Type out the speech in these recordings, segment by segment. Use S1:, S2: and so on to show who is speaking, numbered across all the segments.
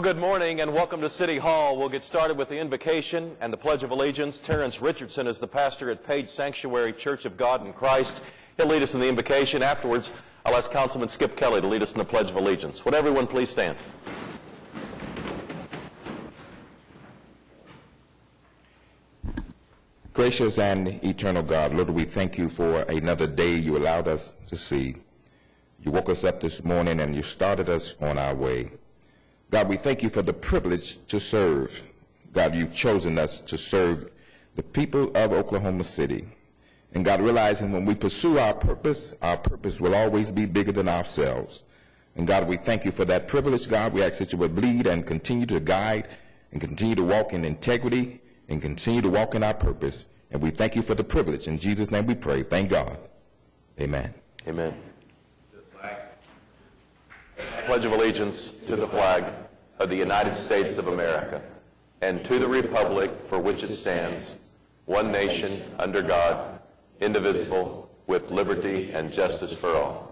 S1: Well, good morning and welcome to City Hall. We'll get started with the invocation and the Pledge of Allegiance. Terrence Richardson is the pastor at Page Sanctuary Church of God in Christ. He'll lead us in the invocation. Afterwards, I'll ask Councilman Skip Kelly to lead us in the Pledge of Allegiance. Would everyone please stand?
S2: Gracious and eternal God, Lord, we thank you for another day you allowed us to see. You woke us up this morning and you started us on our way. God, we thank you for the privilege to serve. God, you've chosen us to serve the people of Oklahoma City. And God, realizing when we pursue our purpose will always be bigger than ourselves. And God, we thank you for that privilege, God. We ask that you would lead and continue to guide and continue to walk in integrity and continue to walk in our purpose. And we thank you for the privilege. In Jesus' name we pray. Thank God. Amen.
S1: Amen. Pledge of Allegiance to the flag of the United States of America and to the republic for which it stands, one nation, under God, indivisible, with liberty and justice for all.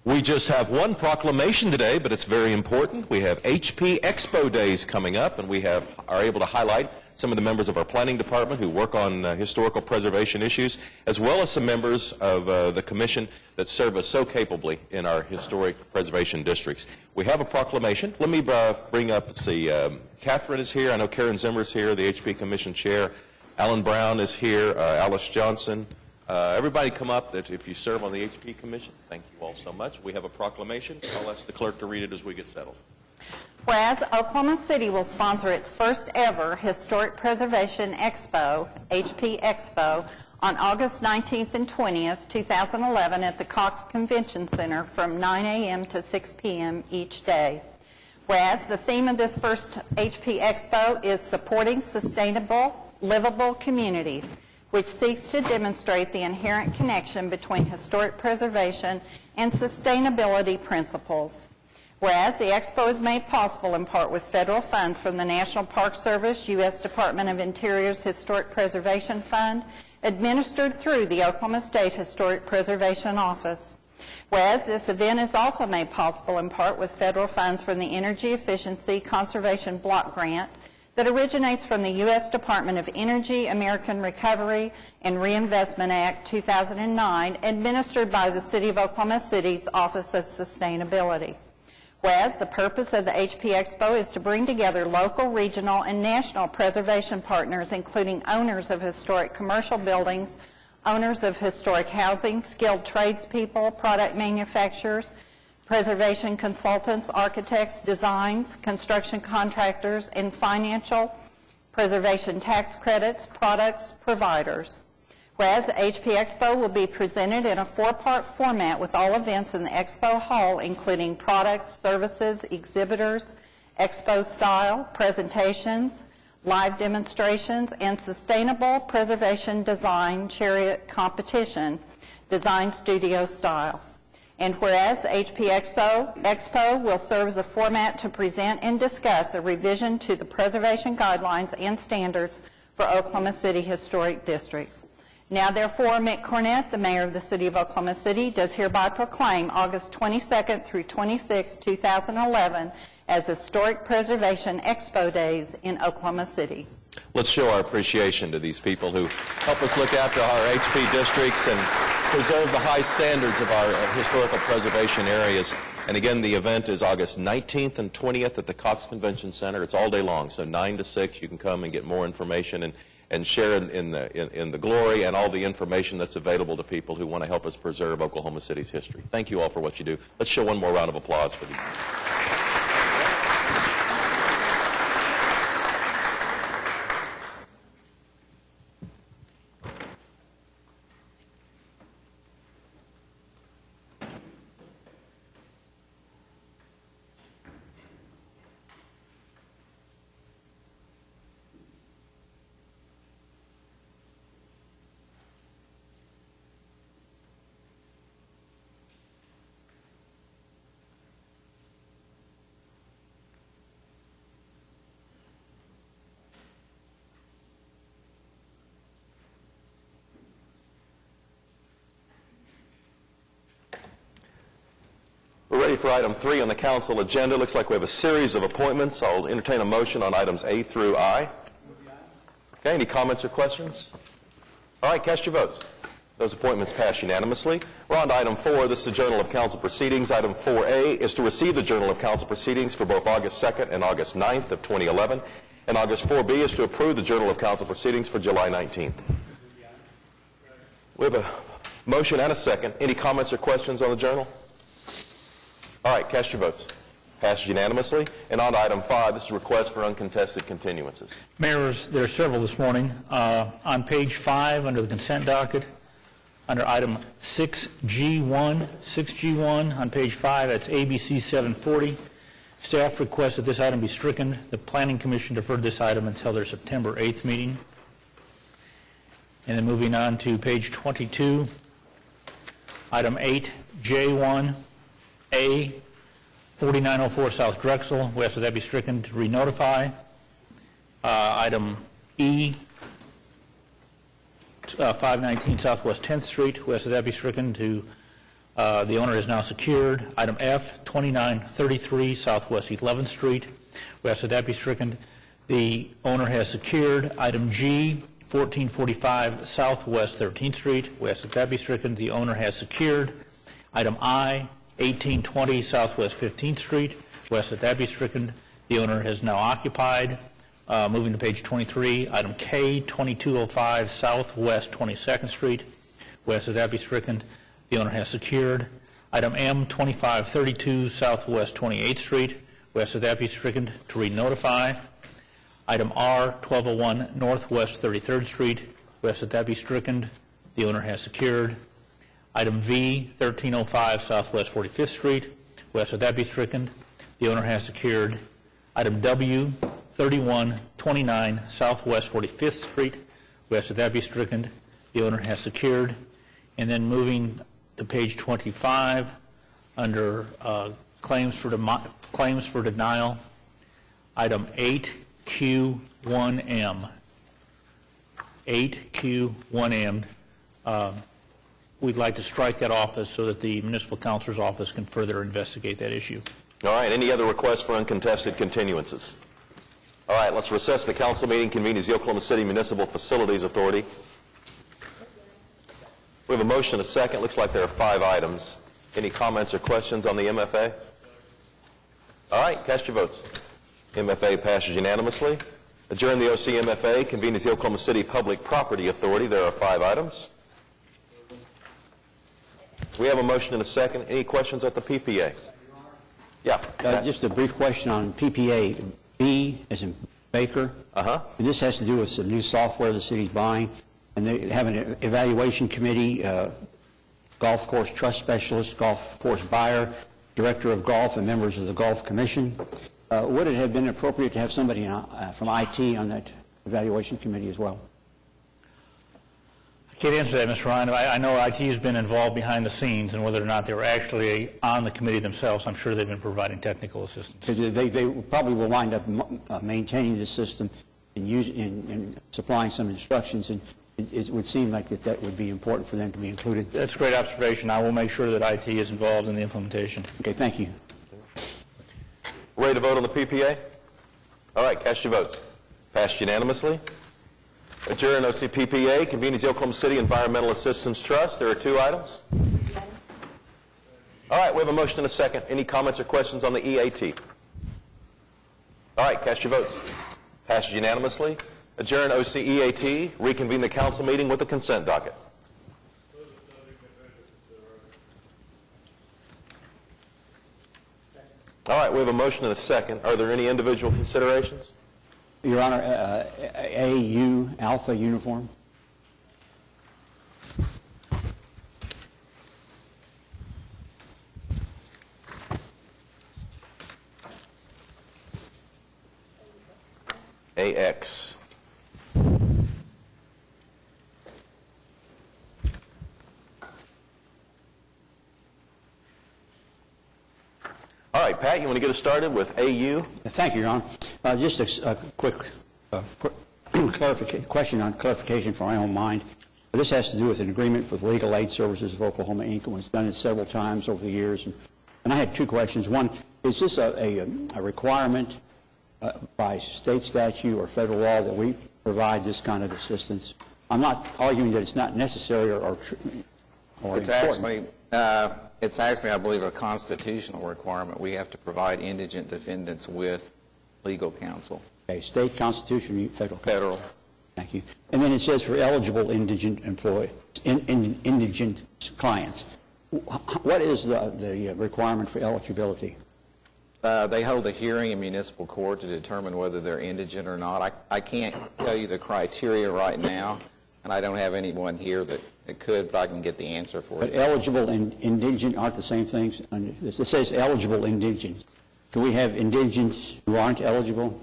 S1: We just have one proclamation today, but it's very important. We have HP Expo Days coming up, and we are able to highlight some of the members of our planning department who work on historical preservation issues, as well as some members of the commission that serve us so capably in our historic preservation districts. We have a proclamation. Let me bring up, let's see, Catherine is here. I know Karen Zimmer is here, the HP Commission Chair. Alan Brown is here, Alice Johnson. Everybody come up that if you serve on the HP Commission. Thank you all so much. We have a proclamation. I'll ask the clerk to read it as we get settled.
S3: Whereas Oklahoma City will sponsor its first ever Historic Preservation Expo, HP Expo, on August 19th and 20th, 2011 at the Cox Convention Center from 9 a.m. to 6 p.m. each day. Whereas the theme of this first HP Expo is Supporting Sustainable, Livable Communities, which seeks to demonstrate the inherent connection between historic preservation and sustainability principles. Whereas the Expo is made possible in part with federal funds from the National Park Service, U.S. Department of Interior's Historic Preservation Fund, administered through the Oklahoma State Historic Preservation Office. Whereas this event is also made possible in part with federal funds from the Energy Efficiency Conservation Block Grant that originates from the U.S. Department of Energy, American Recovery and Reinvestment Act 2009, administered by the City of Oklahoma City's Office of Sustainability. Whereas the purpose of the HP Expo is to bring together local, regional, and national preservation partners, including owners of historic commercial buildings, owners of historic housing, skilled tradespeople, product manufacturers, preservation consultants, architects, designs, construction contractors, and financial preservation tax credits, products, providers. Whereas the HP Expo will be presented in a 4-part format with all events in the Expo Hall, including products, services, exhibitors, Expo style, presentations, live demonstrations, and sustainable preservation design chariot competition, design studio style. And whereas the HP Expo will serve as a format to present and discuss a revision to the preservation guidelines and standards for Oklahoma City historic districts. Now, therefore, Mick Cornett, the mayor of the City of Oklahoma City, does hereby proclaim August 22nd through 26, 2011 as Historic Preservation Expo Days in Oklahoma City.
S1: Let's show our appreciation to these people who help us look after our HP districts and preserve the high standards of our historical preservation areas. And again, the event is August 19th and 20th at the Cox Convention Center. It's all day long, so 9 to 6 you can come and get more information and share in the glory and all the information that's available to people who want to help us preserve Oklahoma City's history. Thank you all for what you do. Let's show one more round of applause for these. ready for item 3 on the council agenda. Looks like we have a series of appointments. I'll entertain a motion on items A through I. Okay, any comments or questions? All right, cast your votes. Those appointments pass unanimously. We're on to item 4. This is the Journal of Council Proceedings. Item 4A is to receive the Journal of Council Proceedings for both August 2nd and August 9th of 2011. And August 4B is to approve the Journal of Council Proceedings for July 19th. We have a motion and a second. Any comments or questions on the Journal? All right, cast your votes. Passed unanimously. And on to item 5. This is a request for uncontested continuances.
S4: Mayor, there are several this morning. On page 5, under the consent docket, under item 6G1 on page 5, that's ABC 740. Staff requests that this item be stricken. The Planning Commission deferred this item until their September 8th meeting. And then moving on to page 22, item 8J1A, 4904 South Drexel. We ask that that be stricken to re-notify. Item E, 519 Southwest 10th Street. We ask that that be stricken to the owner is now secured. Item F, 2933 Southwest 11th Street. We ask that that be stricken. The owner has secured. Item G, 1445 Southwest 13th Street. We ask that that be stricken. The owner has secured. Item I, 1820 Southwest 15th Street. We ask that that be stricken. The owner has now occupied. Moving to page 23, item K, 2205 Southwest 22nd Street. We ask that that be stricken. The owner has secured. Item M, 2532 Southwest 28th Street. We ask that that be stricken to re-notify. Item R, 1201 Northwest 33rd Street. We ask that that be stricken. The owner has secured. Item V, 1305 Southwest 45th Street. We ask that that be stricken. The owner has secured. Item W, 3129 Southwest 45th Street. We ask that that be stricken. The owner has secured. And then moving to page 25, under claims for denial, item 8Q1M. 8Q1M. We'd like to strike that office so that the municipal counselor's office can further investigate that issue.
S1: All right, any other requests for uncontested continuances? All right, let's recess the council meeting convened as the Oklahoma City Municipal Facilities Authority. We have a motion and a second. Looks like there are 5 items. Any comments or questions on the MFA? All right, cast your votes. MFA passes unanimously. Adjourn the OC MFA convened as the Oklahoma City Public Property Authority. There are 5 items. We have a motion and a second. Any questions at the PPA? Yeah.
S5: Just a brief question on PPA. B as in Baker. And this has to do with some new software the city's buying. And they have an evaluation committee, golf course trust specialist, golf course buyer, director of golf, and members of the Golf Commission. Would it have been appropriate to have somebody from IT on that evaluation committee as well?
S4: I can't answer that, Mr. Ryan. I know IT has been involved behind the scenes, and whether or not they were actually on the committee themselves, I'm sure they've been providing technical assistance.
S5: They probably will wind up maintaining the system and supplying some instructions, and it would seem like that would be important for them to be included.
S4: That's a great observation. I will make sure that IT is involved in the implementation.
S5: Okay, thank you.
S1: Ready to vote on the PPA? All right, cast your votes. Passed unanimously. Adjourn OC PPA, convened as the Oklahoma City Environmental Assistance Trust. There are 2 items. All right, we have a motion and a second. Any comments or questions on the EAT? All right, cast your votes. Passed unanimously. Adjourn OC EAT, reconvene the council meeting with the consent docket. All right, we have a motion and a second. Are there any individual considerations?
S5: Your Honor, AU Alpha uniform.
S1: AX. All right, Pat, you want to get us started with AU?
S5: Thank you, Your Honor. Just a quick clarification for my own mind. This has to do with an agreement with Legal Aid Services of Oklahoma, Inc. It was done several times over the years, and And I had two questions. One, is this a requirement by state statute or federal law that we provide this kind of assistance? I'm not arguing that it's not necessary or
S6: It's
S5: important.
S6: actually, I believe, a constitutional requirement. We have to provide indigent defendants with legal counsel.
S5: Okay, state constitution, federal.
S6: Federal.
S5: Thank you. And then it says for eligible indigent indigent clients. What is the requirement for eligibility?
S6: They hold a hearing in municipal court to determine whether they're indigent or not. I can't tell you the criteria right now, and I don't have anyone here that could, but I can get the answer for
S5: But
S6: you.
S5: eligible and indigent aren't the same things? It says eligible indigent. Do we have indigents who aren't eligible?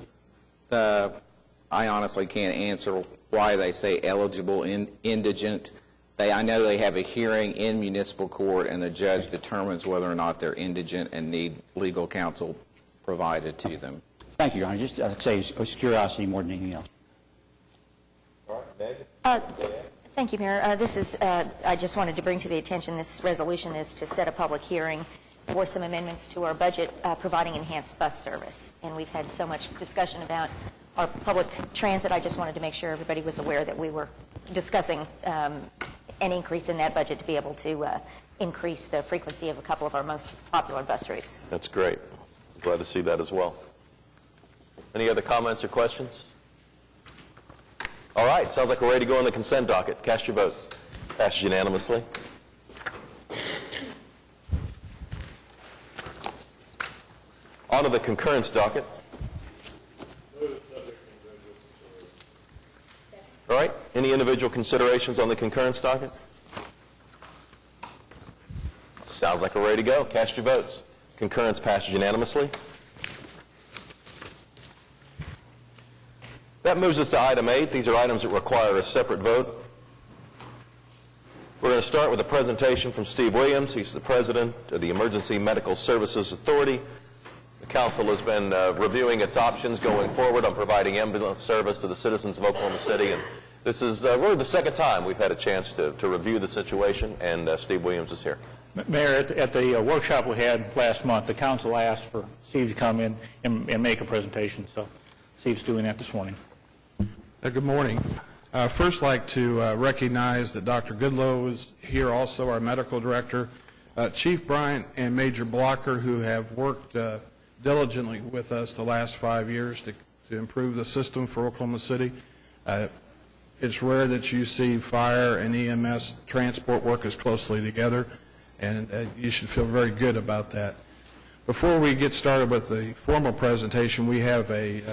S6: I honestly can't answer why they say eligible indigent. I know they have a hearing in municipal court, and the judge determines whether or not they're indigent and need legal counsel provided to them.
S5: Thank you, Your Honor. Just, I'd say it's curiosity more than anything else.
S7: Thank you, Mayor. This is, I just wanted to bring to the attention, this resolution is to set a public hearing for some amendments to our budget providing enhanced bus service. And we've had so much discussion about our public transit. I just wanted to make sure everybody was aware that we were discussing an increase in that budget to be able to increase the frequency of a couple of our most popular bus routes.
S1: That's great. Glad to see that as well. Any other comments or questions? All right, sounds like we're ready to go on the consent docket. Cast your votes. Passes unanimously. On to the concurrence docket. All right, any individual considerations on the concurrence docket? Sounds like we're ready to go. Cast your votes. Concurrence passes unanimously. That moves us to item 8. These are items that require a separate vote. We're going to start with a presentation from Steve Williams. He's the president of the Emergency Medical Services Authority. The council has been reviewing its options going forward on providing ambulance service to the citizens of Oklahoma City. And this is really the second time we've had a chance to review the situation, and Steve Williams is here.
S4: Mayor, at the workshop we had last month, the council asked for Steve to come in and make a presentation, so Steve's doing that this morning.
S8: Good morning. First, like to recognize that Dr. Goodloe is here, also our medical director, Chief Bryant and Major Blocker, who have worked diligently with us the last 5 years to improve the system for Oklahoma City. It's rare that you see fire and EMS transport work as closely together, and you should feel very good about that. Before we get started with the formal presentation, we have a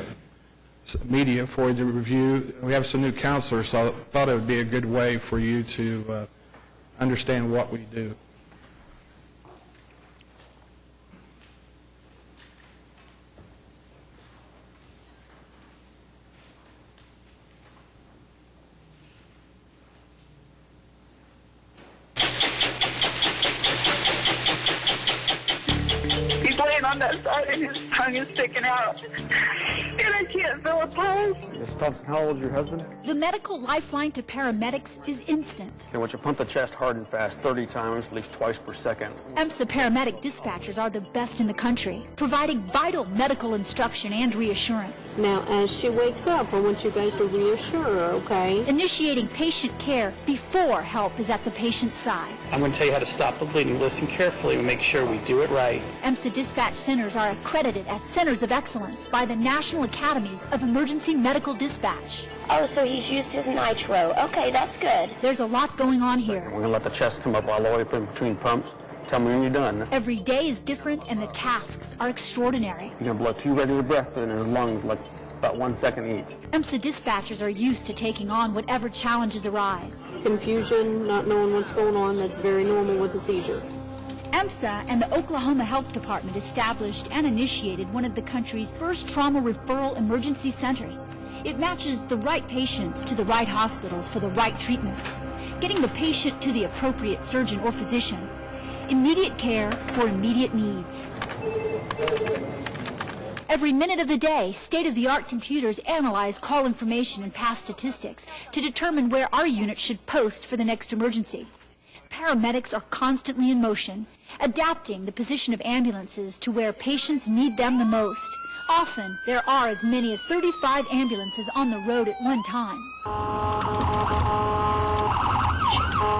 S8: media for you to review. We have some new counselors, so I thought it would be a good way for you to understand what we do.
S9: He's laying on that side and his tongue is sticking out. And I can't feel a pulse.
S10: Ms. Thompson, how old is your husband?
S11: The medical lifeline to paramedics is instant.
S10: Okay, I want you to pump the chest hard and fast 30 times, at least twice per second.
S11: EMSA paramedic dispatchers are the best in the country, providing vital medical instruction and reassurance.
S12: Now, as she wakes up, I want you guys to reassure her, okay?
S11: Initiating patient care before help is at the patient's side.
S13: I'm going to tell you how to stop the bleeding. Listen carefully and make sure we do it right.
S11: EMSA dispatch centers are accredited as centers of excellence by the National Academies of Emergency Medical Dispatch.
S7: Oh, so he's used his nitro. Okay, that's good.
S11: There's a lot going on here.
S10: We're going to let the chest come up all the way up in between pumps. Tell me when you're done.
S11: Every day is different and the tasks are extraordinary.
S10: You're going to blow 2 regular breaths in his lungs, like about 1 second each.
S11: EMSA dispatchers are used to taking on whatever challenges arise.
S12: Confusion, not knowing what's going on, that's very normal with a seizure.
S11: EMSA and the Oklahoma Health Department established and initiated one of the country's first trauma referral emergency centers. It matches the right patients to the right hospitals for the right treatments, getting the patient to the appropriate surgeon or physician. Immediate care for immediate needs. Every minute of the day, state-of-the-art computers analyze call information and past statistics to determine where our unit should post for the next emergency. paramedics are constantly in motion, adapting the position of ambulances to where patients need them the most. Often, there are as many as 35 ambulances on the road at one time.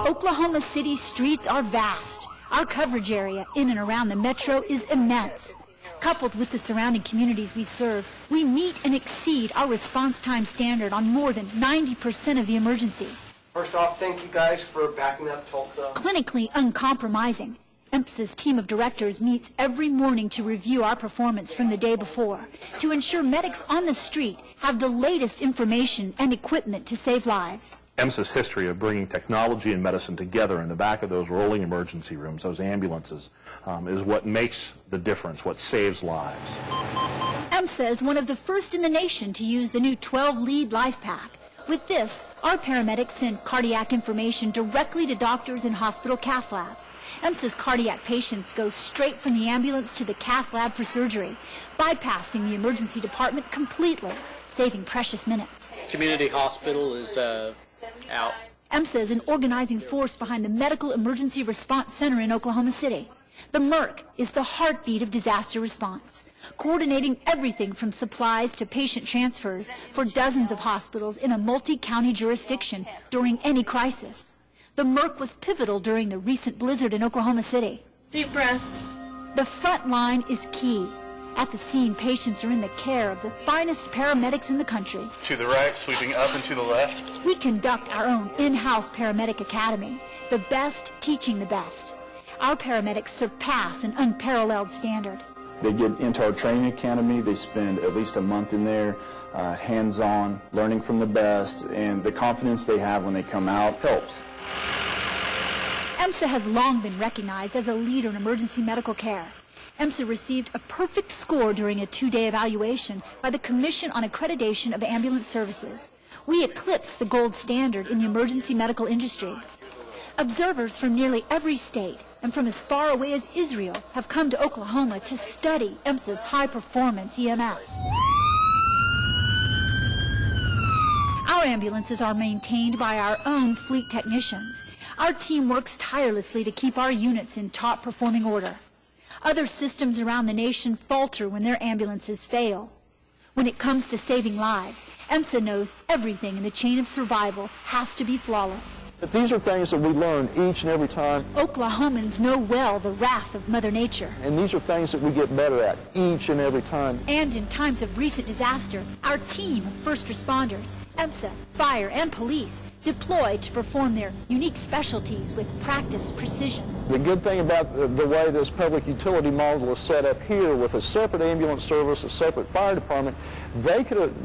S11: Oklahoma City's streets are vast. Our coverage area in and around the metro is immense. Coupled with the surrounding communities we serve, we meet and exceed our response time standard on more than 90% of the emergencies.
S10: First off, thank you guys for backing up Tulsa.
S11: Clinically uncompromising, EMPSA's team of directors meets every morning to review our performance from the day before, to ensure medics on the street have the latest information and equipment to save lives.
S14: EMPSA's history of bringing technology and medicine together in the back of those rolling emergency rooms, those ambulances, is what makes the difference, what saves lives.
S11: EMPSA is one of the first in the nation to use the new 12-lead Life Pack. With this, our paramedics send cardiac information directly to doctors and hospital cath labs. EMPSA's cardiac patients go straight from the ambulance to the cath lab for surgery, bypassing the emergency department completely, saving precious minutes.
S13: Community hospital is out.
S11: EMPSA is an organizing force behind the Medical Emergency Response Center in Oklahoma City. The MERC is the heartbeat of disaster response, coordinating everything from supplies to patient transfers for dozens of hospitals in a multi-county jurisdiction during any crisis. The MERC was pivotal during the recent blizzard in Oklahoma City.
S12: Deep breath.
S11: The front line is key. At the scene, patients are in the care of the finest paramedics in the country.
S14: To the right, sweeping up and to the left.
S11: We conduct our own in-house paramedic academy, the best teaching the best. Our paramedics surpass an unparalleled standard.
S15: They get into our training academy, they spend at least a month in there, hands-on, learning from the best, and the confidence they have when they come out helps.
S11: EMPSA has long been recognized as a leader in emergency medical care. EMPSA received a perfect score during a 2-day evaluation by the Commission on Accreditation of Ambulance Services. We eclipse the gold standard in the emergency medical industry. Observers from nearly every state and from as far away as Israel have come to Oklahoma to study EMPSA's high-performance EMS. Our ambulances are maintained by our own fleet technicians. Our team works tirelessly to keep our units in top-performing order. Other systems around the nation falter when their ambulances fail. When it comes to saving lives, EMPSA knows everything in the chain of survival has to be flawless.
S16: But these are things that we learn each and every time.
S11: Oklahomans know well the wrath of Mother Nature.
S16: And these are things that we get better at each and every time.
S11: And in times of recent disaster, our team of first responders, EMPSA, fire, and police, deploy to perform their unique specialties with practiced precision.
S16: The good thing about the way this public utility model is set up here with a separate ambulance service, a separate fire department, they could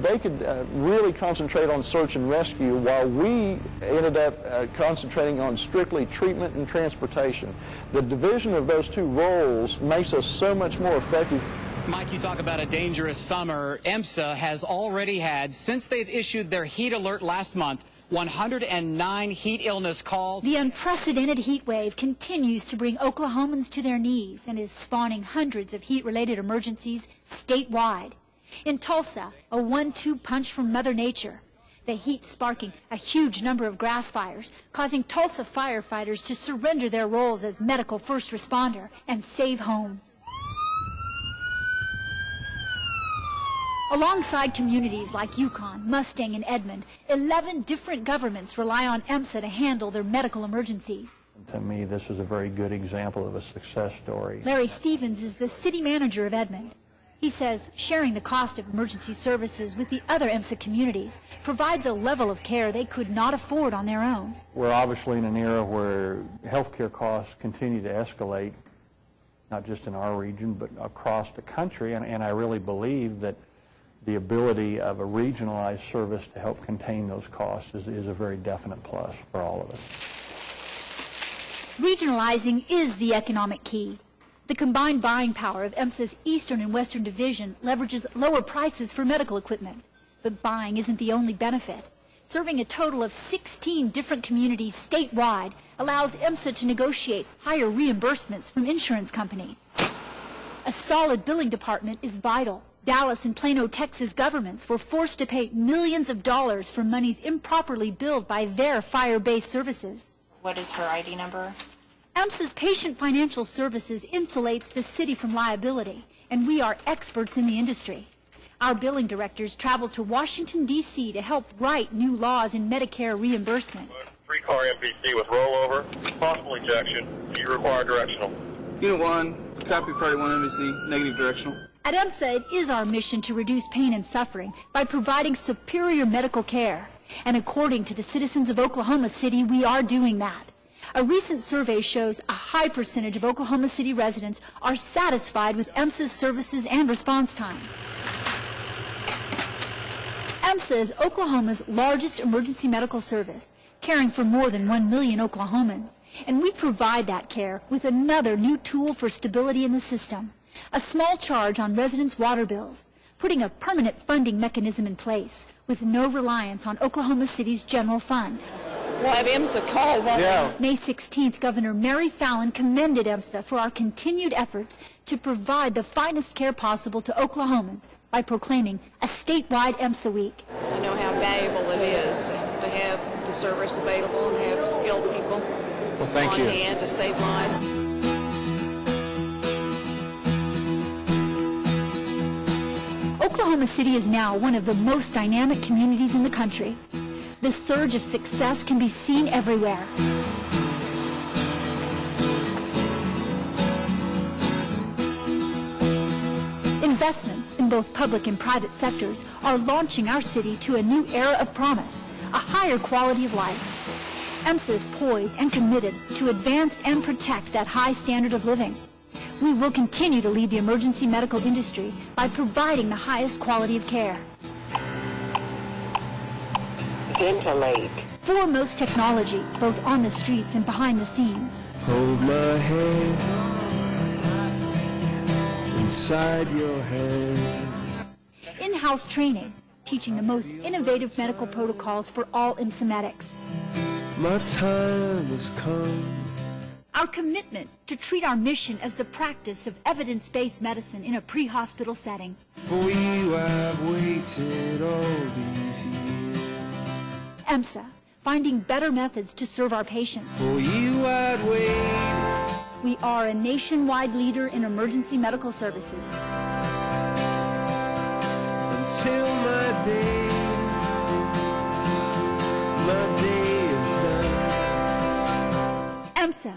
S16: really concentrate on search and rescue while we ended up concentrating on strictly treatment and transportation. The division of those two roles makes us so much more effective.
S17: Mike, you talk about a dangerous summer. EMPSA has already had, since they've issued their heat alert last month, 109 heat illness calls.
S11: The unprecedented heat wave continues to bring Oklahomans to their knees and is spawning hundreds of heat-related emergencies statewide. In Tulsa, a 1-2 punch from Mother Nature. The heat sparking a huge number of grass fires, causing Tulsa firefighters to surrender their roles as medical first responder and save homes. Alongside communities like Yukon, Mustang, and Edmond, 11 different governments rely on EMPSA to handle their medical emergencies.
S18: To me, this is a very good example of a success story.
S11: Larry Stevens is the city manager of Edmond. He says sharing the cost of emergency services with the other EMPSA communities provides a level of care they could not afford on their own.
S18: We're obviously in an era where healthcare costs continue to escalate, not just in our region, but across the country, and I really believe that the ability of a regionalized service to help contain those costs is a very definite plus for all of us.
S11: Regionalizing is the economic key. The combined buying power of EMPSA's Eastern and Western Division leverages lower prices for medical equipment. But buying isn't the only benefit. Serving a total of 16 different communities statewide allows EMPSA to negotiate higher reimbursements from insurance companies. A solid billing department is vital. Dallas and Plano, Texas governments were forced to pay millions of dollars for monies improperly billed by their fire-based services.
S19: What is her ID number?
S11: EMSA's Patient Financial Services insulates the city from liability, and we are experts in the industry. Our billing directors travel to Washington, D.C. to help write new laws in Medicare reimbursement.
S20: 3-car MPC with rollover, possible ejection. Do you require directional?
S10: Unit 1, copy Priority 1 MVC, negative directional.
S11: At EMSA, it is our mission to reduce pain and suffering by providing superior medical care. And according to the citizens of Oklahoma City, we are doing that. A recent survey shows a high percentage of Oklahoma City residents are satisfied with EMSA's services and response times. EMSA is Oklahoma's largest emergency medical service, caring for more than 1 million Oklahomans. And we provide that care with another new tool for stability in the system, a small charge on residents' water bills, putting a permanent funding mechanism in place with no reliance on Oklahoma City's general fund.
S19: We'll have EMSA call one.
S11: May 16th, Governor Mary Fallin commended EMSA for our continued efforts to provide the finest care possible to Oklahomans by proclaiming a statewide EMSA week.
S12: I know how valuable it is to have the service available and have skilled people
S8: Well, thank
S12: on
S8: you.
S12: hand to save lives.
S11: Oklahoma City is now one of the most dynamic communities in the country. The surge of success can be seen everywhere. Investments in both public and private sectors are launching our city to a new era of promise, a higher quality of life. EMSA is poised and committed to advance and protect that high standard of living. We will continue to lead the emergency medical industry by providing the highest quality of care.
S21: Ventilate.
S11: Foremost technology, both on the streets and behind the scenes.
S21: Hold my hand inside your hands.
S11: In-house training, teaching the most innovative medical protocols for all EMSA medics.
S21: My time has come.
S11: Our commitment to treat our mission as the practice of evidence-based medicine in a pre-hospital setting.
S21: For you I've waited all these years.
S11: EMSA, finding better methods to serve our patients.
S21: For you I'd wait.
S11: We are a nationwide leader in emergency medical services.
S21: Until my day is done.
S11: EMSA,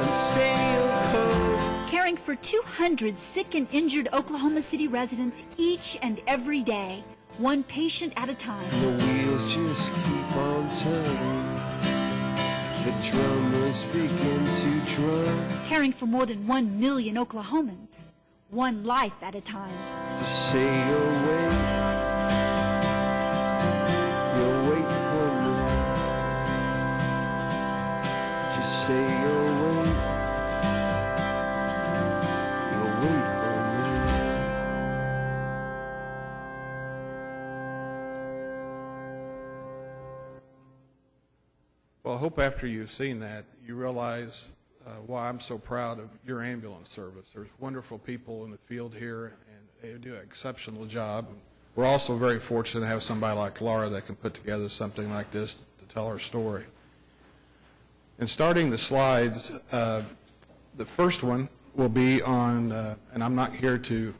S21: And say you'll come.
S11: caring for 200 sick and injured Oklahoma City residents each and every day, one patient at a time.
S21: The wheels just keep on turning. The drummers begin to drum.
S11: Caring for more than 1 million Oklahomans, one life at a time.
S21: Just say you'll wait. You'll wait for me. Just say you'll wait. You'll wait for me.
S8: Well, I hope after you've seen that, you realize why I'm so proud of your ambulance service. There's wonderful people in the field here, and they do an exceptional job. We're also very fortunate to have somebody like Laura that can put together something like this to tell our story. And starting the slides, the first one will be on, and I'm not here to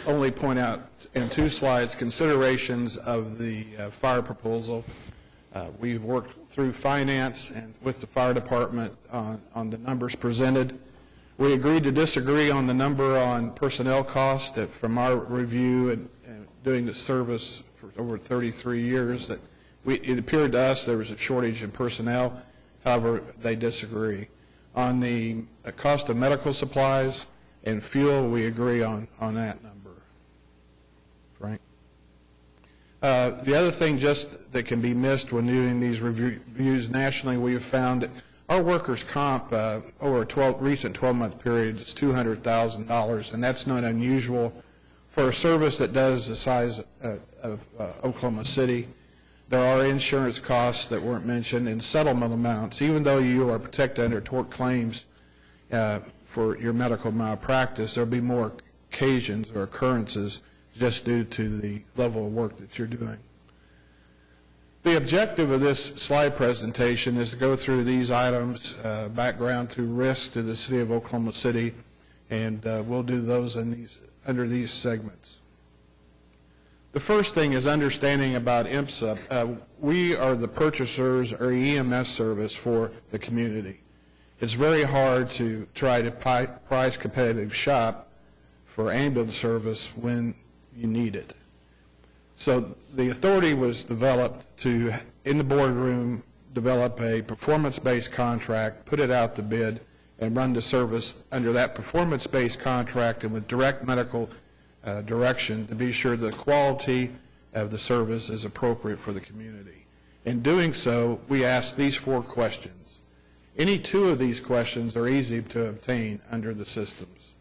S8: only point out in 2 slides considerations of the fire proposal. We've worked through finance and with the fire department on the numbers presented. We agreed to disagree on the number on personnel cost. That from our review and doing the service for over 33 years, that it appeared to us there was a shortage in personnel. However, they disagree. On the cost of medical supplies and fuel, we agree on that number. Frank? The other thing just that can be missed when doing these reviews nationally, we have found that our workers' comp over a recent 12-month period is $200,000, and that's not unusual for a service that does the size of Oklahoma City. There are insurance costs that weren't mentioned and settlement amounts. Even though you are protected under tort claims for your medical malpractice, there will be more occasions or occurrences just due to the level of work that you're doing. The The objective of this slide presentation is to go through these items, background through risk to the City of Oklahoma City, and we'll do those under these segments. The first thing is understanding about IMSA. We are the purchasers or EMS service for the community. It's very hard to try to price competitive shop for ambulance service when you need it. So the authority was developed to, in the boardroom, develop a performance-based contract, put it out to bid, and run the service under that performance-based contract and with direct medical direction to be sure the quality of the service is appropriate for the community. In doing so, we asked these 4 questions. Any 2 of these questions are easy to obtain under the systems,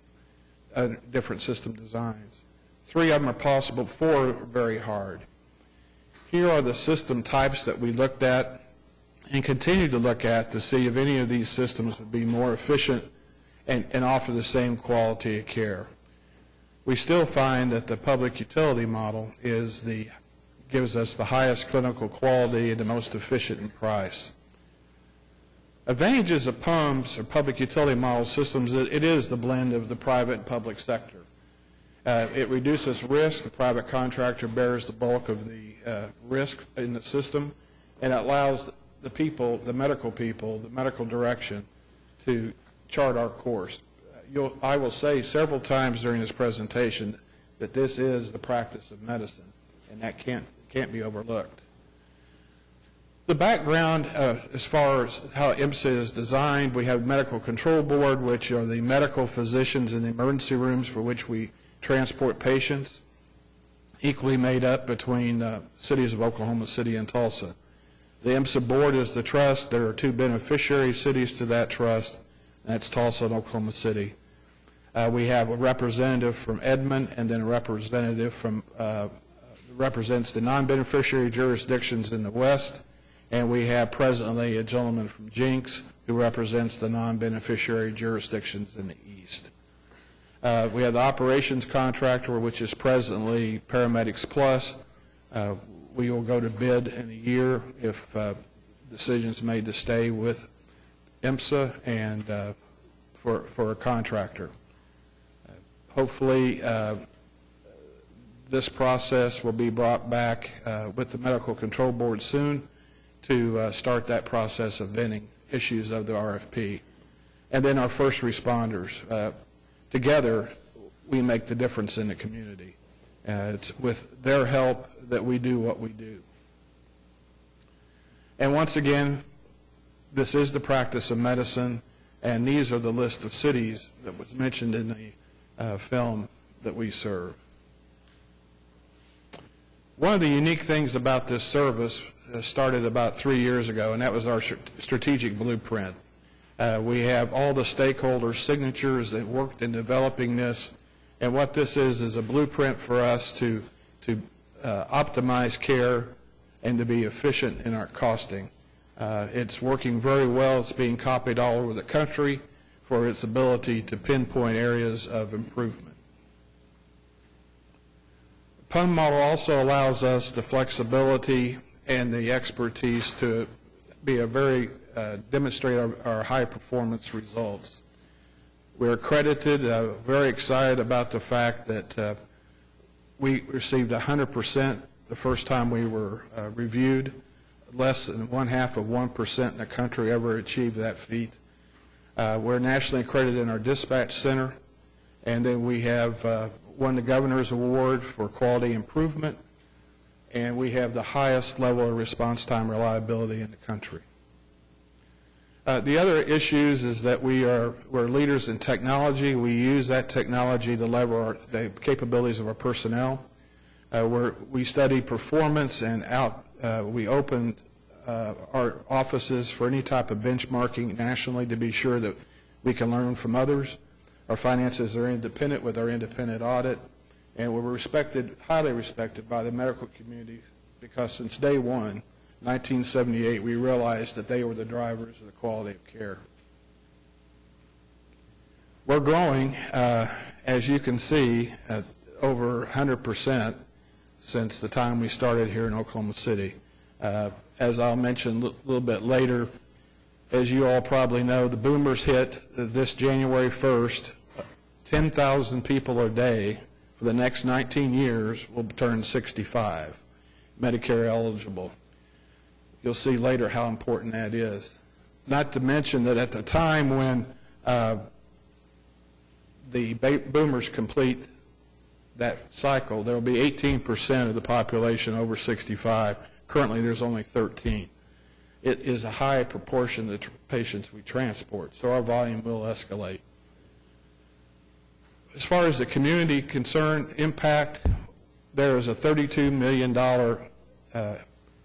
S8: different system designs. 3 of them are possible, 4 are very hard. Here are the system types that we looked at and continue to look at to see if any of these systems would be more efficient and offer the same quality of care. We still find that the public utility model gives us the highest clinical quality and the most efficient in price. Advantages of PUMS, or public utility model systems, it is the blend of the private and public sector. It reduces risk. The private contractor bears the bulk of the risk in the system, and it allows the people, the medical direction, to chart our course. I will say several times during this presentation that this is the practice of medicine, and that can't be overlooked. The background as far as how IMSA is designed, we have Medical Control Board, which are the medical physicians in the emergency rooms for which we transport patients, equally made up between cities of Oklahoma City and Tulsa. The IMSA board is the trust. There are 2 beneficiary cities to that trust. That's Tulsa and Oklahoma City. We have a representative from Edmond and then a representative from represents the non-beneficiary jurisdictions in the west, and we have presently a gentleman from Jinx who represents the non-beneficiary jurisdictions in the east. We have the operations contractor, which is presently Paramedics Plus. We will go to bid in a year if decisions made to stay with IMSA and for a contractor. Hopefully, this process will be brought back with the Medical Control Board soon to start that process of vetting issues of the RFP. And then our first responders. Together, we make the difference in the community. It's with their help that we do what we do. And once again, this is the practice of medicine, and these are the list of cities that was mentioned in the film that we serve. One of the unique things about this service started about 3 years ago, and that was our strategic blueprint. We have all the stakeholders' signatures that worked in developing this, and what this is a blueprint for us to optimize care and to be efficient in our costing. It's working very well. It's being copied all over the country for its ability to pinpoint areas of improvement. The PUM model also allows us the flexibility and the expertise to be demonstrate our high performance results. We're accredited, very excited about the fact that we received 100% the first time we were reviewed. Less than 0.5% in the country ever achieved that feat. We're nationally accredited in our dispatch center, and then we have won the Governor's Award for quality improvement, and we have the highest level of response time reliability in the country. The other issues is that we're leaders in technology. We use that technology to lever the capabilities of our personnel. We study performance, and we opened our offices for any type of benchmarking nationally to be sure that we can learn from others. Our finances are independent with our independent audit, and we're respected, highly respected by the medical community, because since day one, 1978, we realized that they were the drivers of the quality of care. We're growing, as you can see, at over 100% since the time we started here in Oklahoma City. As I'll mention a little bit later, as you all probably know, the boomers hit this January 1st. 10,000 people a day for the next 19 years will turn 65, Medicare eligible. You'll see later how important that is. Not to mention that at the time when the boomers complete that cycle, there will be 18% of the population over 65. Currently, there's only 13. It is a high proportion of the patients we transport, so our volume will escalate. As far as the community concern impact, there is a $32 million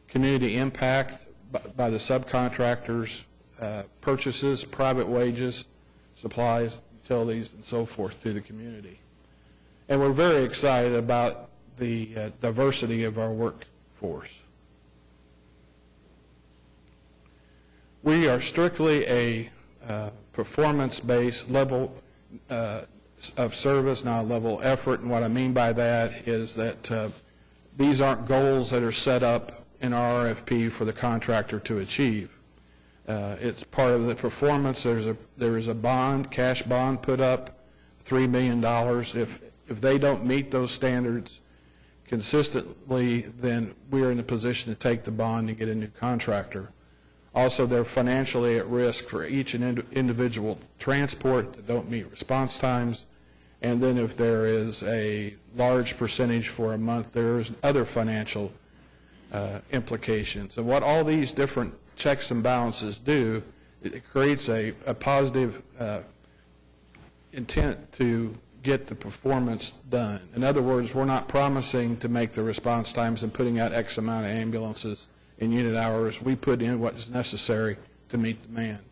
S8: community impact by the subcontractors' purchases, private wages, supplies, utilities, and so forth to the community. And we're very excited about the diversity of our workforce. We are strictly a performance-based level of service, not a level of effort. And what I mean by that is that these aren't goals that are set up in our RFP for the contractor to achieve. It's part of the performance. There is a bond, cash bond put up, $3 million. If they don't meet those standards consistently, then we're in a position to take the bond and get a new contractor. Also, they're financially at risk for each individual transport that don't meet response times. And then if there is a large percentage for a month, there's other financial implications. And what all these different checks and balances do, it creates a positive intent to get the performance done. In other words, we're not promising to make the response times and putting out X amount of ambulances in unit hours. We put in what is necessary to meet demand.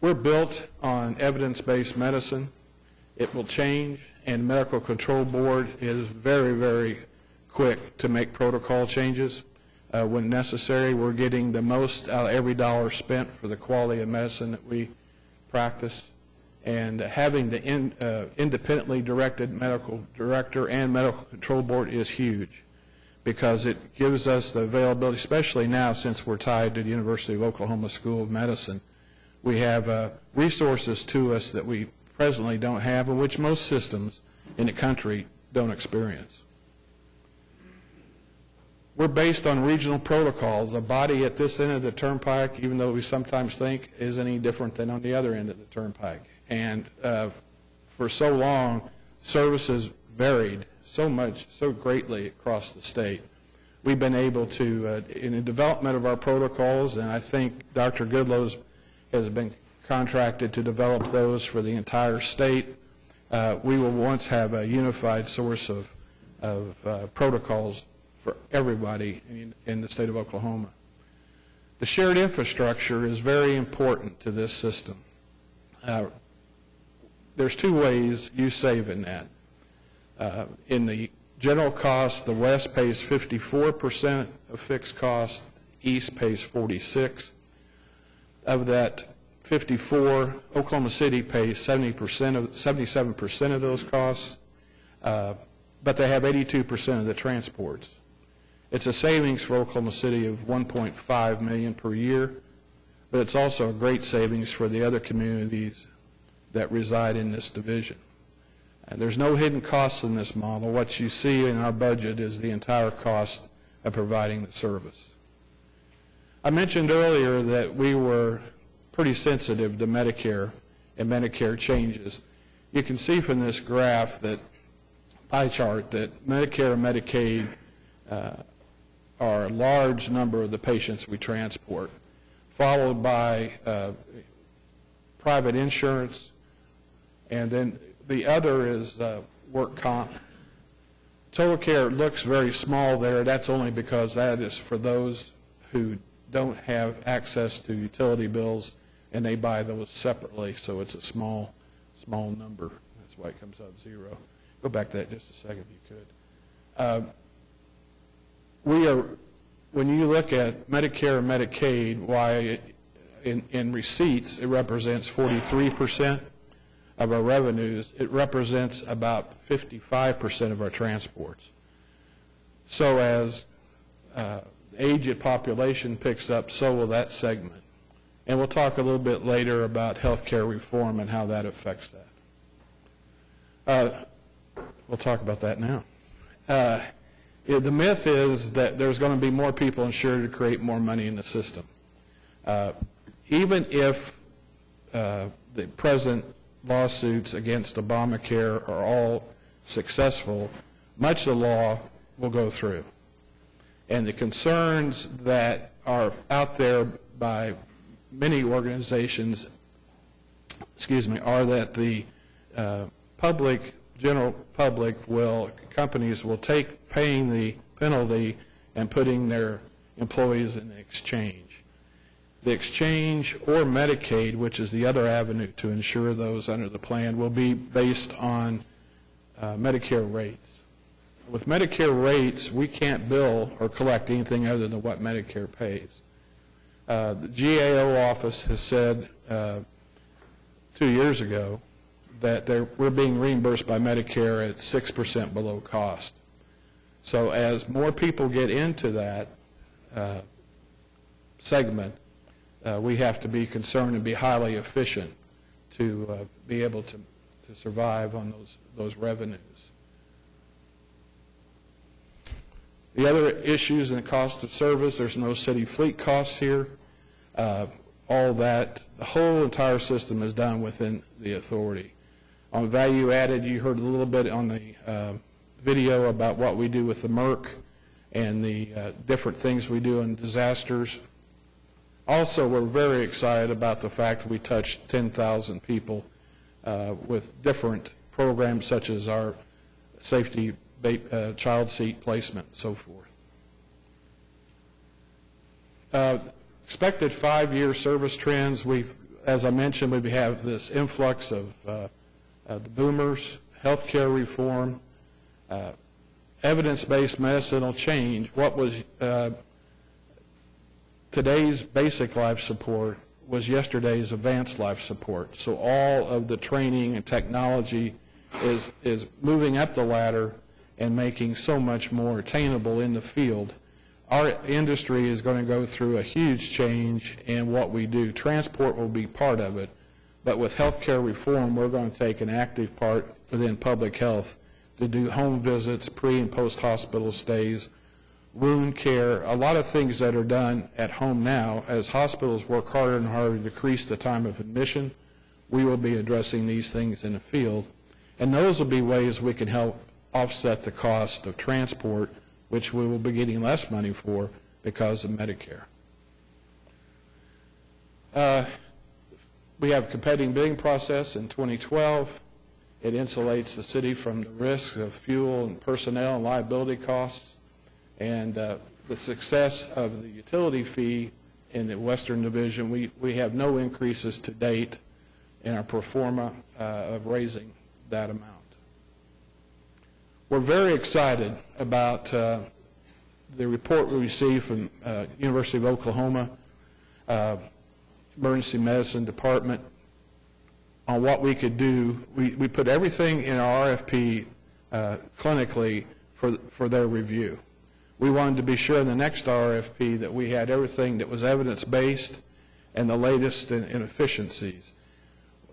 S8: We're built on evidence-based medicine. It will change, and the Medical Control Board is very, very quick to make protocol changes when necessary. We're getting the most out of every dollar spent for the quality of medicine that we practice. And having the independently directed medical director and Medical Control Board is huge, because it gives us the availability, especially now since we're tied to the University of Oklahoma School of Medicine. We have resources to us that we presently don't have, and which most systems in the country don't experience. We're based on regional protocols. A body at this end of the turnpike, even though we sometimes think, isn't any different than on the other end of the turnpike. And for so long, services varied so much, so greatly across the state. We've been able to, in the development of our protocols, and I think Dr. Goodloe has been contracted to develop those for the entire state, we will once have a unified source of protocols for everybody in the state of Oklahoma. The shared infrastructure is very important to this system. There's two ways you save in that. In the general cost, the West pays 54% of fixed cost, East pays 46%. Of that 54, Oklahoma City pays 77% of those costs, but they have 82% of the transports. It's a savings for Oklahoma City of $1.5 million per year, but it's also a great savings for the other communities that reside in this division. And there's no hidden costs in this model. What you see in our budget is the entire cost of providing the service. I mentioned earlier that we were pretty sensitive to Medicare and Medicare changes. You can see from this graph, that pie chart, that Medicare and Medicaid are a large number of the patients we transport, followed by private insurance, and then the other is work comp. Total care looks very small there. That's only because that is for those who don't have access to utility bills, and they buy those separately, so it's a small number. That's why it comes out zero. Go back to that just a second if you could. When you look at Medicare and Medicaid, why in receipts it represents 43% of our revenues, it represents about 55% of our transports. So as aged population picks up, so will that segment. And we'll talk a little bit later about healthcare reform and how that affects that. We'll talk about that now. The myth is that there's going to be more people insured to create more money in the system. Even if the present lawsuits against Obamacare are all successful, much of the law will go through. And the concerns that are out there by many organizations, are that the general public companies will take paying the penalty and putting their employees in the exchange. The exchange or Medicaid, which is the other avenue to insure those under the plan, will be based on Medicare rates. With Medicare rates, we can't bill or collect anything other than what Medicare pays. The GAO office has said 2 years ago that we're being reimbursed by Medicare at 6% below cost. So as more people get into that segment, we have to be concerned and be highly efficient to be able to survive on those revenues. The other issues in the cost of service, there's no city fleet costs here. All that, the whole entire system is done within the authority. On value added, you heard a little bit on the video about what we do with the MERC and the different things we do in disasters. Also, we're very excited about the fact that we touched 10,000 people with different programs such as our safety child seat placement and so forth. Expected 5-year service trends, as I mentioned, we have this influx of the boomers, healthcare reform, evidence-based medicine will change. What was today's basic life support was yesterday's advanced life support. So all of the training and technology is moving up the ladder and making so much more attainable in the field. Our industry is going to go through a huge change in what we do. Transport will be part of it, but with healthcare reform, we're going to take an active part within public health to do home visits, pre- and post-hospital stays, wound care, a lot of things that are done at home now. As hospitals work harder and harder to decrease the time of admission, we will be addressing these things in the field. And those will be ways we can help offset the cost of transport, which we will be getting less money for because of Medicare. We have a competitive bidding process in 2012. It insulates the city from the risks of fuel and personnel and liability costs. And the success of the utility fee in the Western Division, we have no increases to date in our pro forma of raising that amount. We're very excited about the report we received from University of Oklahoma Emergency Medicine Department on what we could do. We put everything in our RFP clinically for their review. We wanted to be sure in the next RFP that we had everything that was evidence-based and the latest in efficiencies.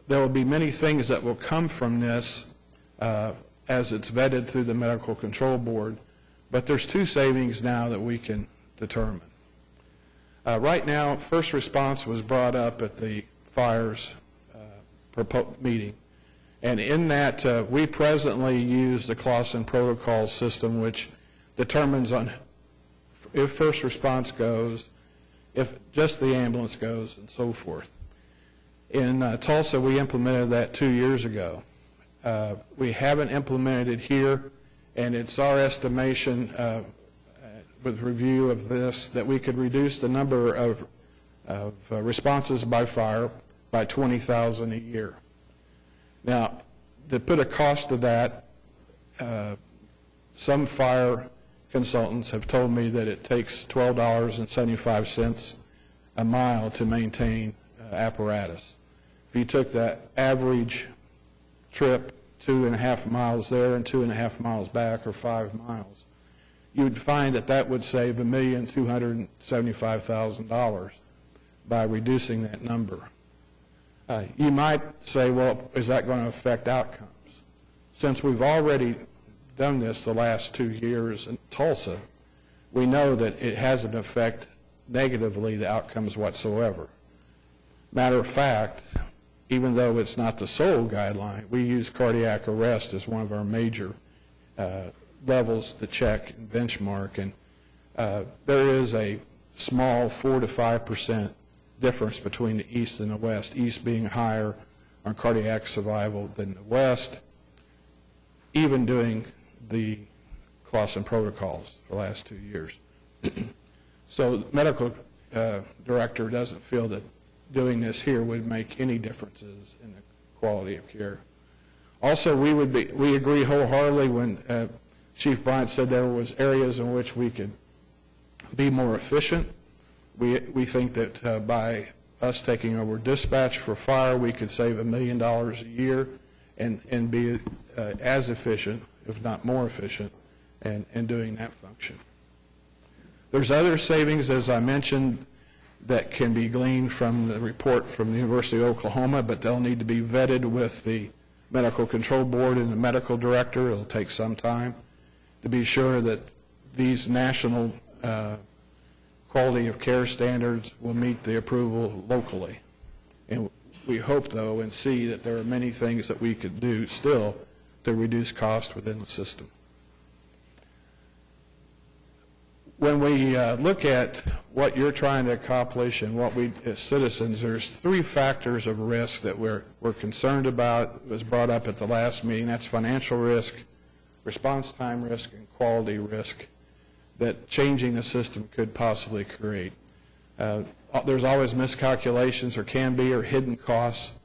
S8: There will be many things that will come from this as it's vetted through the Medical Control Board, but there's 2 savings now that we can determine. Right now, first response was brought up at the fires meeting, and in that we presently use the Clausen protocol system, which determines on if first response goes, if just the ambulance goes, and so forth. In Tulsa, we implemented that 2 years ago. We haven't implemented it here, and it's our estimation with review of this that we could reduce the number of responses by fire by 20,000 a year. Now, to put a cost to that, some fire consultants have told me that it takes $12.75 a mile to maintain apparatus. If you took that average trip, 2.5 miles there and 2.5 miles back, or 5 miles, you would find that that would save $1,275,000 by reducing that number. You might say, well, is that going to affect outcomes? Since we've already done this the last 2 years in Tulsa, we know that it hasn't affected negatively the outcomes whatsoever. Matter of fact, even though it's not the sole guideline, we use cardiac arrest as one of our major levels to check and benchmark, and there is a small 4 to 5% difference between the East and the West, East being higher on cardiac survival than the West, even doing the Clausen protocols for the last 2 years. So the medical director doesn't feel that doing this here would make any differences in the quality of care. Also, we agree wholeheartedly when Chief Bryant said there was areas in which we could be more efficient. We think that by us taking over dispatch for fire, we could save $1 million a year and be as efficient, if not more efficient, in doing that function. There's other savings, as I mentioned, that can be gleaned from the report from the University of Oklahoma, but they'll need to be vetted with the Medical Control Board and the medical director. It'll take some time to be sure that these national quality of care standards will meet the approval locally. And we hope, though, and see that there are many things that we could do still to reduce cost within the system. When we look at what you're trying to accomplish and what we as citizens, there's 3 factors of risk that we're concerned about. It was brought up at the last meeting. That's financial risk, response time risk, and quality risk that changing the system could possibly create. There's always miscalculations, or can be, or hidden costs.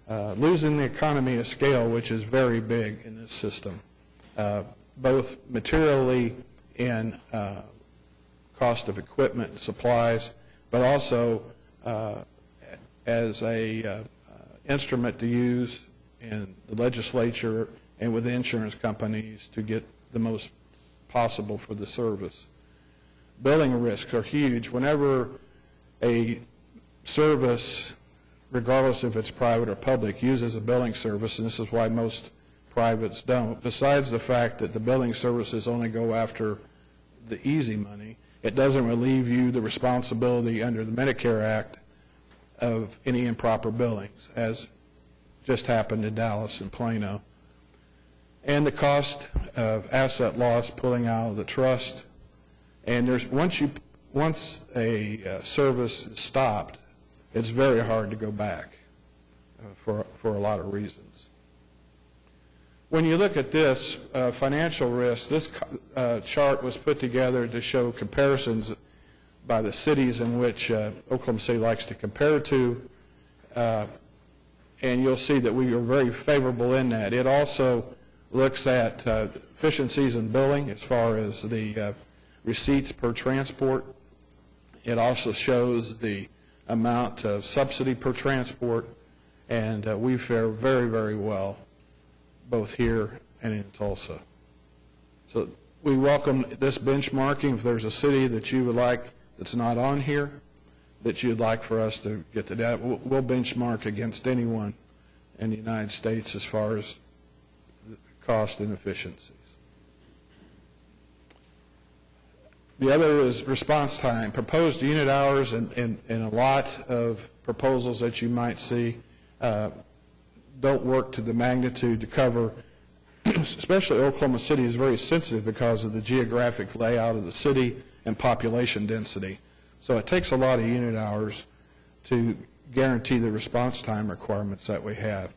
S8: Losing the economy of scale, which is very big in this system, both materially and cost of equipment and supplies, but also as a instrument to use in the legislature and with the insurance companies to get the most possible for the service. Billing risks are huge. Whenever a service, regardless if it's private or public, uses a billing service, and this is why most privates don't, besides the fact that the billing services only go after the easy money, it doesn't relieve you the responsibility under the Medicare Act of any improper billings, as just happened in Dallas and Plano. And the cost of asset loss, pulling out of the trust. And there's once a service is stopped, it's very hard to go back for a lot of reasons. When you look at this financial risk, this chart was put together to show comparisons by the cities in which Oklahoma City likes to compare to, and you'll see that we are very favorable in that. It also looks at efficiencies in billing as far as the receipts per transport. It also shows the amount of subsidy per transport, and we fare very, very well both here and in Tulsa. So we welcome this benchmarking. If there's a city that you would like that's not on here that you'd like for us to get the data, we'll benchmark against anyone in the United States as far as cost and efficiencies. The other is response time. Proposed unit hours in a lot of proposals that you might see don't work to the magnitude to cover, especially Oklahoma City is very sensitive because of the geographic layout of the city and population density. So it takes a lot of unit hours to guarantee the response time requirements that we have.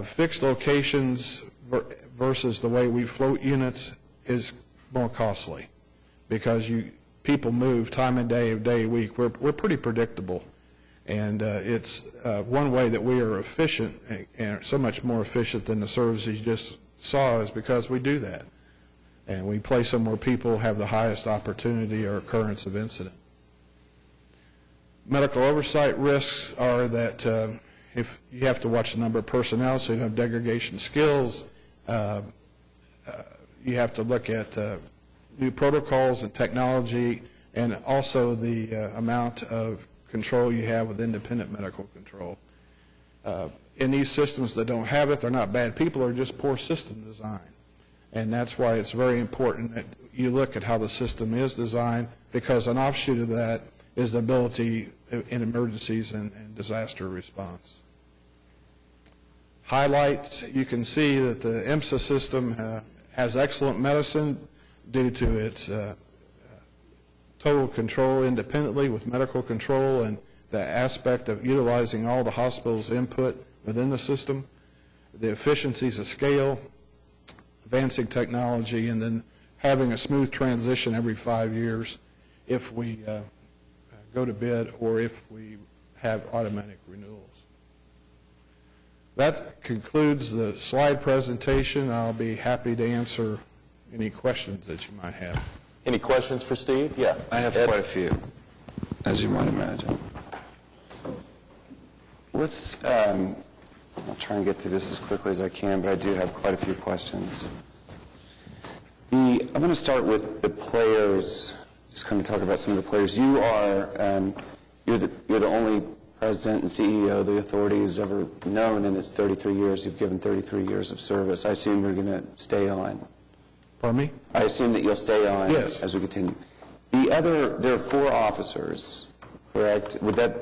S8: Fixed locations versus the way we float units is more costly because people move time of day, week. We're pretty predictable. And it's one way that we are efficient, and so much more efficient than the services you just saw, is because we do that. And we place them where people have the highest opportunity or occurrence of incident. Medical oversight risks are that if you have to watch the number of personnel, so you have degradation skills, you have to look at new protocols and technology, and also the amount of control you have with independent medical control. In these systems that don't have it, they're not bad people, they're just poor system design. And that's why it's very important that you look at how the system is designed, because an offshoot of that is the ability in emergencies and disaster response. Highlights, you can see that the EMSA system has excellent medicine due to its total control independently with medical control and the aspect of utilizing all the hospital's input within the system, the efficiencies of scale, advancing technology, and then having a smooth transition every 5 years if we go to bid or if we have automatic renewals. That concludes the slide presentation. I'll be happy to answer any questions that you might have.
S1: Any questions for Steve? Yeah.
S2: I have quite a few, as you might imagine. Let's, I'll try and get through this as quickly as I can, but I do have quite a few questions. I'm going to start with the players, just kind of talk about some of the players. You are, you're the only president and CEO the authority has ever known in its 33 years. You've given 33 years of service. I assume you're going to stay on.
S8: Pardon me?
S2: I assume that you'll stay on
S8: Yes.
S2: as we continue. There are 4 officers, correct? Would that,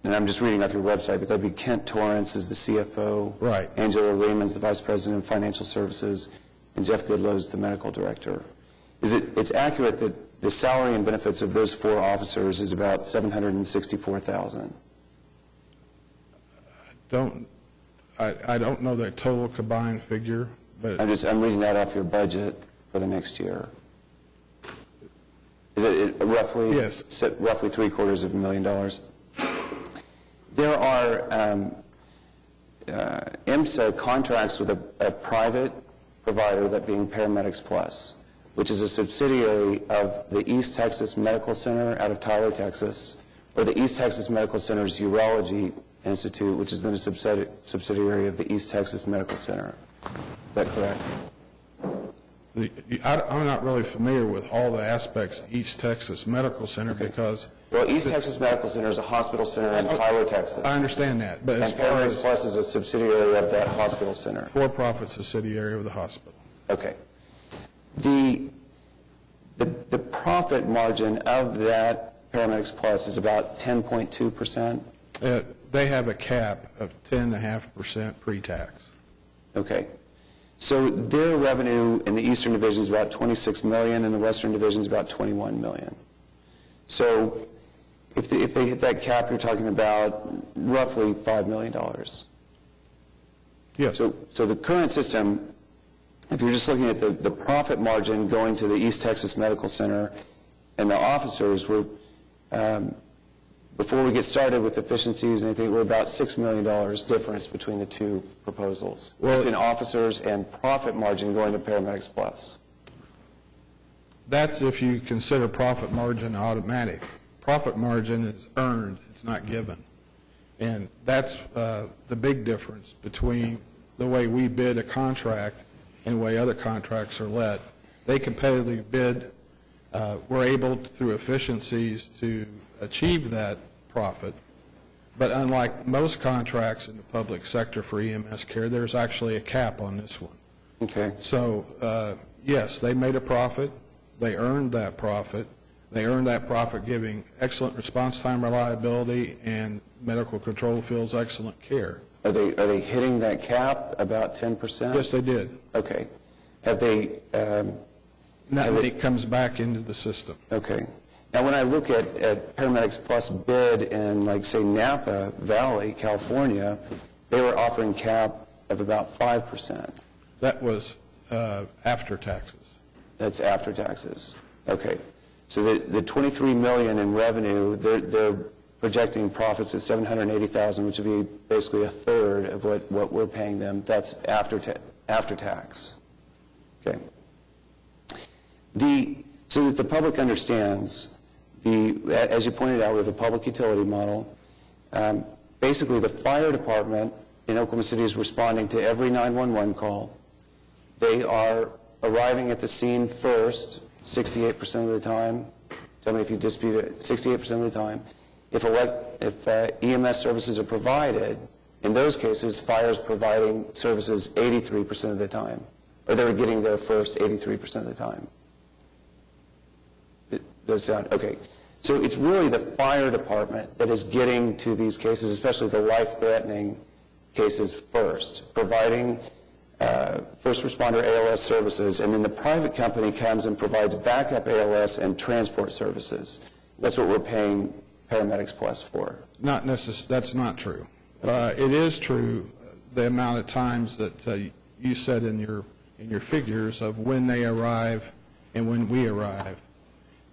S2: and I'm just reading off your website, but that'd be Kent Torrance as the CFO.
S8: Right.
S2: Angela Lehman's the Vice President of Financial Services, and Jeff Goodlow's the Medical Director. It's accurate that the salary and benefits of those 4 officers is about $764,000?
S8: I don't know the total combined figure, but
S2: I'm reading that off your budget for the next year. Is it roughly?
S8: Yes.
S2: Roughly $750,000. There are EMSA contracts with a private provider, that being Paramedics Plus, which is a subsidiary of the East Texas Medical Center out of Tyler, Texas, or the East Texas Medical Center's Urology Institute, which is then a subsidiary of the East Texas Medical Center. Is that correct?
S8: I'm not really familiar with all the aspects of East Texas Medical Center because...
S2: Well, East Texas Medical Center is a hospital center in Tyler, Texas.
S8: I understand that, but as
S2: and
S8: far
S2: Paramedics
S8: as...
S2: Plus is a subsidiary of that hospital center.
S8: For-profit subsidiary of the hospital.
S2: Okay. The profit margin of that Paramedics Plus is about 10.2%?
S8: They have a cap of 10.5% pre-tax.
S2: Okay. So their revenue in the Eastern Division is about $26 million, and the Western Division is about $21 million. So if they hit that cap, you're talking about roughly $5 million.
S8: Yes.
S2: So the current system, if you're just looking at the profit margin going to the East Texas Medical Center and the officers, we're, before we get started with efficiencies and anything, we're about $6 million difference between the two proposals. Just in officers and profit margin going to Paramedics Plus.
S8: That's if you consider profit margin automatic. Profit margin is earned, it's not given. And that's the big difference between the way we bid a contract and the way other contracts are led. They competitively bid. We're able, through efficiencies, to achieve that profit. But unlike most contracts in the public sector for EMS care, there's actually a cap on this one.
S2: Okay.
S8: So, yes, they made a profit. They earned that profit. They earned that profit giving excellent response time reliability, and medical control feels excellent care.
S2: Are they hitting that cap about 10%?
S8: Yes, they did.
S2: Okay. Have they...
S8: Now it comes back into the system.
S2: Okay. Now, when I look at Paramedics Plus bid in, like, say, Napa Valley, California, they were offering cap of about 5%.
S8: That was after taxes.
S2: That's after taxes. Okay. So the $23 million in revenue, they're projecting profits of $780,000, which would be basically a third of what we're paying them. That's after tax. Okay. So that the public understands, as you pointed out, we have a public utility model. Basically, the fire department in Oklahoma City is responding to every 911 call. They are arriving at the scene first, 68% of the time? Tell me if you dispute it. 68% of the time. If EMS services are provided, in those cases, fire is providing services 83% of the time, or they're getting there first 83% of the time. It does sound okay. So it's really the fire department that is getting to these cases, especially the life-threatening cases first, providing first responder ALS services, and then the private company comes and provides backup ALS and transport services. That's what we're paying Paramedics Plus for.
S8: That's not true. It is true the amount of times that you said in your figures of when they arrive and when we arrive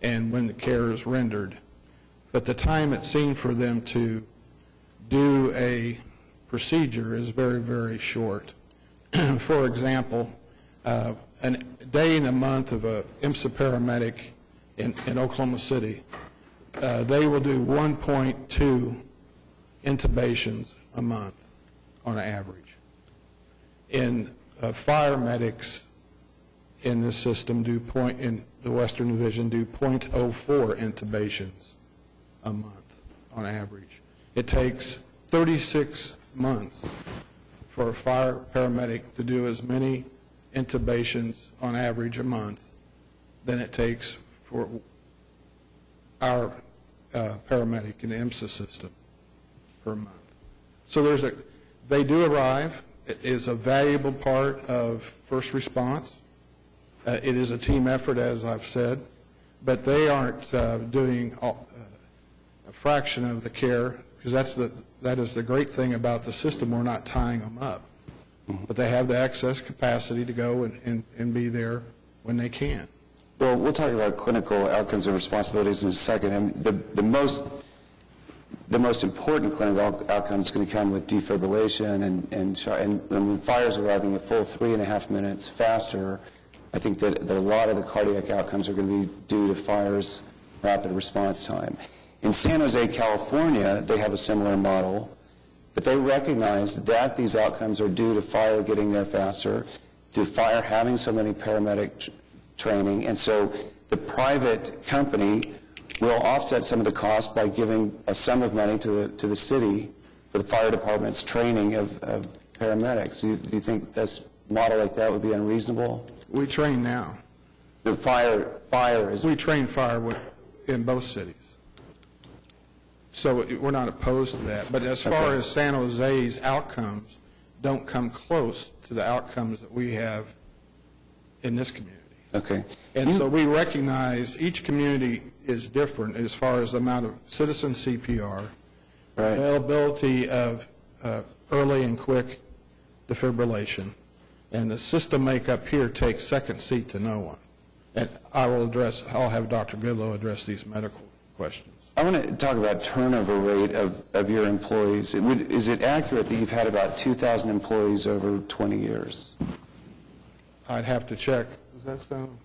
S8: and when the care is rendered. But the time it's seen for them to do a procedure is very, very short. For example, a day in a month of a IMSA paramedic in Oklahoma City, they will do 1.2 intubations a month on average. In fire medics in this system in the Western Division do 0.04 intubations a month on average. It takes 36 months for a fire paramedic to do as many intubations on average a month than it takes for our paramedic in the IMSA system per month. So they do arrive. It is a valuable part of first response. It is a team effort, as I've said, but they aren't doing a fraction of the care, because that is the great thing about the system. We're not tying them up, but they have the access capacity to go and be there when they can.
S2: Well, we'll talk about clinical outcomes and responsibilities in a second. And the most important clinical outcome is going to come with defibrillation and when fires are arriving a full 3.5 minutes faster. I think that a lot of the cardiac outcomes are going to be due to fire's rapid response time. In San Jose, California, they have a similar model, but they recognize that these outcomes are due to fire getting there faster, to fire having so many paramedic training, and so the private company will offset some of the cost by giving a sum of money to the city for the fire department's training of paramedics. Do you think this model like that would be unreasonable?
S8: We train now.
S2: The fire is...
S8: We train fire in both cities. So we're not opposed to that. But as far as San Jose's outcomes, don't come close to the outcomes that we have in this community.
S2: Okay.
S8: And so we recognize each community is different as far as the amount of citizen CPR, availability of early and quick defibrillation, and the system makeup here takes second seat to no one. And I'll have Dr. Goodloe address these medical questions.
S2: I want to talk about turnover rate of your employees. Is it accurate that you've had about 2,000 employees over 20 years?
S8: I'd have to check. Does that sound?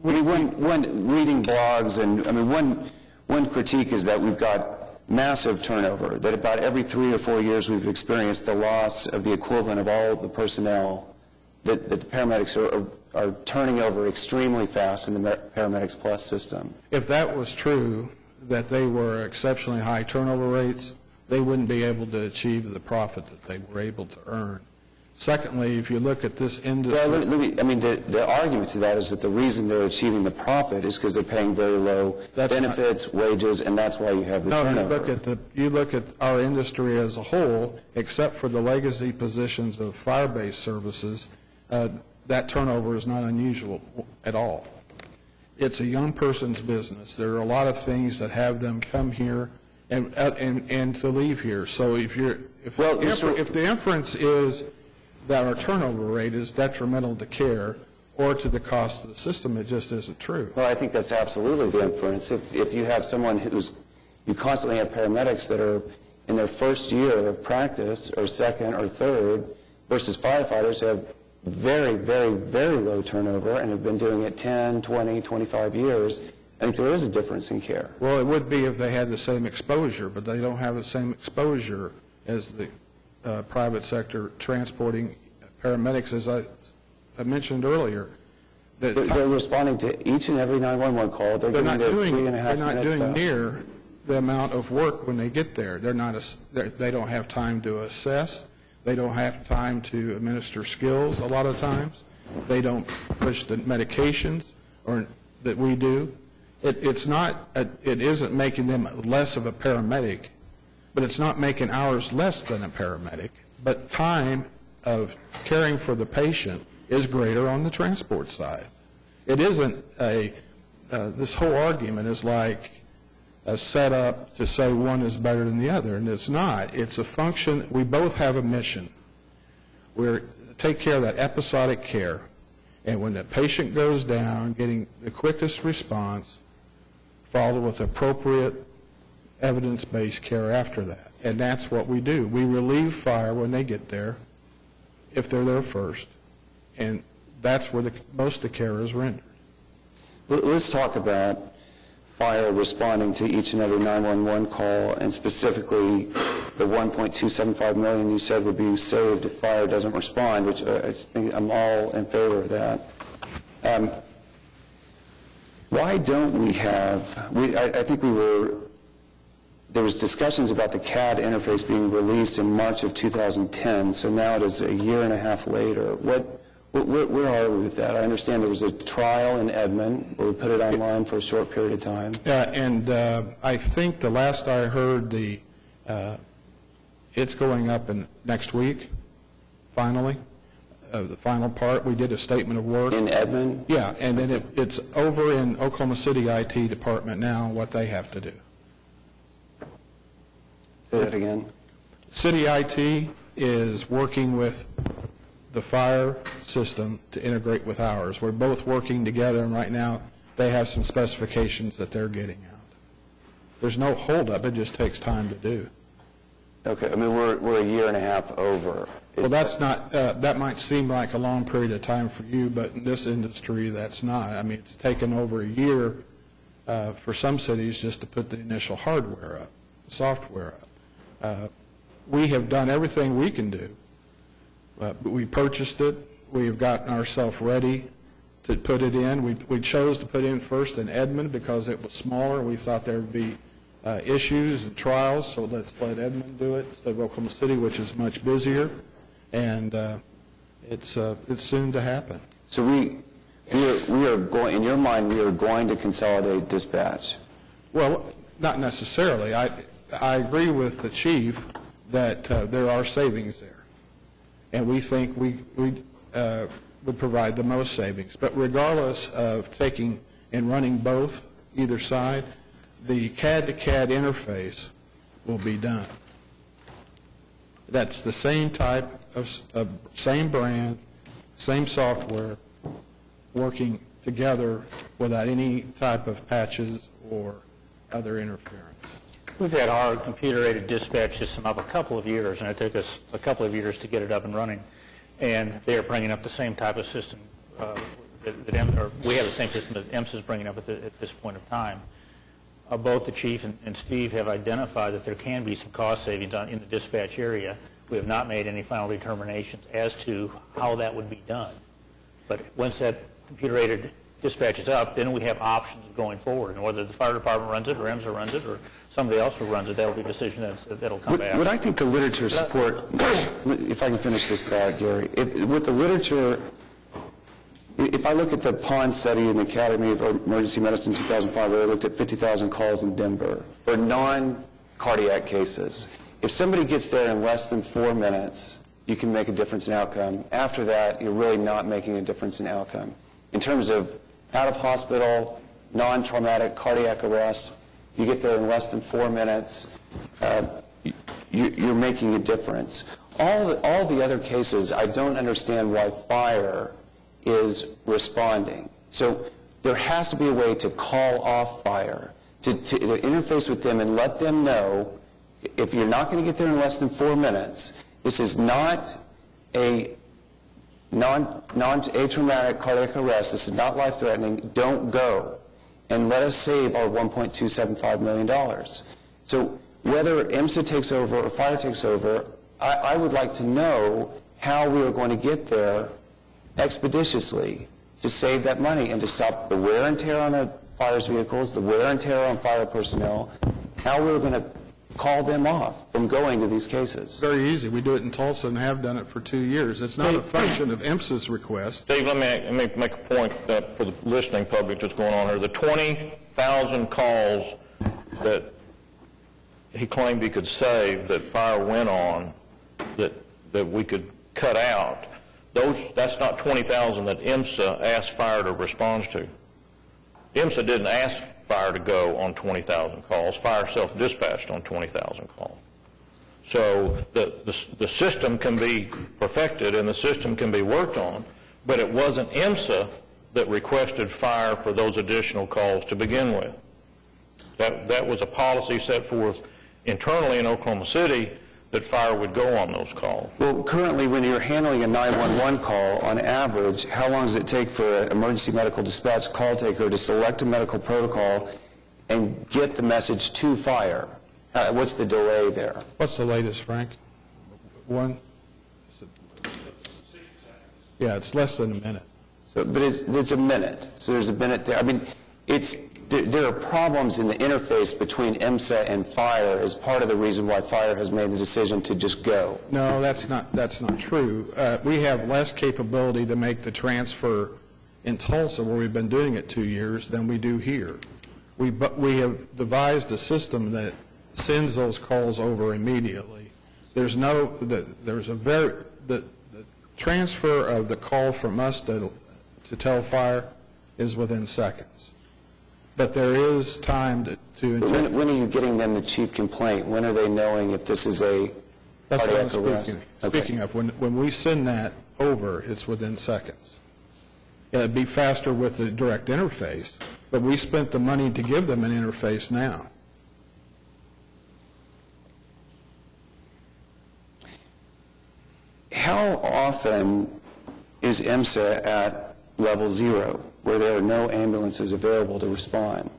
S2: When reading blogs, and I mean, one critique is that we've got massive turnover, that about every 3 or 4 years we've experienced the loss of the equivalent of all the personnel, that the paramedics are turning over extremely fast in the Paramedics Plus system.
S8: If that was true, that they were exceptionally high turnover rates, they wouldn't be able to achieve the profit that they were able to earn. Secondly, if you look at this industry...
S2: Well, the argument to that is that the reason they're achieving the profit is because they're paying very low benefits, wages, and that's why you have the turnover.
S8: You look at our industry as a whole, except for the legacy positions of fire-based services, that turnover is not unusual at all. It's a young person's business. There are a lot of things that have them come here and to leave here. So if the inference is that our turnover rate is detrimental to care or to the cost of the system, it just isn't true.
S2: Well, I think that's absolutely the inference. If you have someone you constantly have paramedics that are in their first year of practice or second or third versus firefighters who have very, very, very low turnover and have been doing it 10, 20, 25 years, I think there is a difference in care.
S8: Well, it would be if they had the same exposure, but they don't have the same exposure as the private sector transporting paramedics. As I mentioned earlier,
S2: They're responding to each and every 911 call. They're
S8: They're not
S2: their
S8: doing,
S2: 3.5
S8: they're not
S2: minutes
S8: doing
S2: fast.
S8: near the amount of work when they get there. They don't have time to assess. They don't have time to administer skills a lot of times. They don't push the medications that we do. It isn't making them less of a paramedic, but it's not making hours less than a paramedic. But time of caring for the patient is greater on the transport side. It isn't this whole argument is like a setup to say one is better than the other, and it's not. It's a function. We both have a mission. We're take care of that episodic care, and when the patient goes down, getting the quickest response, followed with appropriate evidence-based care after that. And that's what we do. We relieve fire when they get there, if they're there first, and that's where most of the care is rendered.
S2: Let's talk about fire responding to each and every 911 call, and specifically the $1.275 million you said would be saved if fire doesn't respond, which I think I'm all in favor of that. Why don't we have, I think there was discussions about the CAD interface being released in March of 2010, so now it is a year and a half later. Where are we with that? I understand there was a trial in Edmond where we put it online for a short period of time.
S8: And I think the last I heard, it's going up next week, finally. The final part, we did a statement of work.
S2: In Edmond?
S8: Yeah, and then it's over in Oklahoma City IT department now, what they have to do.
S2: Say that again.
S8: City IT is working with the fire system to integrate with ours. We're both working together, and right now they have some specifications that they're getting out. There's no holdup, it just takes time to do.
S2: Okay, I mean, we're a year and a half over.
S8: Well, that's not, that might seem like a long period of time for you, but in this industry, that's not. I mean, it's taken over a year for some cities just to put the initial hardware up, software up. We have done everything we can do. We purchased it. We have gotten ourselves ready to put it in. We chose to put in first in Edmond because it was smaller. We thought there would be issues and trials, so let's let Edmond do it instead of Oklahoma City, which is much busier, and it's soon to happen.
S2: So we are going, in your mind, we are going to consolidate dispatch.
S8: Well, not necessarily. I agree with the chief that there are savings there, and we think we would provide the most savings. But regardless of taking and running both, either side, the CAD-to-CAD interface will be done. That's the same type of same brand, same software, working together without any type of patches or other interference.
S4: We've had our computer-aided dispatch system up a couple of years, and it took us a couple of years to get it up and running. And they are bringing up the same type of system we have the same system that EMSA is bringing up at this point of time. Both the chief and Steve have identified that there can be some cost savings in the dispatch area. We have not made any final determinations as to how that would be done. But once that computer-aided dispatch is up, then we have options going forward. And whether the fire department runs it or EMSA runs it or somebody else who runs it, that will be a decision that'll come back.
S2: What I think the literature support, if I can finish this thought, Gary, with the literature, if I look at the PON study in the Academy of Emergency Medicine 2005, where they looked at 50,000 calls in Denver for non-cardiac cases, if somebody gets there in less than 4 minutes, you can make a difference in outcome. After that, you're really not making a difference in outcome. In terms of out-of-hospital, non-traumatic cardiac arrest, you get there in less than 4 minutes, you're making a difference. All the other cases, I don't understand why fire is responding. So there has to be a way to call off fire, to interface with them and let them know if you're not going to get there in less than 4 minutes, this is not a traumatic cardiac arrest, this is not life-threatening, don't go, and let us save our $1.275 million. So whether EMSA takes over or fire takes over, I would like to know how we are going to get there expeditiously to save that money and to stop the wear and tear on our fire's vehicles, the wear and tear on fire personnel, how we're going to call them off from going to these cases.
S8: Very easy. We do it in Tulsa and have done it for 2 years. It's not a function of IMSA's request.
S3: Steve, let me make a point that for the listening public that's going on here. The 20,000 calls that he claimed he could save that fire went on, that we could cut out, that's not 20,000 that IMSA asked fire to respond to. IMSA didn't ask fire to go on 20,000 calls. Fire self-dispatched on 20,000 calls. So the system can be perfected and the system can be worked on, but it wasn't IMSA that requested fire for those additional calls to begin with. That was a policy set forth internally in Oklahoma City that fire would go on those calls.
S2: Well, currently, when you're handling a 911 call, on average, how long does it take for an emergency medical dispatch call taker to select a medical protocol and get the message to fire? What's the delay there?
S8: What's the latest, Frank? One? Yeah, it's less than a minute.
S2: So, but it's a minute. So there's a minute there. I mean, there are problems in the interface between IMSA and fire as part of the reason why fire has made the decision to just go.
S8: No, that's not true. We have less capability to make the transfer in Tulsa, where we've been doing it 2 years, than we do here. We have devised a system that sends those calls over immediately. The transfer of the call from us to tell fire is within seconds. But there is time to
S2: when are you getting them the chief complaint? When are they knowing if this is a cardiac arrest?
S8: Speaking of, when we send that over, it's within seconds. It'd be faster with the direct interface, but we spent the money to give them an interface now.
S2: How often is IMSA at level 0, where there are no ambulances available to respond?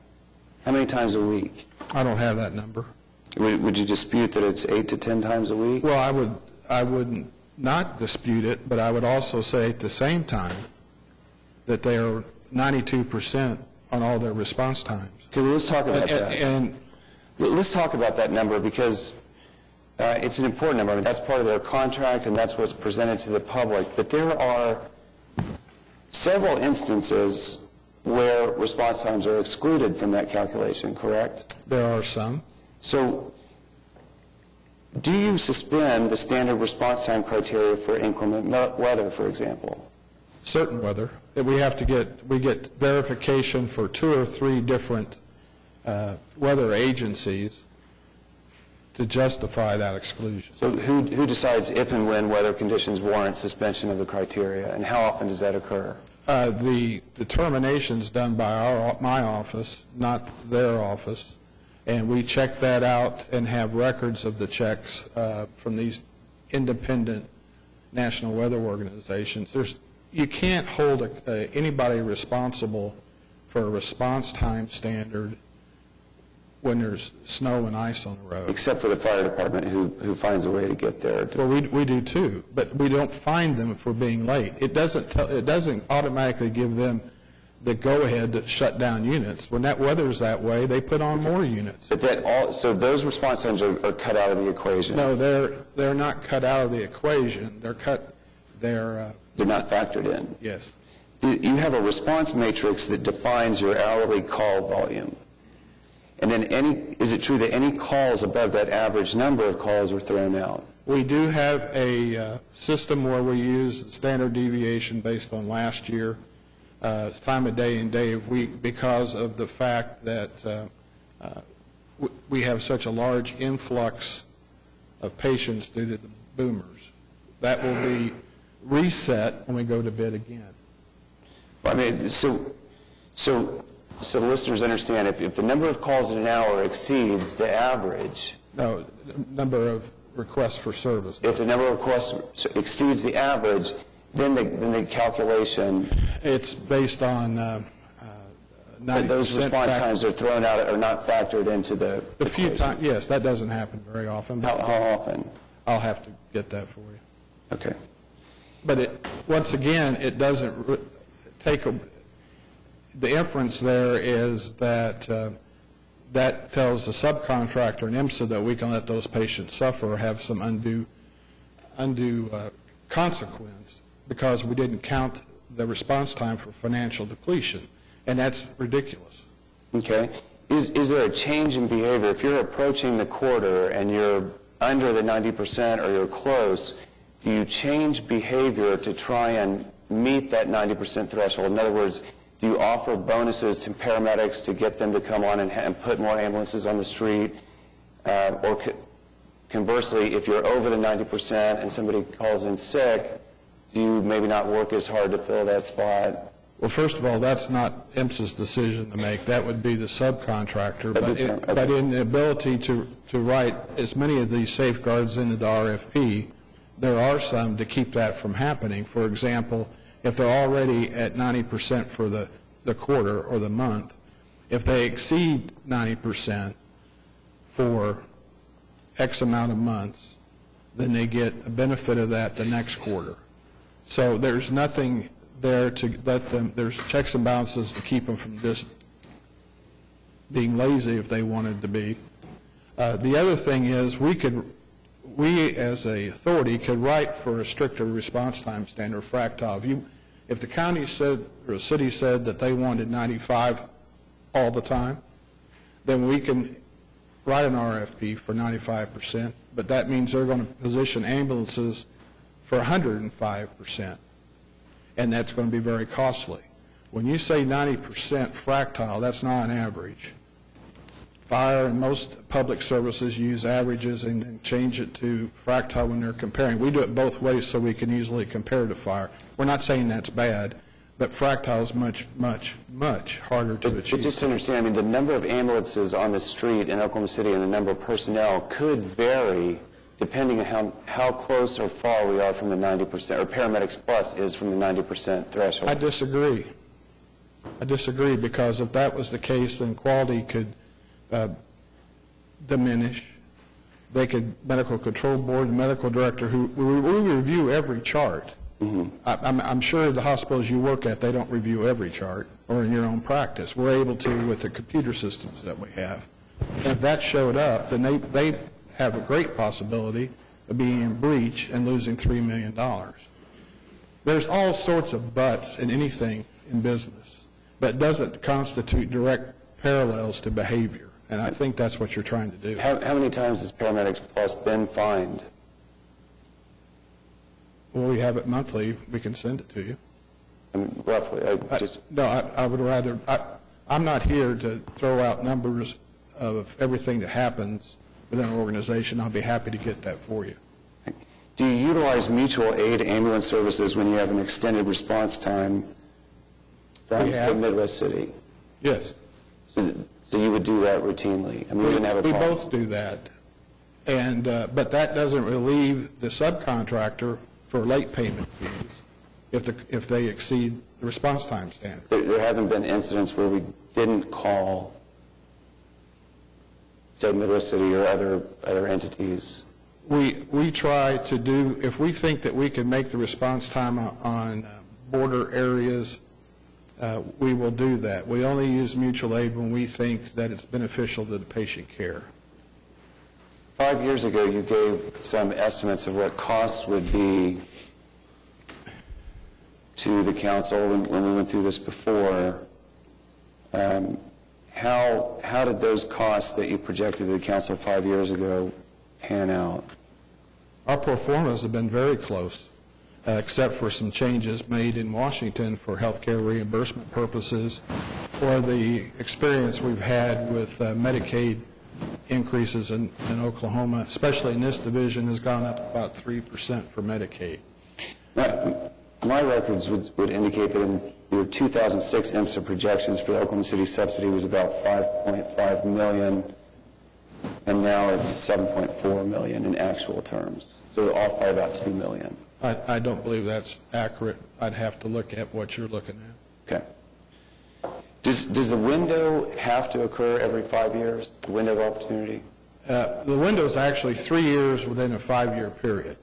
S2: How many times a week?
S8: I don't have that number.
S2: Would you dispute that it's 8 to 10 times a week?
S8: Well, I would not dispute it, but I would also say at the same time that they are 92% on all their response times.
S2: Okay, well, let's talk about that. Let's talk about that number, because it's an important number. I mean, that's part of their contract, and that's what's presented to the public. But there are several instances where response times are excluded from that calculation, correct?
S8: There are some.
S2: So do you suspend the standard response time criteria for inclement weather, for example?
S8: Certain weather. We get verification for 2 or 3 different weather agencies to justify that exclusion.
S2: So who decides if and when weather conditions warrant suspension of the criteria, and how often does that occur?
S8: The determination's done by my office, not their office, and we check that out and have records of the checks from these independent national weather organizations. You can't hold anybody responsible for a response time standard when there's snow and ice on the road.
S2: Except for the fire department, who finds a way to get there.
S8: Well, we do too, but we don't fine them for being late. It doesn't automatically give them the go-ahead to shut down units. When that weather's that way, they put on more units.
S2: But so those response times are cut out of the equation?
S8: No, they're not cut out of the equation.
S2: They're not factored in?
S8: Yes.
S2: You have a response matrix that defines your hourly call volume. And then is it true that any calls above that average number of calls are thrown out?
S8: We do have a system where we use the standard deviation based on last year, time of day and day of week, because of the fact that we have such a large influx of patients due to the boomers. That will be reset when we go to bid again.
S2: I mean, so the listeners understand, if the number of calls in an hour exceeds the average...
S8: No, number of requests for service.
S2: If the number of requests exceeds the average, then the calculation...
S8: It's based on 90%.
S2: Those response times are thrown out, are not factored into the...
S8: A few times, yes, that doesn't happen very often.
S2: How often?
S8: I'll have to get that for you.
S2: Okay.
S8: But once again, it doesn't the inference there is that that tells the subcontractor and IMSA that we can let those patients suffer or have some undue consequence because we didn't count the response time for financial depletion, and that's ridiculous.
S2: Okay. Is there a change in behavior? If you're approaching the quarter and you're under the 90% or you're close, do you change behavior to try and meet that 90% threshold? In other words, do you offer bonuses to paramedics to get them to come on and put more ambulances on the street? Or conversely, if you're over the 90% and somebody calls in sick, do you maybe not work as hard to fill that spot?
S8: Well, first of all, that's not IMSA's decision to make. That would be the subcontractor. But in the ability to write as many of these safeguards into the RFP, there are some to keep that from happening. For example, if they're already at 90% for the quarter or the month, if they exceed 90% for X amount of months, then they get a benefit of that the next quarter. So there's nothing there to let them, there's checks and balances to keep them from just being lazy if they wanted to be. The other thing is we as a authority could write for a stricter response time standard, fractile. If the county said, or the city said that they wanted 95 all the time, then we can write an RFP for 95%, but that means they're going to position ambulances for 105%, and that's going to be very costly. When you say 90% fractile, that's not an average. Fire and most public services use averages and then change it to fractile when they're comparing. We do it both ways so we can easily compare to fire. We're not saying that's bad, but fractile is much, much, much harder to achieve.
S2: But just to understand, I mean, the number of ambulances on the street in Oklahoma City and the number of personnel could vary depending on how close or far we are from the 90%, or Paramedics Plus is from the 90% threshold.
S8: I disagree. I disagree, because if that was the case, then quality could diminish. They could, medical control board, the medical director, who we review every chart. Mm-hmm. I'm sure the hospitals you work at, they don't review every chart, or in your own practice. We're able to with the computer systems that we have. And if that showed up, then they have a great possibility of being in breach and losing $3 million. There's all sorts of buts in anything in business, but it doesn't constitute direct parallels to behavior. And I think that's what you're trying to do.
S2: How many times has Paramedics Plus been fined?
S8: Well, we have it monthly. We can send it to you.
S2: I mean, roughly.
S8: I would rather, I'm not here to throw out numbers of everything that happens within an organization. I'll be happy to get that for you.
S2: Do you utilize mutual aid ambulance services when you have an extended response time from the Midwest City?
S8: Yes.
S2: So you would do that routinely? I mean, we didn't have a problem.
S8: We both do that. And, but that doesn't relieve the subcontractor for late payment fees if they exceed the response time standard.
S2: There haven't been incidents where we didn't call, say, Midwest City or other entities?
S8: We try to do, if we think that we can make the response time on border areas, we will do that. We only use mutual aid when we think that it's beneficial to the patient care.
S2: 5 years ago, you gave some estimates of what costs would be to the council when we went through this before. How did those costs that you projected to the council 5 years ago pan out?
S8: Our pro formas have been very close, except for some changes made in Washington for health care reimbursement purposes, or the experience we've had with Medicaid increases in Oklahoma, especially in this division, has gone up about 3% for Medicaid.
S2: My records would indicate that in your 2006 IMSA projections for the Oklahoma City subsidy was about $5.5 million, and now it's $7.4 million in actual terms. So off by about $2 million.
S8: I don't believe that's accurate. I'd have to look at what you're looking at.
S2: Okay. Does the window have to occur every 5 years, the window of opportunity?
S8: The window is actually 3 years within a 5-year period.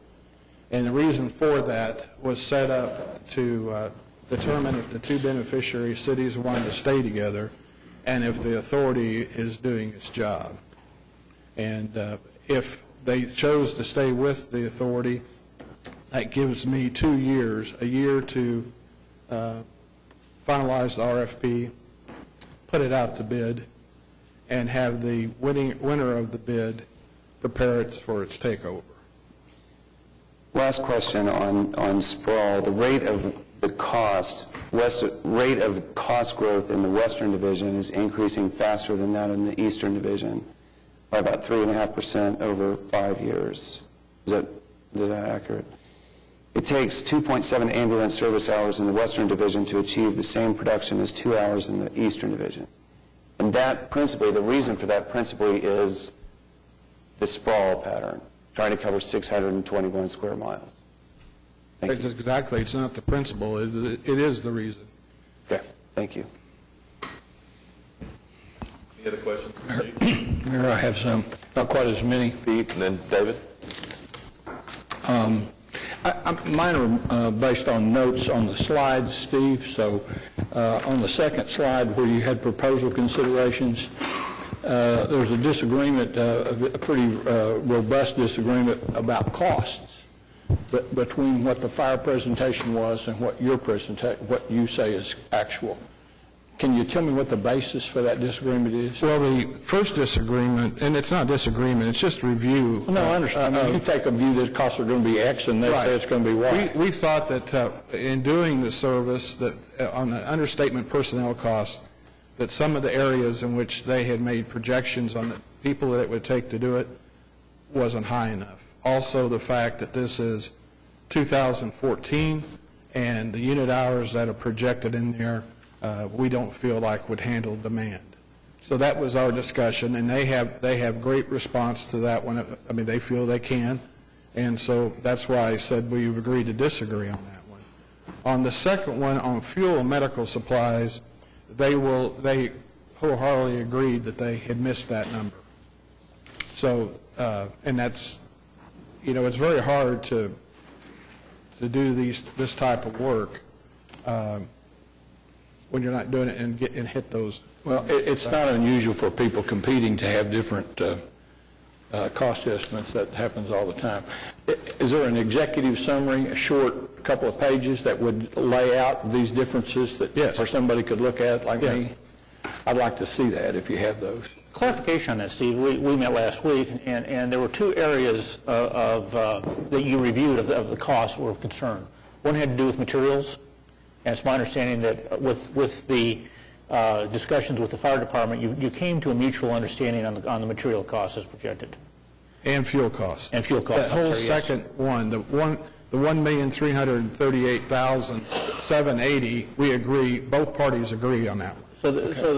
S8: And the reason for that was set up to determine if the two beneficiary cities want to stay together and if the authority is doing its job. And if they chose to stay with the authority, that gives me 2 years, a year to finalize the RFP, put it out to bid, and have the winner of the bid prepare it for its takeover.
S2: Last question on sprawl. The rate of the cost, rate of cost growth in the Western Division is increasing faster than that in the Eastern Division by about 3.5% over 5 years. Is that accurate? It takes 2.7 ambulance service hours in the Western Division to achieve the same production as 2 hours in the Eastern Division. And that principally, the reason for that principally is the sprawl pattern, trying to cover 621 square miles.
S8: That's exactly. It's not the principle. It is the reason.
S2: Okay. Thank you.
S1: Any other questions?
S6: Mayor, I have some. Not quite as many.
S1: Pete, and then David.
S6: Mine are based on notes on the slides, Steve. So on the second slide where you had proposal considerations, there's a disagreement, a pretty robust disagreement about costs between what the fire presentation was and what what you say is actual. Can you tell me what the basis for that disagreement is?
S8: Well, the first disagreement, and it's not disagreement, it's just review.
S6: No, I understand. You take a view that costs are going to be X and they say it's going to be Y.
S8: We thought that in doing the service, that on the understatement personnel costs, that some of the areas in which they had made projections on the people that it would take to do it wasn't high enough. Also, the fact that this is 2014 and the unit hours that are projected in there, we don't feel like would handle demand. So that was our discussion, and they have great response to that one. I mean, they feel they can, and so that's why I said we've agreed to disagree on that one. On the second one, on fuel and medical supplies, they wholeheartedly agreed that they had missed that number. So, and that's, it's very hard to do this type of work when you're not doing it and hit those.
S6: Well, it's not unusual for people competing to have different cost estimates. That happens all the time. Is there an executive summary, a short couple of pages that would lay out these differences that or somebody could look at like me? I'd like to see that if you have those.
S4: Clarification on that, Steve. We met last week, and there were two areas that you reviewed of the costs were of concern. One had to do with materials, and it's my understanding that with the discussions with the fire department, you came to a mutual understanding on the material costs as projected.
S8: And fuel costs.
S4: And fuel costs.
S8: That whole second one, the $1,338,780, we agree, both parties agree on that one.
S4: So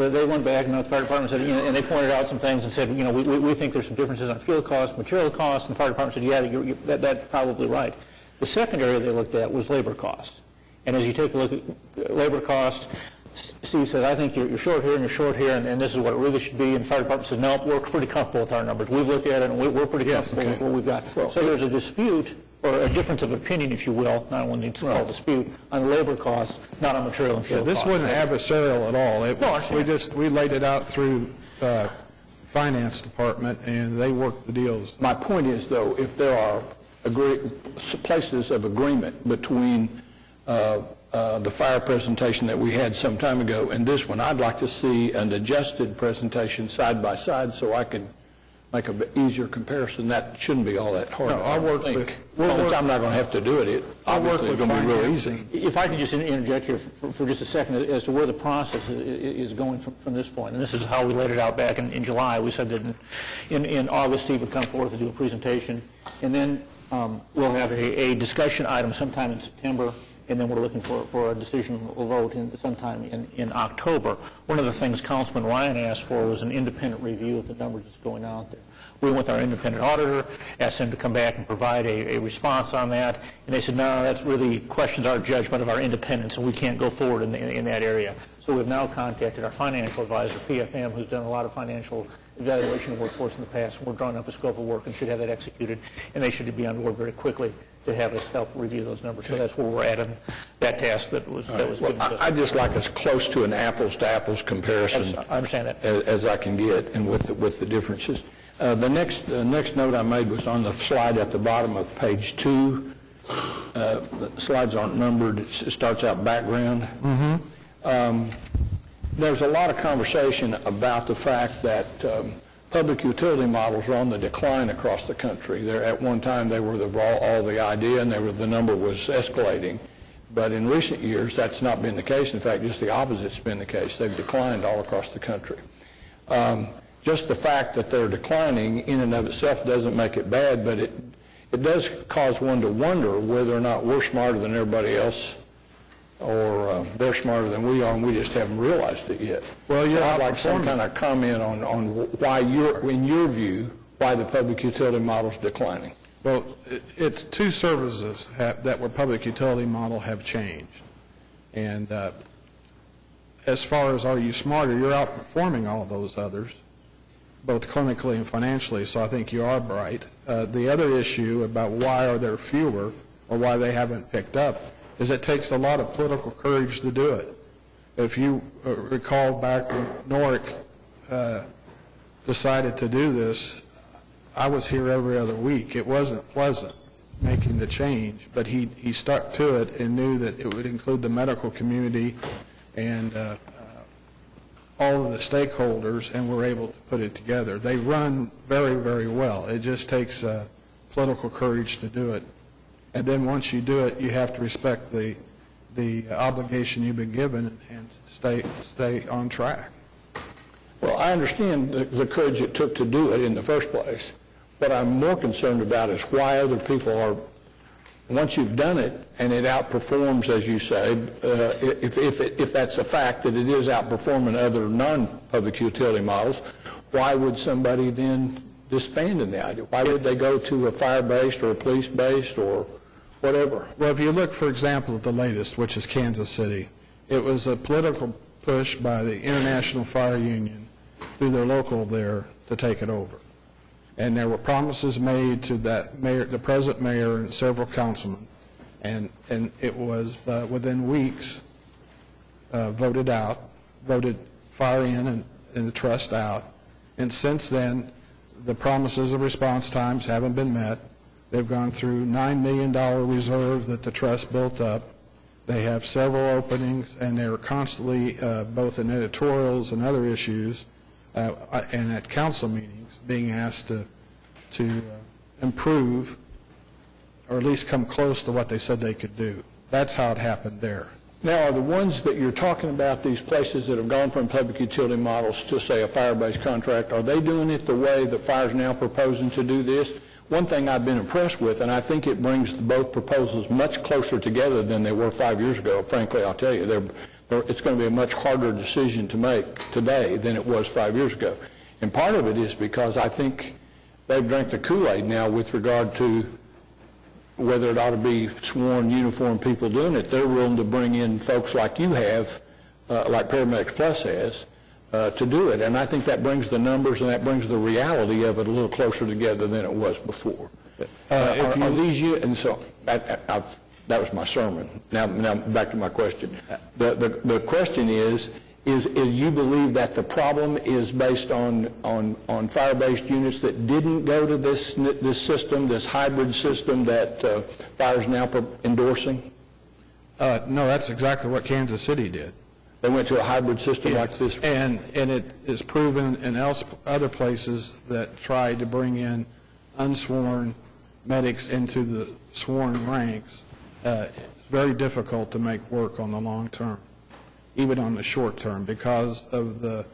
S4: they went back, and the fire department said, and they pointed out some things and said, we think there's some differences on fuel costs, material costs, and the fire department said, yeah, that's probably right. The second area they looked at was labor costs. And as you take a look at labor costs, Steve says, I think you're short here and you're short here, and this is what it really should be. And the fire department said, no, we're pretty comfortable with our numbers. We've looked at it, and we're pretty comfortable with what we've got. So there's a dispute, or a difference of opinion, if you will, not one needs to call dispute, on labor costs, not on material and fuel costs.
S8: This wasn't adversarial at all. We laid it out through finance department, and they worked the deals.
S6: My point is, though, if there are places of agreement between the fire presentation that we had some time ago and this one, I'd like to see an adjusted presentation side by side so I can make an easier comparison. That shouldn't be all that hard.
S8: No, I'll work with.
S6: I'm not going to have to do it.
S8: I'll work with
S6: it's going to be real easy.
S4: If I could just interject here for just a second as to where the process is going from this point. And this is how we laid it out back in July. We said that in August, Steve would come forth and do a presentation. And then we'll have a discussion item sometime in September. And then we're looking for a decision or vote sometime in October. One of the things Councilman Ryan asked for was an independent review of the numbers that's going out there. We went with our independent auditor, asked him to come back and provide a response on that, and they said, no, that really questions our judgment of our independence, and we can't go forward in that area. So we've now contacted our financial advisor, PFM, who's done a lot of financial evaluation of workforce in the past, and we're drawing up a scope of work and should have that executed, and they should be on board very quickly. to have us help review those numbers. So that's where we're at in that task that was given to us.
S6: I'd just like as close to an apples-to-apples comparison
S4: I understand that.
S6: as I can get, and with the differences. The next note I made was on the slide at the bottom of page 2. The slides aren't numbered. It starts out background. There's a lot of conversation about the fact that public utility models are on the decline across the country. At one time, they were all the idea, and the number was escalating. But in recent years, that's not been the case. In fact, just the opposite's been the case. They've declined all across the country. Just the fact that they're declining in and of itself doesn't make it bad, but it does cause one to wonder whether or not we're smarter than everybody else, or they're smarter than we are, and we just haven't realized it yet.
S8: Well,
S6: I'd like some kind of comment on why in your view, why the public utility model is declining.
S8: Well, it's two services that were public utility model have changed. And as far as are you smarter, you're outperforming all those others, both clinically and financially, so I think you are bright. The other issue about why are there fewer or why they haven't picked up is it takes a lot of political courage to do it. If you recall back when Norick decided to do this, I was here every other week. It wasn't pleasant making the change, but he stuck to it and knew that it would include the medical community and all of the stakeholders, and were able to put it together. They run very, very well. It just takes political courage to do it. And then once you do it, you have to respect the obligation you've been given and stay on track.
S6: Well, I understand the courage it took to do it in the first place. What I'm more concerned about is why other people are, once you've done it and it outperforms, as you say, if that's a fact that it is outperforming other non-public utility models, why would somebody then disband in the idea? Why would they go to a fire-based or a police-based or whatever?
S8: Well, if you look, for example, at the latest, which is Kansas City, it was a political push by the International Fire Union through their local there to take it over. And there were promises made to that mayor, the present mayor, and several councilmen, and it was within weeks voted fire in and the trust out. And since then, the promises of response times haven't been met. They've gone through $9 million reserve that the trust built up. They have several openings, and they're constantly, both in editorials and other issues, and at council meetings, being asked to improve, or at least come close to what they said they could do. That's how it happened there.
S6: Now, are the ones that you're talking about, these places that have gone from public utility models to, say, a fire-based contract, are they doing it the way that Fire's now proposing to do this? One thing I've been impressed with, and I think it brings both proposals much closer together than they were 5 years ago. Frankly, I'll tell you, it's going to be a much harder decision to make today than it was 5 years ago. And part of it is because I think they've drank the Kool-Aid now with regard to whether it ought to be sworn, uniformed people doing it. They're willing to bring in folks like you have, like Paramedics Plus has, to do it. And I think that brings the numbers and that brings the reality of it a little closer together than it was before. Are these you? And so that was my sermon. Now back to my question. The question is you believe that the problem is based on fire-based units that didn't go to this system, this hybrid system that Fire is now endorsing?
S8: No, that's exactly what Kansas City did.
S6: They went to a hybrid system like this?
S8: And it is proven in other places that tried to bring in unsworn medics into the sworn ranks. It's very difficult to make work on the long term, even on the short term, because of the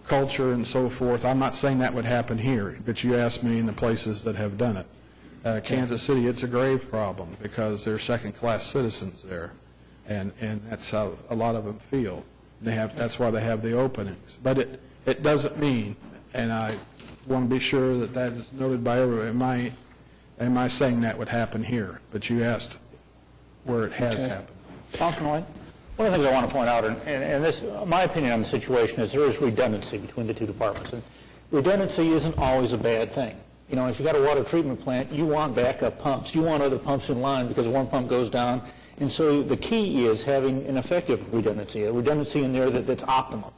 S8: culture and so forth. I'm not saying that would happen here, but you asked me in the places that have done it. Kansas City, it's a grave problem because they're second-class citizens there, and that's how a lot of them feel. That's why they have the openings. But it doesn't mean, and I want to be sure that that is noted by everyone. Am I saying that would happen here? But you asked where it has happened.
S4: Councilman White? One of the things I want to point out, and this, my opinion on the situation is there is redundancy between the two departments. And redundancy isn't always a bad thing. You know, if you've got a water treatment plant, you want backup pumps. You want other pumps in line because one pump goes down. And so the key is having an effective redundancy, a redundancy in there that's optimum.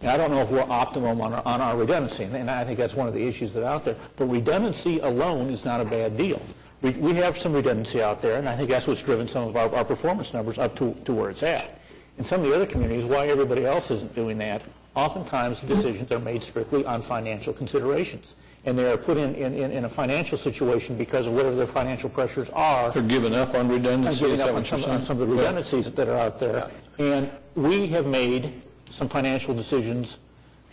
S4: And I don't know if we're optimum on our redundancy, and I think that's one of the issues that are out there. But redundancy alone is not a bad deal. We have some redundancy out there, and I think that's what's driven some of our performance numbers up to where it's at. In some of the other communities, why everybody else isn't doing that, oftentimes decisions are made strictly on financial considerations. And they are put in a financial situation because of whatever their financial pressures are.
S6: They're giving up on redundancy?
S4: Giving up on some of the redundancies that are out there. Yeah. And we have made some financial decisions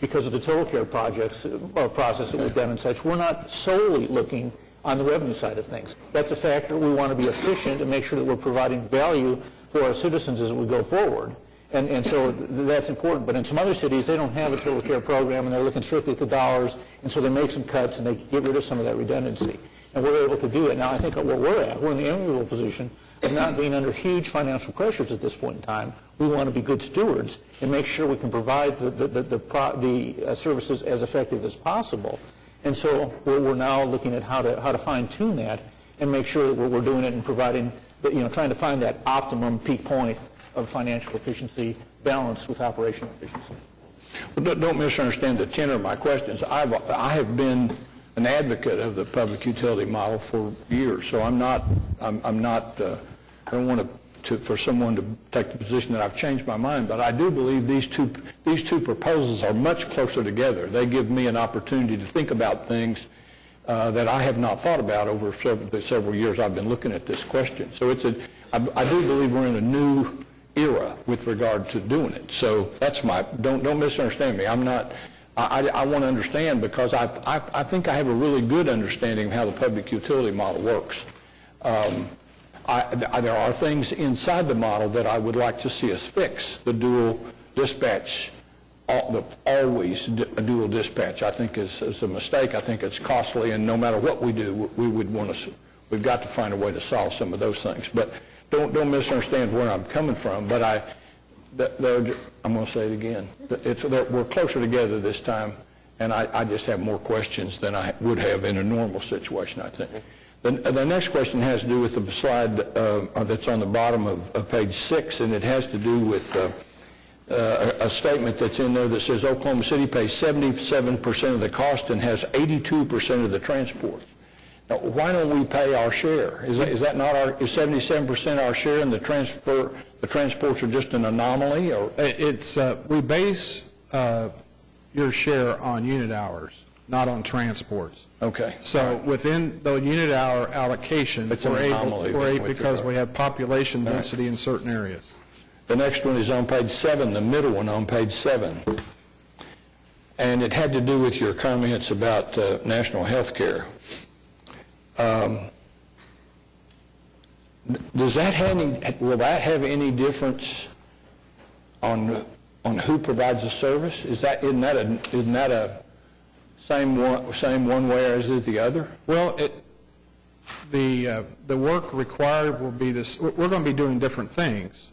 S4: because of the total care projects or process that we've done and such. We're not solely looking on the revenue side of things. That's a factor. We want to be efficient and make sure that we're providing value for our citizens as we go forward. And so that's important. But in some other cities, they don't have a total care program, and they're looking strictly at the dollars, and so they make some cuts, and they get rid of some of that redundancy. And we're able to do it. Now, I think where we're in the enviable position of not being under huge financial pressures at this point in time. We want to be good stewards and make sure we can provide the services as effective as possible. And so we're now looking at how to fine-tune that and make sure that we're doing it and providing, trying to find that optimum peak point of financial efficiency balanced with operational efficiency.
S6: Well, don't misunderstand the tenor of my questions. I have been an advocate of the public utility model for years, so I don't want for someone to take the position that I've changed my mind, but I do believe these two proposals are much closer together. They give me an opportunity to think about things that I have not thought about over the several years I've been looking at this question. So I do believe we're in a new era with regard to doing it. So that's don't misunderstand me. I want to understand because I think I have a really good understanding of how the public utility model works. There are things inside the model that I would like to see us fix. The dual dispatch, always a dual dispatch, I think is a mistake. I think it's costly, and no matter what we do, we've got to find a way to solve some of those things. But don't misunderstand where I'm coming from. But I'm going to say it again. We're closer together this time, and I just have more questions than I would have in a normal situation, I think. The next question has to do with the slide that's on the bottom of page 6, and it has to do with a statement that's in there that says Oklahoma City pays 77% of the cost and has 82% of the transport. Now, why don't we pay our share? Is 77% our share, and the transports are just an anomaly? Or
S8: we base your share on unit hours, not on transports.
S6: Okay.
S8: So within the unit hour allocation, we're able because we have population density in certain areas.
S6: The next one is on page 7, the middle one on page 7. And it had to do with your comments about national health care. Will that have any difference on who provides the service? Isn't that a same one way as is the other?
S8: Well, the work required will be this. We're going to be doing different things,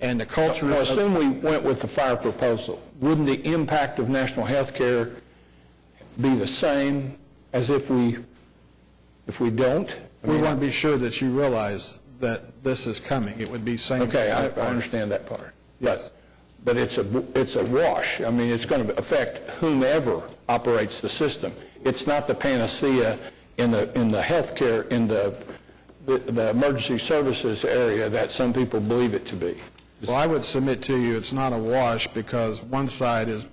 S8: and the culture.
S6: Well, assume we went with the fire proposal. Wouldn't the impact of national health care be the same as if we don't?
S8: We want to be sure that you realize that this is coming. It would be same.
S6: Okay, I understand that part.
S8: Yes.
S6: But it's a wash. I mean, it's going to affect whomever operates the system. It's not the panacea in the health care, in the emergency services area that some people believe it to be.
S8: Well, I would submit to you it's not a wash because one side is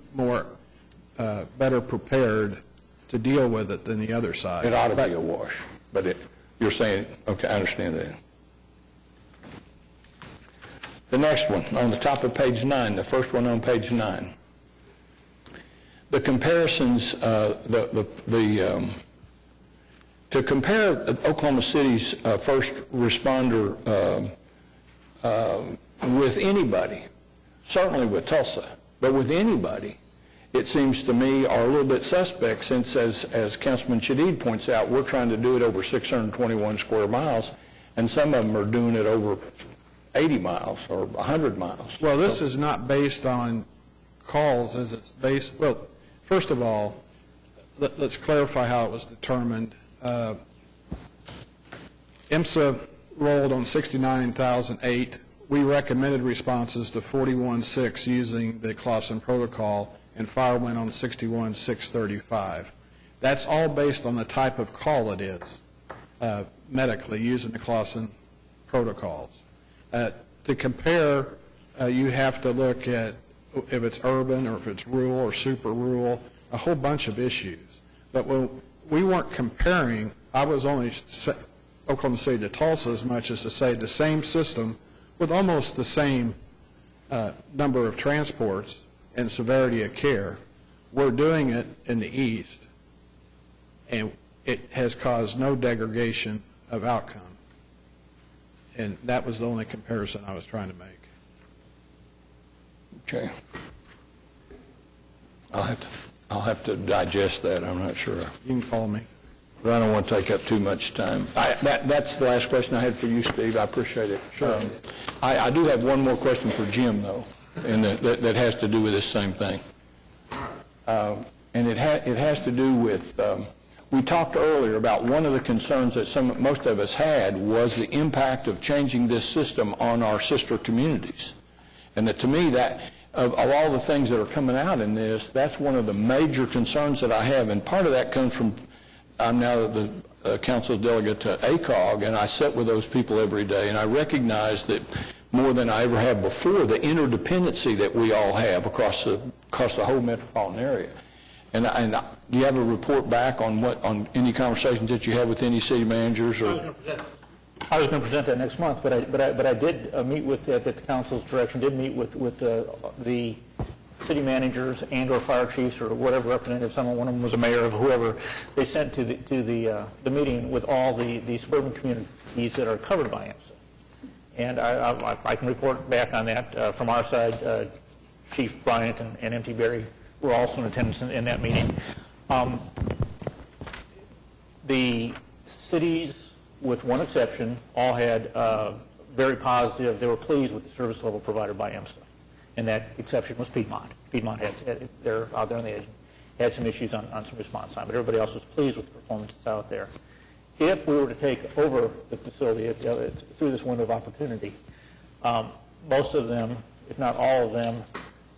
S8: better prepared to deal with it than the other side.
S6: It ought to be a wash. But you're saying, okay, I understand that. The next one, on the top of page 9, the first one on page 9. The comparisons, to compare Oklahoma City's first responder with anybody, certainly with Tulsa, but with anybody, it seems to me are a little bit suspect since, as Councilman Shadid points out, we're trying to do it over 621 square miles, and some of them are doing it over 80 miles or 100 miles.
S8: Well, this is not based on calls, as it's based. Well, first of all, let's clarify how it was determined. IMSA rolled on 69,008. We recommended responses to 41,6 using the Clausen protocol, and fire went on 61,635. That's all based on the type of call it is, medically, using the Clausen protocols. To compare, you have to look at if it's urban or if it's rural or super rural, a whole bunch of issues. But when we weren't comparing, I was only Oklahoma City to Tulsa as much as to say the same system with almost the same number of transports and severity of care. We're doing it in the east, and it has caused no degradation of outcome. And that was the only comparison I was trying to make.
S6: Okay. I'll have to digest that. I'm not sure.
S8: You can call me.
S6: But I don't want to take up too much time. That's the last question I had for you, Steve. I appreciate it.
S8: Sure.
S6: I do have one more question for Jim, though, and that has to do with this same thing. And it has to do with, we talked earlier about one of the concerns that most of us had was the impact of changing this system on our sister communities. And that, to me, that of all the things that are coming out in this, that's one of the major concerns that I have. And part of that comes from, I'm now the council delegate to ACOG, and I sit with those people every day, and I recognize that more than I ever have before, the interdependency that we all have across the whole metropolitan area. And do you have a report back on any conversations that you had with any city managers? Or?
S4: I was going to present that next month, but I did meet with, at the council's direction, did meet with the city managers and or fire chiefs or whatever representative, one of them was a mayor of whoever, they sent to the meeting with all the suburban communities that are covered by IMSA. And I can report back on that from our side. Chief Bryant and M.T. Berry were also in attendance in that meeting. The cities, with one exception, all had very positive, they were pleased with the service level provided by IMSA. And that exception was Piedmont. Piedmont they're out there on the edge, had some issues on some response time, but everybody else was pleased with the performance that's out there. If we were to take over the facility through this window of opportunity, most of them, if not all of them,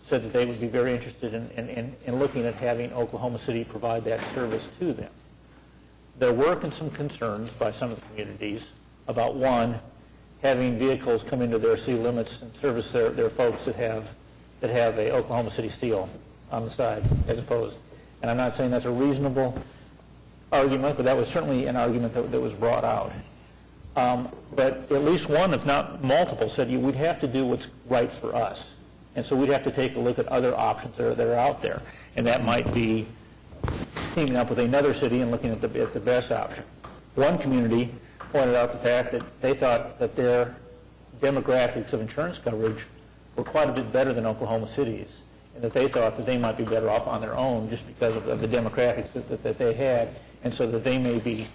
S4: said that they would be very interested in looking at having Oklahoma City provide that service to them. There were some concerns by some of the communities about, one, having vehicles come into their city limits and service their folks that have a Oklahoma City steel on the side as opposed. And I'm not saying that's a reasonable argument, but that was certainly an argument that was brought out. But at least one, if not multiple, said we'd have to do what's right for us. And so we'd have to take a look at other options that are out there. And that might be teaming up with another city and looking at the best option. One community pointed out the fact that they thought that their demographics of insurance coverage were quite a bit better than Oklahoma City's, and that they thought that they might be better off on their own just because of the demographics that they had, and so that they may be,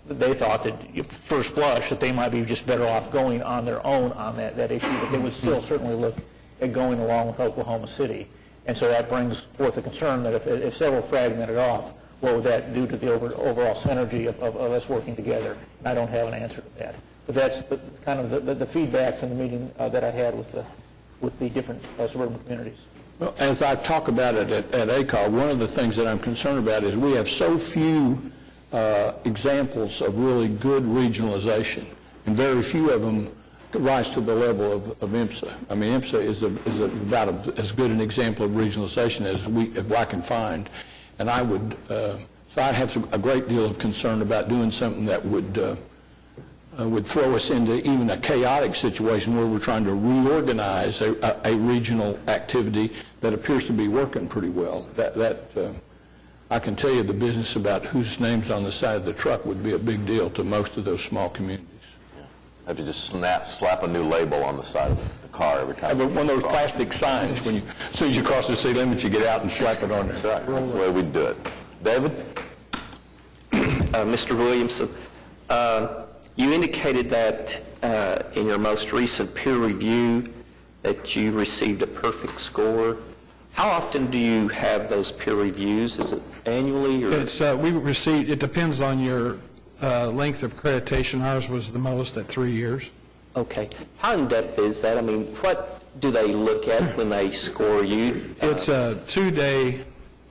S4: they thought that first blush that they might be just better off going on their own on that issue, but they would still certainly look at going along with Oklahoma City. And so that brings forth the concern that if several fragmented off, what would that do to the overall synergy of us working together? And I don't have an answer to that. But that's kind of the feedback from the meeting that I had with the different suburban communities.
S6: Well, as I talk about it at ACOG, one of the things that I'm concerned about is we have so few examples of really good regionalization, and very few of them rise to the level of IMSA. I mean, IMSA is about as good an example of regionalization as I can find. And I would, so I have a great deal of concern about doing something that would throw us into even a chaotic situation where we're trying to reorganize a regional activity that appears to be working pretty well. I can tell you the business about whose name's on the side of the truck would be a big deal to most of those small communities.
S1: Have to just slap a new label on the side of the car every time.
S6: One of those plastic signs, as soon as you cross the city limit, you get out and slap it on there.
S1: That's right. That's the way we do it. David?
S5: Mr. Williamson, you indicated that in your most recent peer review that you received a perfect score How often do you have those peer reviews? Is it annually or?
S8: It's, it depends on your length of accreditation. Ours was the most at 3 years.
S5: Okay. How in-depth is that? I mean, what do they look at when they score you?
S8: It's a 2-day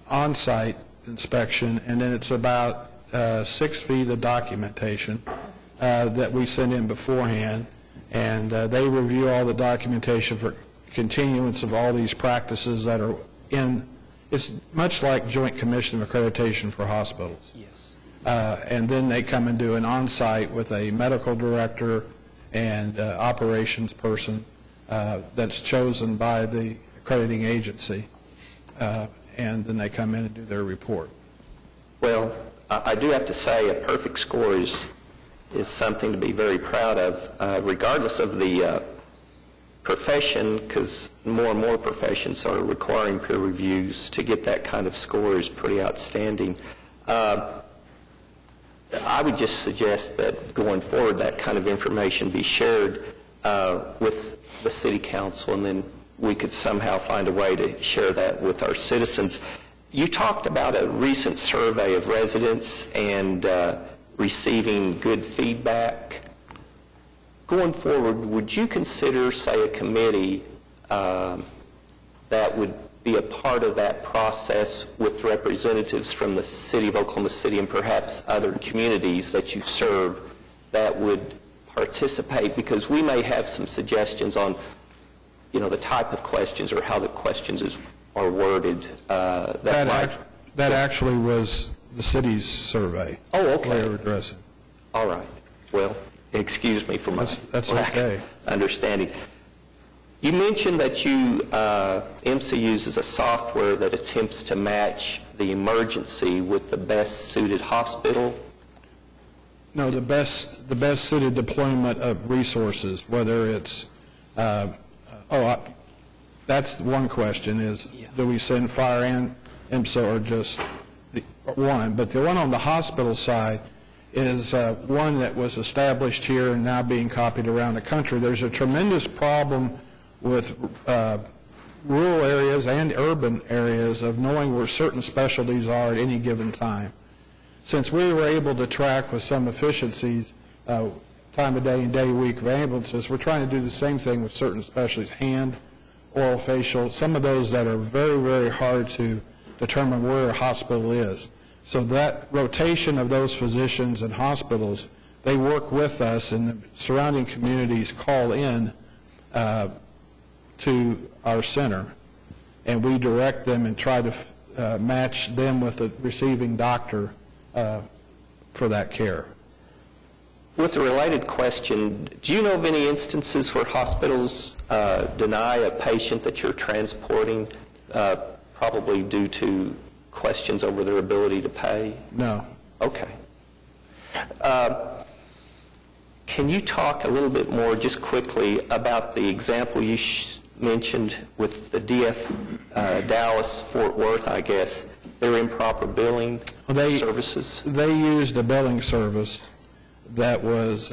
S8: on-site inspection, and then it's about 6 feet of documentation that we send in beforehand, and they review all the documentation for continuance of all these practices that are in. It's much like Joint Commission of Accreditation for hospitals.
S5: Yes.
S8: And then they come and do an on-site with a medical director and operations person that's chosen by the accrediting agency, and then they come in and do their report.
S5: Well, I do have to say a perfect score is something to be very proud of, regardless of the profession, because more and more professions are requiring peer reviews. To get that kind of score is pretty outstanding. I would just suggest that going forward that kind of information be shared with the City Council, and then we could somehow find a way to share that with our citizens. You talked about a recent survey of residents and receiving good feedback. Going forward, would you consider, say, a committee that would be a part of that process with representatives from the City of Oklahoma City and perhaps other communities that you serve that would participate? Because we may have some suggestions on, you know, the type of questions or how the questions are worded.
S8: That actually was the city's survey.
S5: Oh, okay.
S8: They were addressing.
S5: All right. Well, excuse me for my
S8: that's
S5: lack
S8: okay.
S5: of understanding. You mentioned that IMSA uses a software that attempts to match the emergency with the best suited hospital.
S8: No, the best suited deployment of resources, whether it's, that's one question is, do we send fire and IMSA or just the one? But the one on the hospital side is one that was established here and now being copied around the country. There's a tremendous problem with rural areas and urban areas of knowing where certain specialties are at any given time. Since we were able to track with some efficiencies time of day and day week of ambulances, we're trying to do the same thing with certain specialties, hand, oral, facial, some of those that are very, very hard to determine where a hospital is. So that rotation of those physicians and hospitals, they work with us, and the surrounding communities call in to our center, and we direct them and try to match them with the receiving doctor for that care.
S5: With a related question, do you know of any instances where hospitals deny a patient that you're transporting, probably due to questions over their ability to pay?
S8: No.
S5: Okay. Can you talk a little bit more, just quickly, about the example you mentioned with the DF Dallas-Fort Worth, I guess, their improper billing services? They
S8: used a billing service that was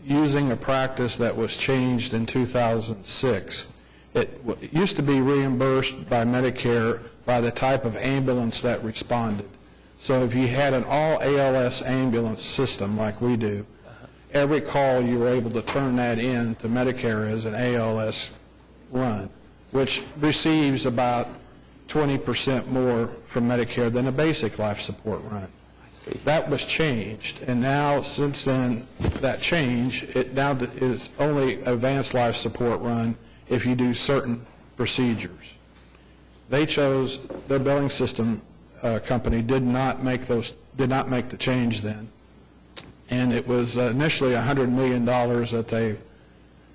S8: using a practice that was changed in 2006. It used to be reimbursed by Medicare by the type of ambulance that responded. So if you had an all ALS ambulance system like we do, every call you were able to turn that in to Medicare as an ALS run, which receives about 20% more from Medicare than a basic life support run. That was changed, and now since then that change, it now is only advanced life support run if you do certain procedures. They chose, their billing system company did not make the change then, and it was initially $100 million that they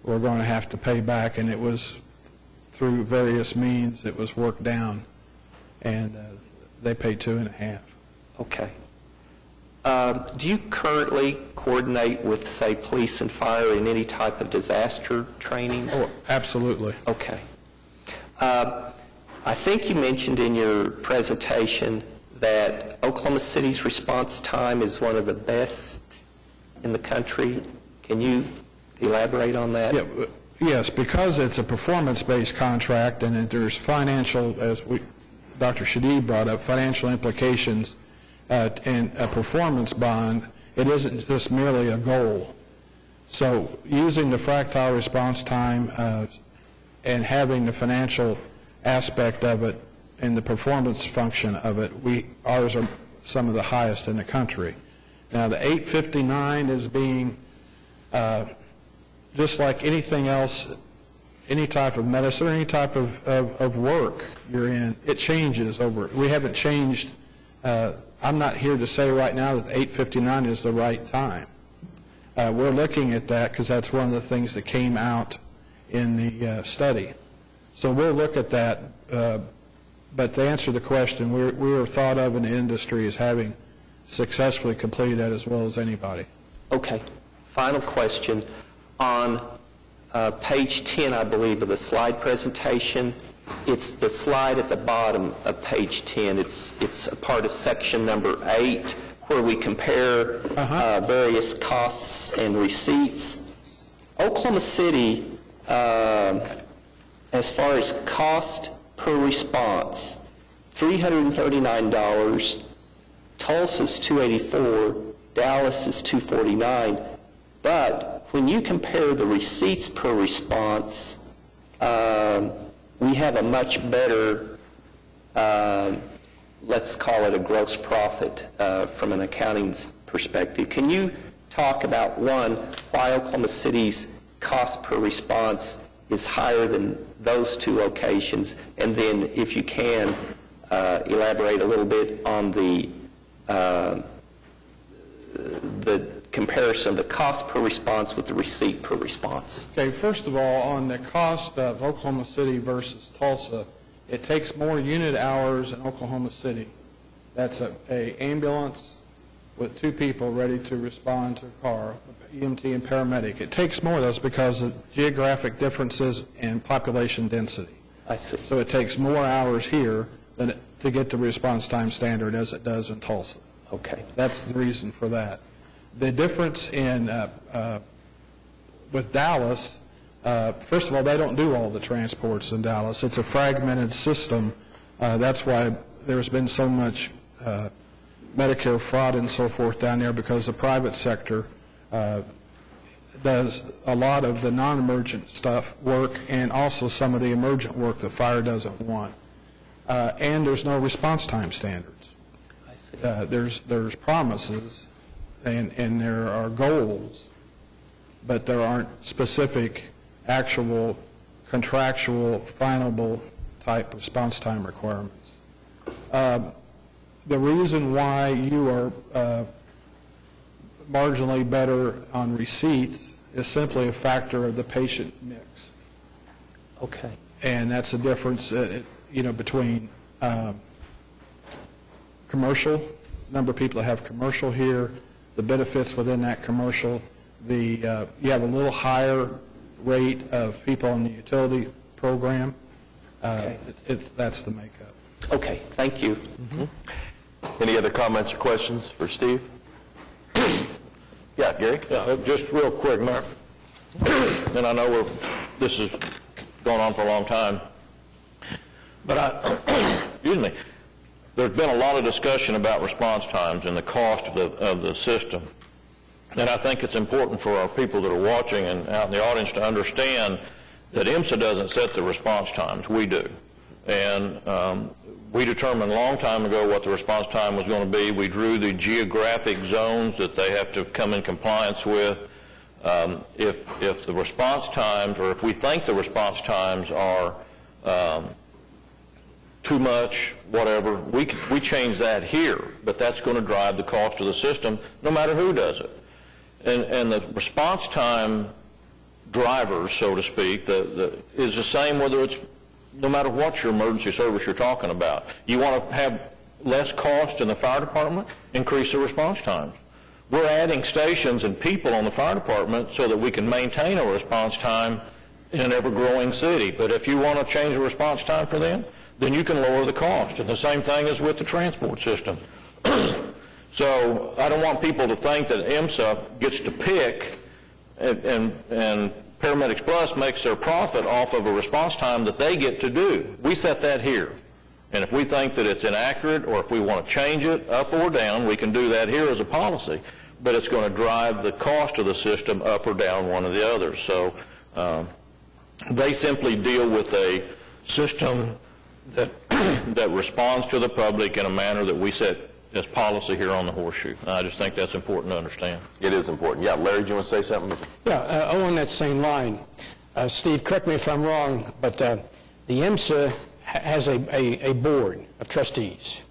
S8: were going to have to pay back, and it was through various means it was worked down, and they paid $2.5.
S5: Okay. Do you currently coordinate with, say, police and fire in any type of disaster training?
S8: Oh, absolutely.
S5: Okay. I think you mentioned in your presentation that Oklahoma City's response time is one of the best in the country. Can you elaborate on that?
S8: Yeah, Yes, because it's a performance-based contract and that there's financial, as Dr. Shadid brought up, financial implications and a performance bond, it isn't just merely a goal. So using the fractile response time and having the financial aspect of it and the performance function of it, ours are some of the highest in the country. Now, the 859 is being, just like anything else, any type of medicine or any type of work you're in, it changes over. We haven't changed. I'm not here to say right now that the 859 is the right time. We're looking at that because that's one of the things that came out in the study. So we'll look at that. But to answer the question, we are thought of in the industry as having successfully completed that as well as anybody.
S5: Okay. Final question. On page 10, I believe, of the slide presentation, it's the slide at the bottom of page 10. It's a part of section number 8 where we compare various costs and receipts. Oklahoma City, as far as cost per response, $339, Tulsa's $284, Dallas is $249, but when you compare the receipts per response, we have a much better, let's call it a gross profit from an accounting perspective. Can you talk about, one, why Oklahoma City's cost per response is higher than those two locations, and then, if you can, elaborate a little bit on the comparison of the cost per response with the receipt per response?
S8: Okay, first of all, on the cost of Oklahoma City versus Tulsa, it takes more unit hours in Oklahoma City. That's a ambulance with 2 people ready to respond to a car, EMT and paramedic. It takes more of those because of geographic differences and population density.
S5: I see.
S8: So it takes more hours here to get the response time standard as it does in Tulsa.
S5: Okay.
S8: That's the reason for that. The difference in with Dallas, first of all, they don't do all the transports in Dallas. It's a fragmented system. That's why there's been so much Medicare fraud and so forth down there, because the private sector does a lot of the non-emergent work and also some of the emergent work that fire doesn't want. And there's no response time standards.
S5: I see.
S8: There's promises and there are goals, but there aren't specific, actual, contractual, finable type response time requirements. The reason why you are marginally better on receipts is simply a factor of the patient mix.
S5: Okay.
S8: And that's a difference, between commercial, number of people that have commercial here, the benefits within that commercial, you have a little higher rate of people on the utility program.
S5: Okay.
S8: That's the makeup.
S5: Okay, thank you.
S1: Any other comments or questions for Steve? Yeah, Gary?
S3: Yeah, just real quick, Mayor. And I know this has gone on for a long time, but excuse me, there's been a lot of discussion about response times and the cost of the system. And I think it's important for our people that are watching and out in the audience to understand that IMSA doesn't set the response times, we do. And we determined a long time ago what the response time was going to be. We drew the geographic zones that they have to come in compliance with. If the response times, or if we think the response times are too much, whatever, we change that here, but that's going to drive the cost of the system no matter who does it. And the response time drivers, so to speak, is the same whether it's, no matter what your emergency service you're talking about. You want to have less cost in the fire department, increase the response times. We're adding stations and people on the fire department so that we can maintain a response time in an ever-growing city. But if you want to change the response time for them, then you can lower the cost. And the same thing is with the transport system. So I don't want people to think that IMSA gets to pick and Paramedics Plus makes their profit off of a response time that they get to do. We set that here. And if we think that it's inaccurate or if we want to change it up or down, we can do that here as a policy. But it's going to drive the cost of the system up or down one or the other. So they simply deal with a system that that responds to the public in a manner that we set as policy here on the Horseshoe. I just think that's important to understand.
S1: It is important. Yeah, Larry, do you want to say something?
S9: Yeah, along that same line, Steve, correct me if I'm wrong, but the IMSA has a board of trustees,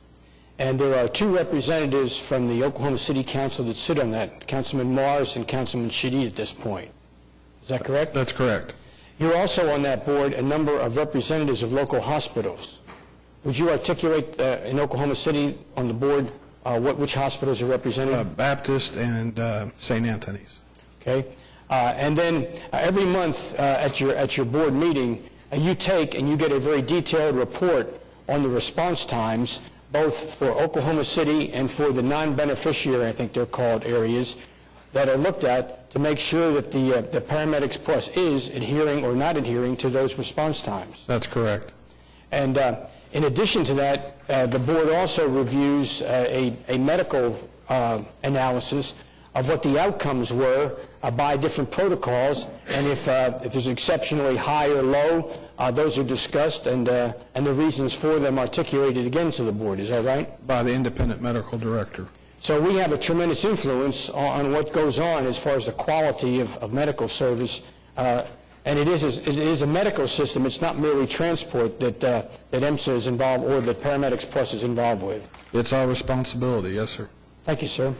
S9: and there are two representatives from the Oklahoma City Council that sit on that, Councilman Mars and Councilman Shadid at this point. Is that correct?
S8: That's correct.
S9: You're also on that board a number of representatives of local hospitals. Would you articulate in Oklahoma City on the board which hospitals are represented?
S8: Baptist and St. Anthony's.
S9: Okay. And then every month at your board meeting, you take and you get a very detailed report on the response times, both for Oklahoma City and for the non-beneficiary, I think they're called, areas that are looked at to make sure that the Paramedics Plus is adhering or not adhering to those response times.
S8: That's correct.
S9: And in addition to that, the board also reviews a medical analysis of what the outcomes were by different protocols, and if there's exceptionally high or low, those are discussed and the reasons for them articulated again to the board. Is that right?
S8: By the independent medical director.
S9: So we have a tremendous influence on what goes on as far as the quality of medical service. And it is a medical system. It's not merely transport that IMSA is involved or that Paramedics Plus is involved with.
S8: It's our responsibility, yes, sir.
S9: Thank you, sir.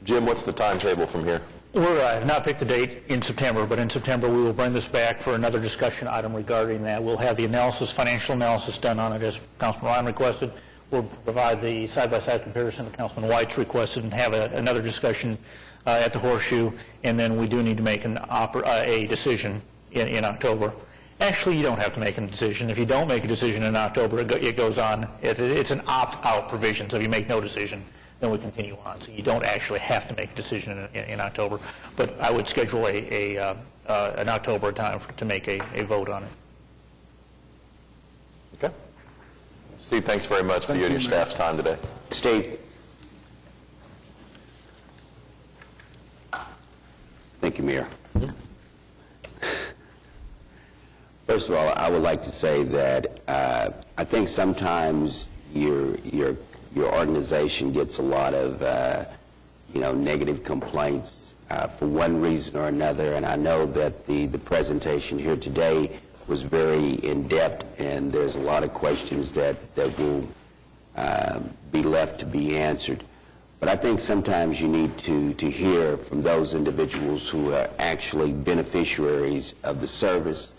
S1: Jim, what's the timetable from here?
S4: We're have not picked the date in September, but in September we will bring this back for another discussion item regarding that. We'll have the analysis, financial analysis done on it as Councilman Ryan requested. We'll provide the side-by-side comparison that Councilman White's requested and have another discussion at the Horseshoe, and then we do need to make a decision in October. Actually, you don't have to make a decision. If you don't make a decision in October, it goes on. It's an opt-out provision, so if you make no decision, then we continue on. So you don't actually have to make a decision in October, but I would schedule an October time to make a vote on it.
S1: Okay. Steve, thanks very much for you and your staff's time today.
S22: Steve. Thank you, Mayor. First of all, I would like to say that I think sometimes your organization gets a lot of negative complaints for one reason or another, and I know that the presentation here today was very in-depth, and there's a lot of questions that will be left to be answered. But I think sometimes you need to hear from those individuals who are actually beneficiaries of the service.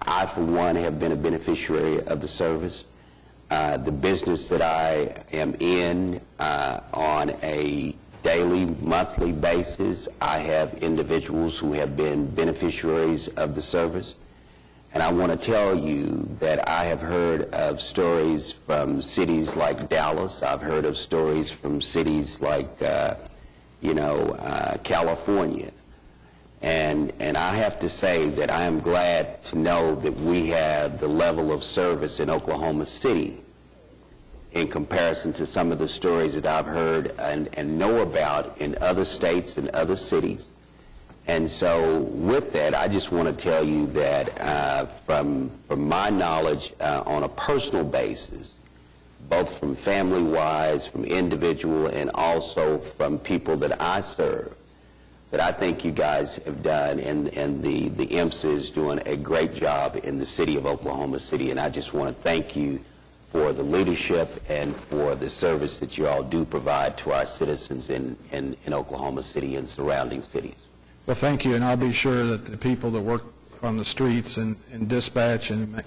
S22: I, for one, have been a beneficiary of the service. The business that I am in on a daily, monthly basis, I have individuals who have been beneficiaries of the service. And I want to tell you that I have heard of stories from cities like Dallas. I've heard of stories from cities like, California. And I have to say that I am glad to know that we have the level of service in Oklahoma City in comparison to some of the stories that I've heard and know about in other states and other cities. And so with that, I just want to tell you that from my knowledge on a personal basis, both from family-wise, from individual, and also from people that I serve, that I think you guys have done, and the IMSA is doing a great job in the city of Oklahoma City. And I just want to thank you for the leadership and for the service that you all do provide to our citizens in Oklahoma City and surrounding cities.
S8: Well, thank you, and I'll be sure that the people that work on the streets and dispatch and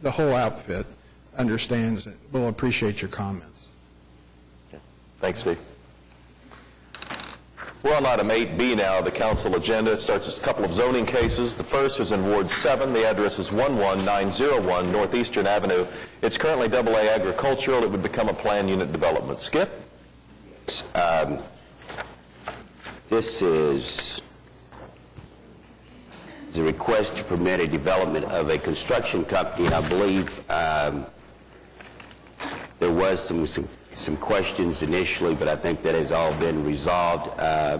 S8: the whole outfit understands that. We'll appreciate your comments.
S1: Okay. Thanks, Steve. We're on item 8B now, the council agenda. It starts with a couple of zoning cases. The first is in Ward 7. The address is 11901 Northeastern Avenue. It's currently AA agricultural. It would become a planned unit development. Skip?
S22: This is is a request to permit a development of a construction company, and I believe there was some questions initially, but I think that has all been resolved.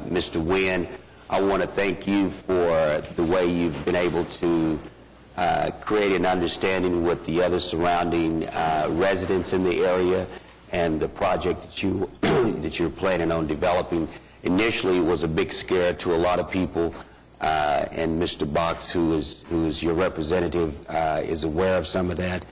S22: Mr. Wynn, I want to thank you for the way you've been able to create an understanding with the other surrounding residents in the area and the project that you that you're planning on developing. Initially, it was a big scare to a lot of people, and Mr. Box, who is your representative, is aware of some of that.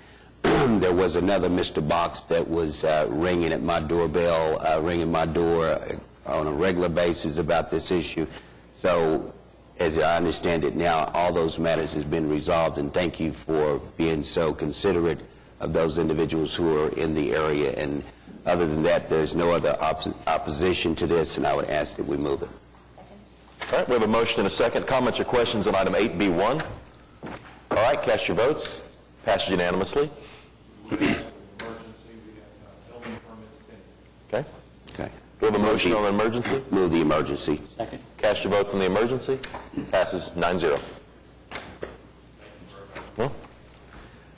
S22: There was another Mr. Box that was ringing at my doorbell, ringing my door on a regular basis about this issue. So, as I understand it now, all those matters has been resolved, and thank you for being so considerate of those individuals who are in the area. And other than that, there's no other opposition to this, and I would ask that we move it.
S1: All right, we have a motion and a second. Comments or questions on item 8B1? All right, cast your votes. Passed unanimously. Okay.
S22: Okay.
S1: We have a motion on emergency.
S22: Move the emergency.
S1: Second. Cast your votes on the emergency. Passes 9-0. Well,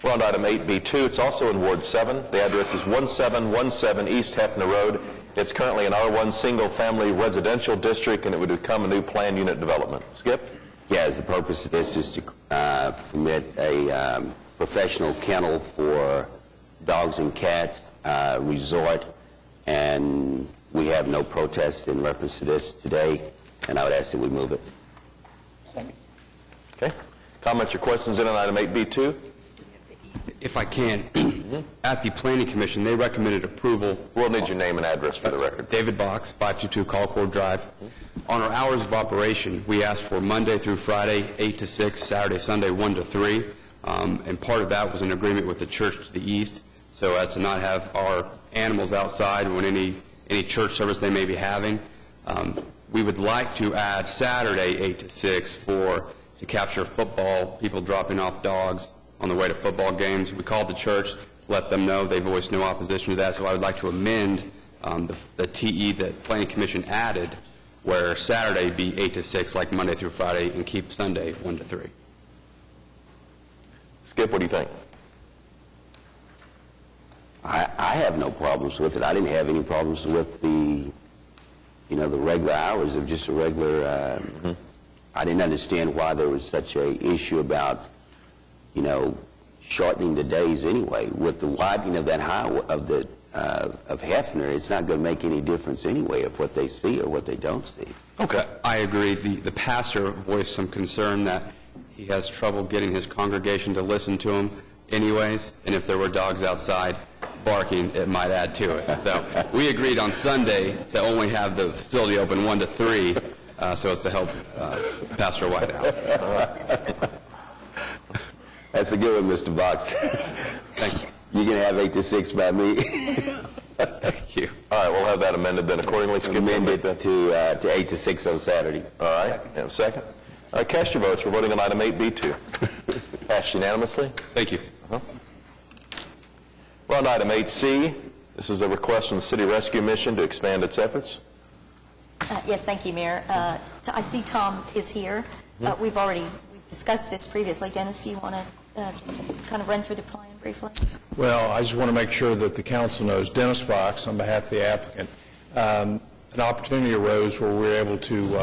S1: we're on to item 8B2. It's also in Ward 7. The address is 1717 East Hefner Road. It's currently an R1 single-family residential district, and it would become a new planned unit development. Skip?
S22: Yes, the purpose of this is to permit a professional kennel for dogs and cats resort, and we have no protest in reference to this today, and I would ask that we move it.
S1: Okay. Comments or questions in on item 8B2?
S7: If I can, at the Planning Commission, they recommended approval.
S1: We'll need your name and address for the record.
S7: David Box, 522 Colcord Drive. On our hours of operation, we asked for Monday through Friday, 8 to 6, Saturday, Sunday, 1 to 3. And part of that was an agreement with the church to the east, so as to not have our animals outside when any church service they may be having. We would like to add Saturday, 8 to 6, to capture football, people dropping off dogs on the way to football games. We called the church, let them know. They voiced no opposition to that, so I would like to amend the TE that Planning Commission added, where Saturday be 8 to 6 like Monday through Friday, and keep Sunday 1 to 3.
S1: Skip, what do you think?
S22: I have no problems with it. I didn't have any problems with the regular hours of just a regular, I didn't understand why there was such a issue about, shortening the days anyway. With the widening of that highway, of Hefner, it's not going to make any difference anyway of what they see or what they don't see.
S7: Okay. I agree. The pastor voiced some concern that he has trouble getting his congregation to listen to him anyways, and if there were dogs outside barking, it might add to it. So we agreed on Sunday to only have the facility open 1 to 3, so as to help Pastor White out.
S22: That's a good one, Mr. Box.
S7: Thank you.
S22: You can have 8 to 6 by me.
S7: Thank you.
S1: All right, we'll have that amended then accordingly. Skip,
S22: amended to 8 to 6 on Saturdays.
S1: All right, you have a second? All right, cast your votes. We're voting on item 8B2. Passed unanimously.
S7: Thank you.
S1: We're on to item 8C. This is a request from the City Rescue Mission to expand its efforts.
S19: Yes, thank you, Mayor. I see Tom is here. We've discussed this previously. Dennis, do you want to just kind of run through the plan briefly?
S13: Well, I just want to make sure that the council knows, Dennis Box, on behalf of the applicant, an opportunity arose where we were able to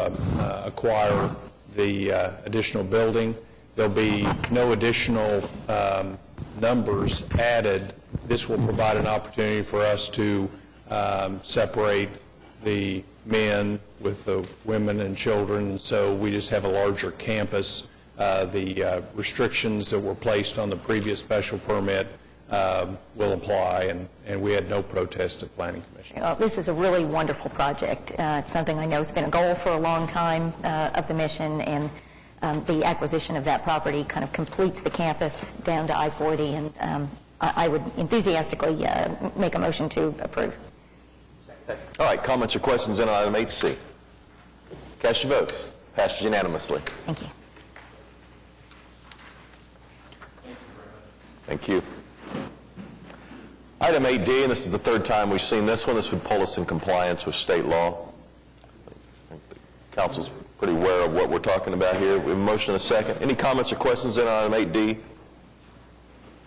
S13: acquire the additional building. There'll be no additional numbers added. This will provide an opportunity for us to separate the men with the women and children, so we just have a larger campus. The restrictions that were placed on the previous special permit will apply, and we had no protest at Planning Commission.
S19: This is a really wonderful project. It's something I know has been a goal for a long time of the mission, and the acquisition of that property kind of completes the campus down to I-40, and I would enthusiastically make a motion to approve.
S1: All right, comments or questions in on item 8C? Cast your votes. Passed unanimously.
S19: Thank you.
S1: Thank you. Item 8D, and this is the third time we've seen this one. This would pull us in compliance with state law. I think the council's pretty aware of what we're talking about here. We have a motion and a second. Any comments or questions on item 8D?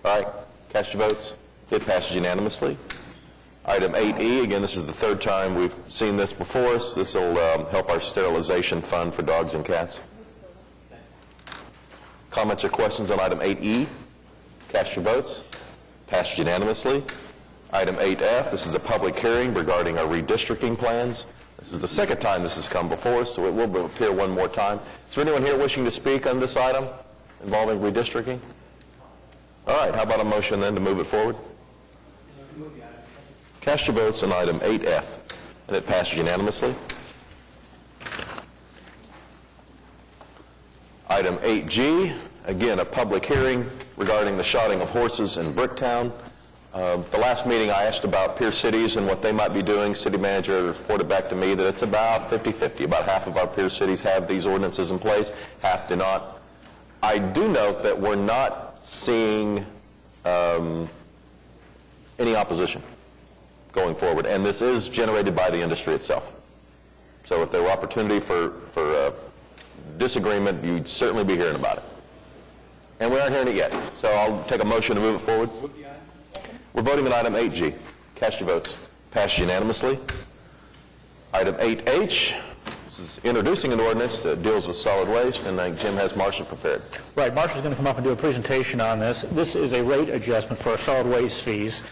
S1: All right, cast your votes. It passes unanimously. Item 8E, again, this is the third time we've seen this before us. This will help our sterilization fund for dogs and cats. Comments or questions on item 8E? Cast your votes. Passed unanimously. Item 8F, this is a public hearing regarding our redistricting plans. This is the second time this has come before us, so it will appear one more time. Is there anyone here wishing to speak on this item involving redistricting? All right, how about a motion then to move it forward? Cast your votes on item 8F, and it passed unanimously. Item 8G, again, a public hearing regarding the shotting of horses in Bricktown. The last meeting I asked about peer cities and what they might be doing. City manager reported back to me that it's about 50-50. About half of our peer cities have these ordinances in place, half do not. I do note that we're not seeing any opposition going forward, and this is generated by the industry itself. So if there were opportunity for disagreement, you'd certainly be hearing about it. And we aren't hearing it yet, so I'll take a motion to move it forward. We're voting on item 8G. Cast your votes. Passed unanimously. Item 8H, this is introducing an ordinance that deals with solid waste, and I think Jim has Marcia prepared.
S4: Right, Marcia's going to come up and do a presentation on this. This is a rate adjustment for our solid waste fees.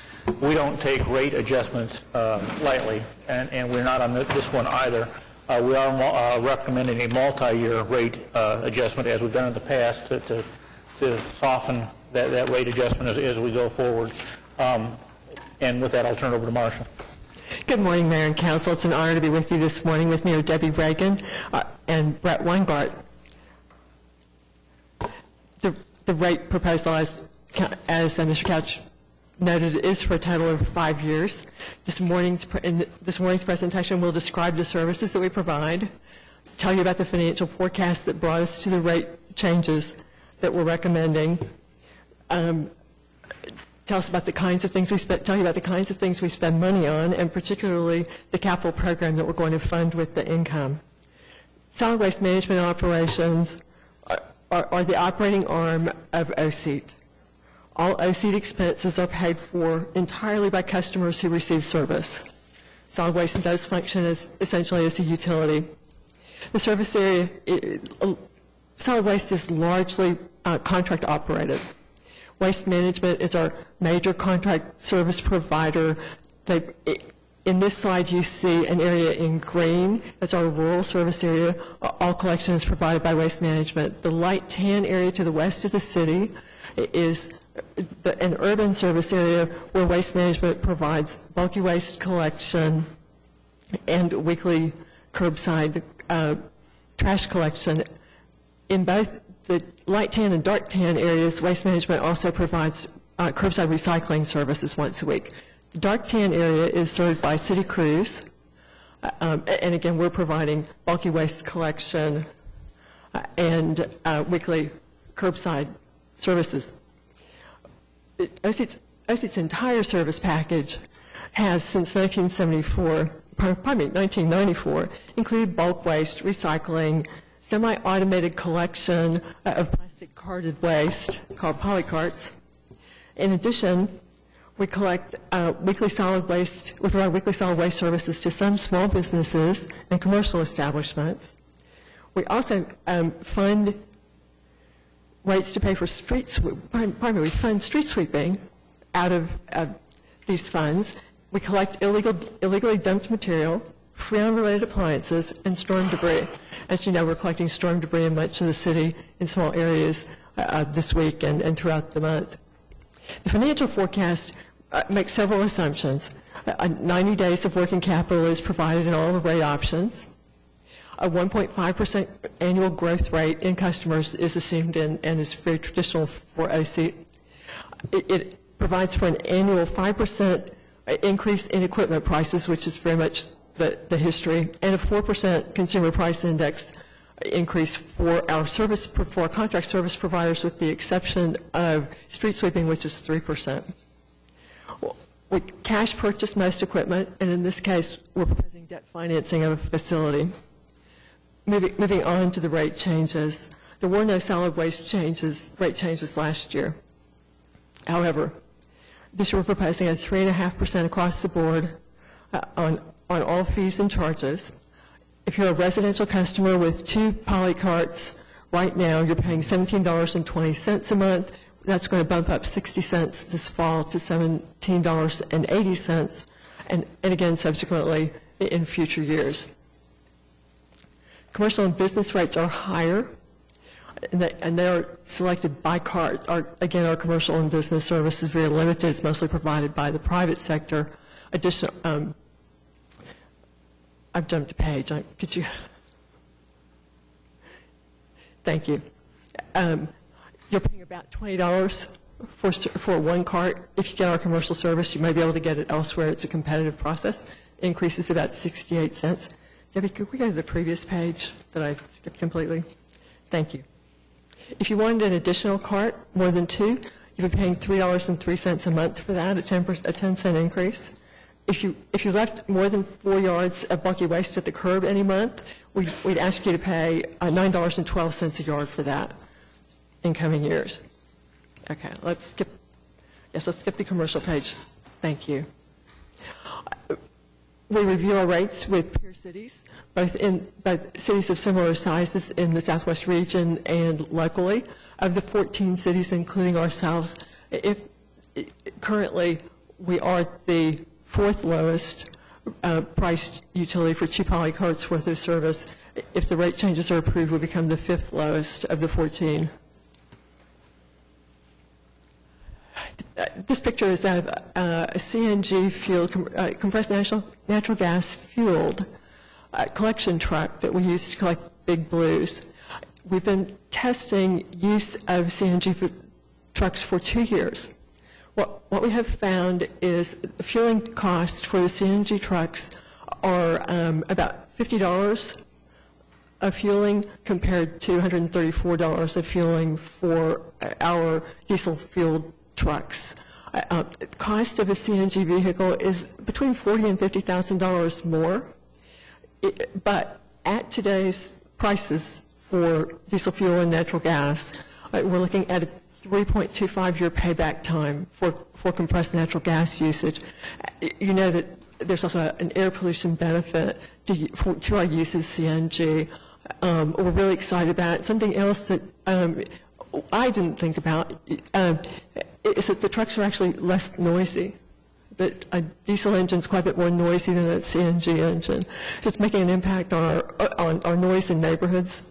S4: We don't take rate adjustments lightly, and we're not on this one either. We are recommending a multi-year rate adjustment, as we've done in the past, to soften that rate adjustment as we go forward. And with that, I'll turn it over to Marcia.
S14: Good morning, Mayor and Council. It's an honor to be with you this morning. With me are Debbie Reagan and Brett Weingart. The rate proposal, as Mr. Couch noted, is for a total of 5 years. This morning's presentation will describe the services that we provide, tell you about the financial forecast that brought us to the rate changes that we're recommending, tell us about the kinds of things tell you about the kinds of things we spend money on, and particularly the capital program that we're going to fund with the income. Solid waste management operations are the operating arm of OSEAT. All OSEAT expenses are paid for entirely by customers who receive service. Solid waste does function essentially as a utility. The service area, solid waste is largely contract operated. Waste management is our major contract service provider. In this slide, you see an area in green. That's our rural service area. All collection is provided by Waste Management. The light tan area to the west of the city is an urban service area where Waste Management provides bulky waste collection and weekly curbside trash collection. In both the light tan and dark tan areas, Waste Management also provides curbside recycling services once a week. The dark tan area is served by city crews, and again, we're providing bulky waste collection and weekly curbside services. OSEAT's entire service package has, since 1994, included bulk waste, recycling, semi-automated collection of plastic carted waste called polycarts. In addition, we collect weekly solid waste. We provide weekly solid waste services to some small businesses and commercial establishments. We also fund rates to pay for we fund street sweeping out of these funds. We collect illegally dumped material, freon-related appliances, and storm debris. As you know, we're collecting storm debris in much of the city in small areas this week and throughout the month. The financial forecast makes several assumptions. 90 days of working capital is provided in all the rate options. A 1.5% annual growth rate in customers is assumed and is very traditional for OSEAT. It provides for an annual 5% increase in equipment prices, which is very much the history, and a 4% consumer price index increase for our contract service providers, with the exception of street sweeping, which is 3%. We cash purchase most equipment, and in this case, we're proposing debt financing of a facility. moving on to the rate changes. There were no solid waste rate changes last year. However, this year we're proposing a 3.5% across the board on all fees and charges. If you're a residential customer with 2 poly carts, right now you're paying $17.20 a month. That's going to bump up 60 cents this fall to $17.80, and again subsequently in future years. Commercial and business rates are higher, and they are selected by cart. Again, our commercial and business service is very limited. It's mostly provided by the private sector. I've jumped a page. Could you? Thank you. You're paying about $20 for one cart. If you get our commercial service, you may be able to get it elsewhere. It's a competitive process. It increases about 68 cents. Debbie, could we go to the previous page that I skipped completely? Thank you. If you wanted an additional cart, more than 2, you'd be paying $3.03 a month for that, a 10-cent increase. If you left more than 4 yards of bulky waste at the curb any month, we'd ask you to pay $9.12 a yard for that in coming years. Okay, let's skip the commercial page. Thank you. We review our rates with peer cities, both cities of similar sizes in the Southwest region and locally. Of the 14 cities, including ourselves, currently we are the 4th lowest priced utility for 2 poly carts worth of service. If the rate changes are approved, we'll become the 5th lowest of the 14. This picture is of a CNG fueled, compressed natural gas fueled collection truck that we use to collect big blues. We've been testing use of CNG trucks for 2 years. What we have found is the fueling cost for the CNG trucks are about $50 of fueling compared to $134 of fueling for our diesel-fueled trucks. The cost of a CNG vehicle is between $40,000 and $50,000 more, but at today's prices for diesel fuel and natural gas, we're looking at a 3.25-year payback time for compressed natural gas usage. You know that there's also an air pollution benefit to our use of CNG. We're really excited about it. Something else that I didn't think about is that the trucks are actually less noisy. That a diesel engine is quite a bit more noisy than a CNG engine. So it's making an impact on our noise in neighborhoods.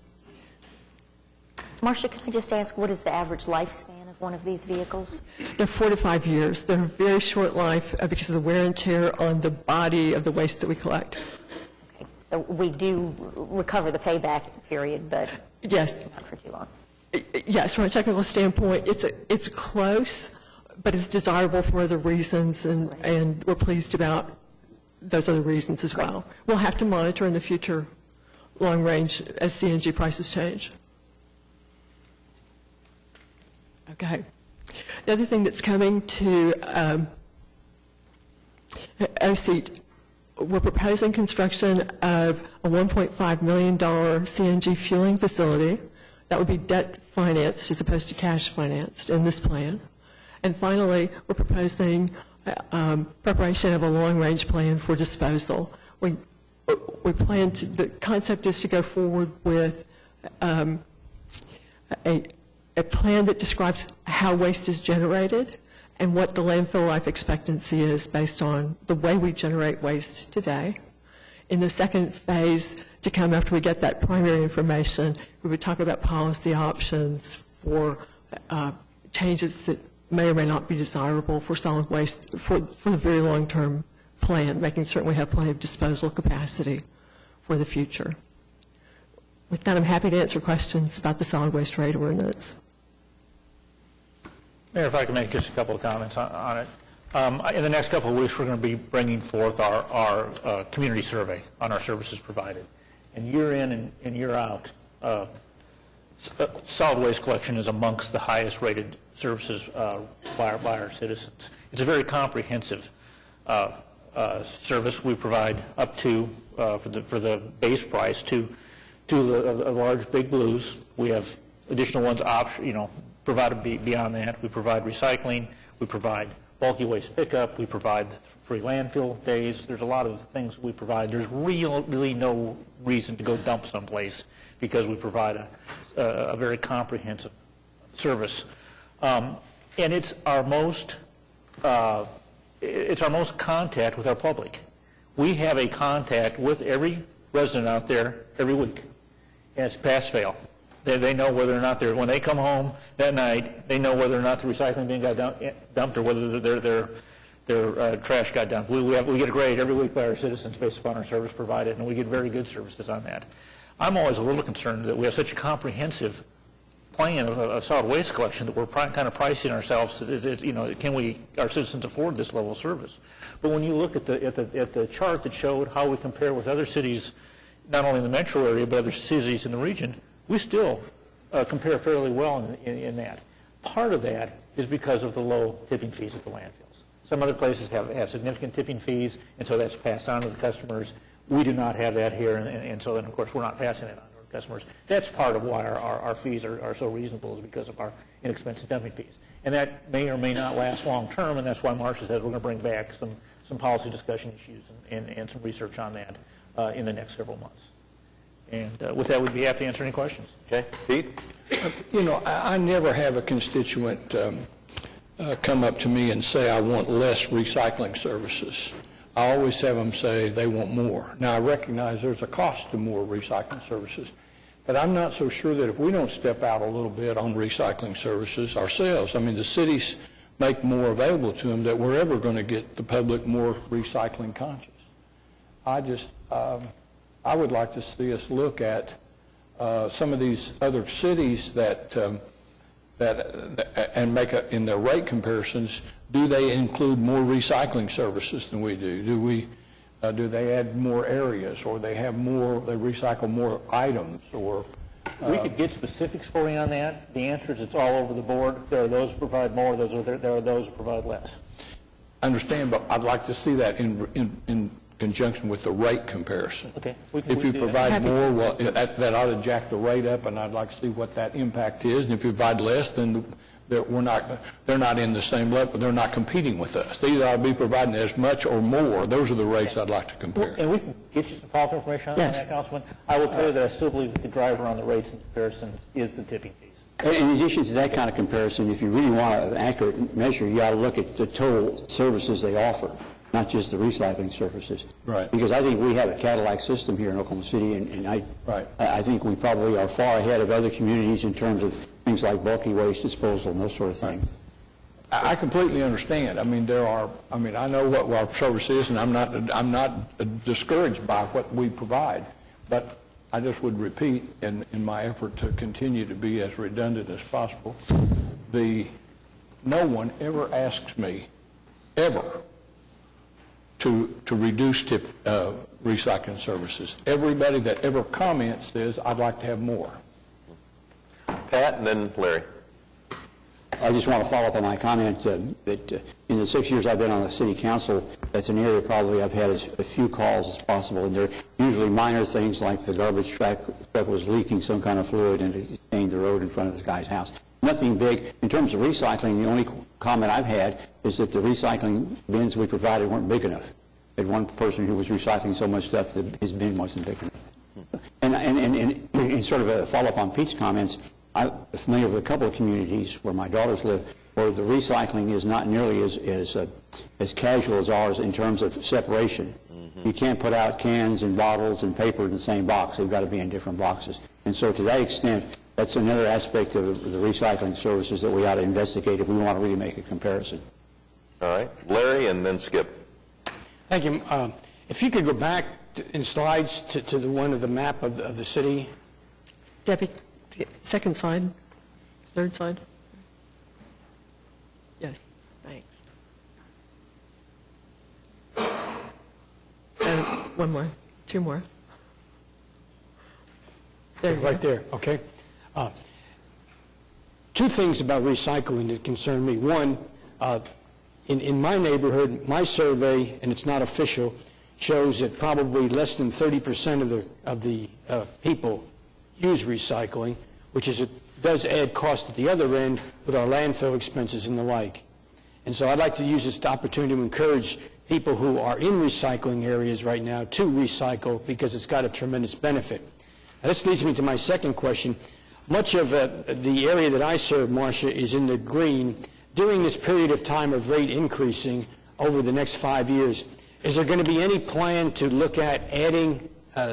S19: Marcia, can I just ask, what is the average lifespan of one of these vehicles?
S14: They're 4 to 5 years. They're a very short life because of the wear and tear on the body of the waste that we collect.
S19: Okay, so we do recover the payback period, but
S14: yes,
S19: not for too long.
S14: Yes, from a technical standpoint, it's close, but it's desirable for other reasons, and we're pleased about those other reasons as well. We'll have to monitor in the future long range as CNG prices change. Okay. The other thing that's coming to OSEAT, we're proposing construction of a $1.5 million CNG fueling facility. That would be debt financed as opposed to cash financed in this plan. And finally, we're proposing preparation of a long-range plan for disposal. We plan to, the concept is to go forward with a plan that describes how waste is generated and what the landfill life expectancy is based on the way we generate waste today. In the second phase, to come after we get that primary information, we would talk about policy options for changes that may or may not be desirable for solid waste for the very long-term plan, making certain we have plenty of disposal capacity for the future. With that, I'm happy to answer questions about the solid waste rate ordinance.
S4: Mayor, if I could make just a couple of comments on it. In the next couple of weeks, we're going to be bringing forth our community survey on our services provided. And year in and year out, solid waste collection is amongst the highest rated services by our citizens. It's a very comprehensive service. We provide up to, for the base price, to two of the large big blues. We have additional ones provided beyond that. We provide recycling. We provide bulky waste pickup. We provide free landfill days. There's a lot of things we provide. There's really no reason to go dump someplace because we provide a very comprehensive service. And it's our most contact with our public. We have a contact with every resident out there every week, and it's pass-fail. They know whether or not when they come home that night, they know whether or not the recycling bin got dumped or whether their trash got dumped. We get a grade every week by our citizens based upon our service provided, and we get very good services on that. I'm always a little concerned that we have such a comprehensive plan of solid waste collection that we're kind of pricing ourselves. Can our citizens afford this level of service? But when you look at the chart that showed how we compare with other cities, not only in the metro area but other cities in the region, we still compare fairly well in that. Part of that is because of the low tipping fees at the landfills. Some other places have significant tipping fees, and so that's passed on to the customers. We do not have that here, and so then, of course, we're not passing it on to our customers. That's part of why our fees are so reasonable, is because of our inexpensive dumping fees. And that may or may not last long term, and that's why Marcia says we're going to bring back some policy discussion issues and some research on that in the next several months. And with that, we'd be happy to answer any questions.
S1: Okay. Pete?
S6: I never have a constituent come up to me and say, I want less recycling services. I always have them say they want more. Now, I recognize there's a cost to more recycling services, but I'm not so sure that if we don't step out a little bit on recycling services ourselves, I mean, the cities make more available to them, that we're ever going to get the public more recycling conscious. I would like to see us look at some of these other cities and make in their rate comparisons, do they include more recycling services than we do? Do they add more areas, or they recycle more items, or?
S4: We could get specifics for you on that. The answer is it's all over the board. There are those who provide more, there are those who provide less.
S6: I understand, but I'd like to see that in conjunction with the rate comparison.
S4: Okay.
S6: If you provide more, well, that ought to jack the rate up, and I'd like to see what that impact is. And if you provide less, then they're not in the same level. They're not competing with us. They either ought to be providing as much or more. Those are the rates I'd like to compare.
S4: And we can get you some follow-up information on that, Councilman. I will tell you that I still believe that the driver on the rates and comparisons is the tipping fees.
S15: In addition to that kind of comparison, if you really want an accurate measure, you got to look at the total services they offer, not just the recycling services.
S6: Right.
S15: Because I think we have a Cadillac system here in Oklahoma City, and I think we probably are far ahead of other communities in terms of things like bulky waste disposal and those sort of things.
S6: I completely understand. I mean, I know what our service is, and I'm not discouraged by what we provide, but I just would repeat, in my effort to continue to be as redundant as possible, no one ever asks me, ever, to reduce recycling services. Everybody that ever comments says, I'd like to have more.
S1: Pat, and then Larry.
S15: I just want to follow up on my comment that in the 6 years I've been on the city council, that's an area probably I've had as few calls as possible, and they're usually minor things like the garbage truck was leaking some kind of fluid and it stained the road in front of this guy's house. Nothing big. In terms of recycling, the only comment I've had is that the recycling bins we provided weren't big enough. I had one person who was recycling so much stuff that his bin wasn't big enough. And sort of a follow-up on Pete's comments, I'm familiar with a couple of communities where my daughters live where the recycling is not nearly as casual as ours in terms of separation. You can't put out cans and bottles and paper in the same box. They've got to be in different boxes. And so to that extent, that's another aspect of the recycling services that we ought to investigate if we want to really make a comparison.
S1: All right. Larry and then Skip.
S9: Thank you. If you could go back in slides to the one of the map of the city.
S14: Debbie, second slide, third slide. Yes, thanks. And one more, two more. There you
S9: right
S14: go.
S9: there, okay. Two things about recycling that concern me. One, in my neighborhood, my survey, and it's not official, shows that probably less than 30% of the people use recycling, which does add cost at the other end with our landfill expenses and the like. And so I'd like to use this opportunity to encourage people who are in recycling areas right now to recycle because it's got a tremendous benefit. Now, this leads me to my second question. Much of the area that I serve, Marcia, is in the green. During this period of time of rate increasing over the next 5 years, is there going to be any plan to look at adding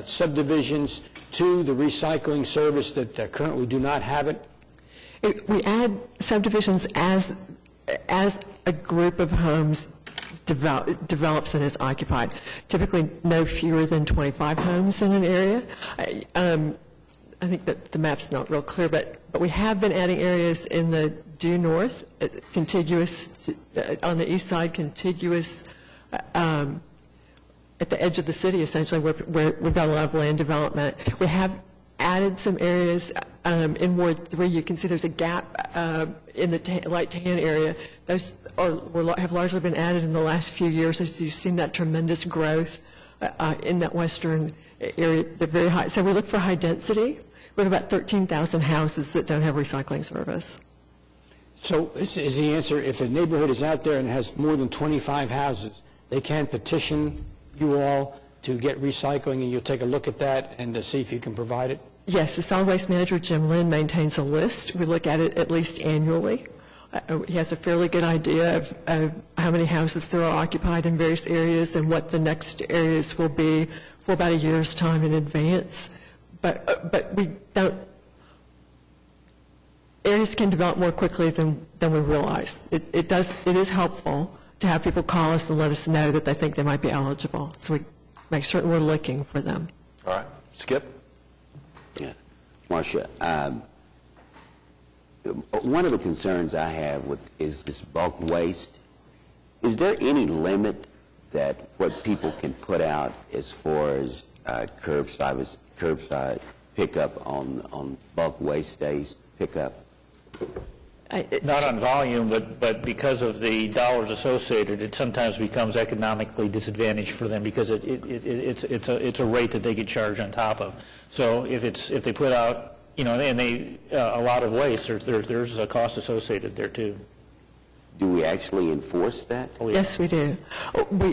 S9: subdivisions to the recycling service that currently do not have it?
S14: We add subdivisions as a group of homes develops and is occupied. Typically, no fewer than 25 homes in an area. I think that the map's not real clear, but we have been adding areas in the due north, contiguous on the east side, contiguous at the edge of the city, essentially, where we've got a lot of land development. We have added some areas in Ward 3. You can see there's a gap in the light tan area. Those have largely been added in the last few years, as you've seen that tremendous growth in that western area. They're very high. So we look for high density. We have about 13,000 houses that don't have recycling service.
S9: So is the answer, if a neighborhood is out there and has more than 25 houses, they can petition you all to get recycling, and you'll take a look at that and to see if you can provide it?
S14: Yes, the solid waste manager, Jim Lynn, maintains a list. We look at it at least annually. He has a fairly good idea of how many houses there are occupied in various areas and what the next areas will be for about a year's time in advance. But we don't. Areas can develop more quickly than we realize. It is helpful to have people call us and let us know that they think they might be eligible. So we make certain we're looking for them.
S1: All right. Skip?
S22: Yeah. Marcia, one of the concerns I have is this bulk waste. Is there any limit that what people can put out as far as curbside pickup on bulk waste days pickup?
S4: Not on volume, but because of the dollars associated, it sometimes becomes economically disadvantaged for them because it's a rate that they get charged on top of. So if they put out, and a lot of waste, there's a cost associated there too.
S22: Do we actually enforce that?
S14: Oh, yeah. Yes, we do.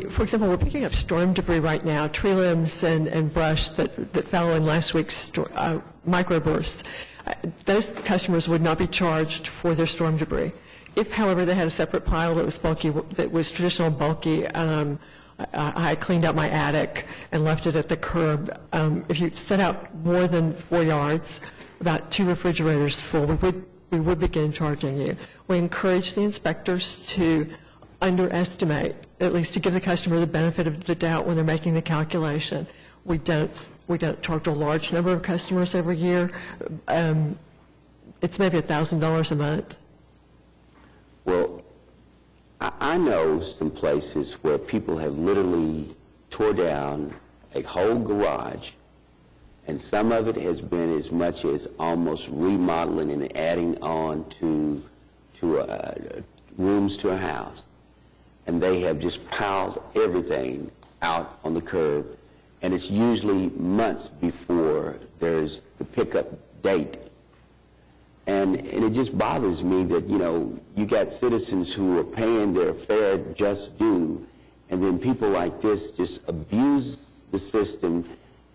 S14: For example, we're picking up storm debris right now, tree limbs and brush that fell in last week's microbursts. Those customers would not be charged for their storm debris. If, however, they had a separate pile that was bulky, that was traditional bulky, I cleaned out my attic and left it at the curb. If you set out more than 4 yards, about 2 refrigerators full, we would begin charging you. We encourage the inspectors to underestimate, at least to give the customer the benefit of the doubt when they're making the calculation. We don't charge a large number of customers every year. It's maybe $1,000 a month.
S22: Well, I know some places where people have literally tore down a whole garage, and some of it has been as much as almost remodeling and adding on to rooms to a house. And they have just piled everything out on the curb, and it's usually months before there's the pickup date. And it just bothers me that, you got citizens who are paying their fair just due, and then people like this just abuse the system.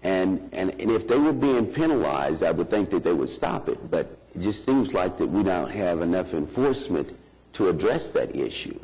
S22: And if they were being penalized, I would think that they would stop it. But it just seems like that we don't have enough enforcement to address that issue.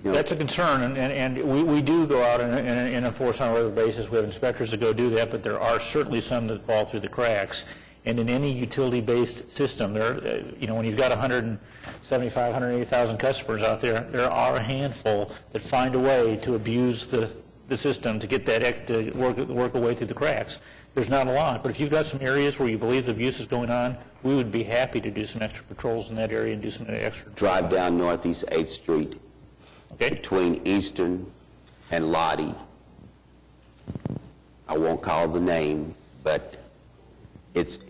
S4: That's a concern, and we do go out and enforce on a regular basis. We have inspectors that go do that, but there are certainly some that fall through the cracks. And in any utility-based system, when you've got 175, 180,000 customers out there, there are a handful that find a way to abuse the system to get that to work a way through the cracks. There's not a lot, but if you've got some areas where you believe the abuse is going on, we would be happy to do some extra patrols in that area and do some extra.
S22: Drive down Northeast 8th Street.
S4: Okay.
S22: Between Eastern and Lottie. I won't call the name, but it's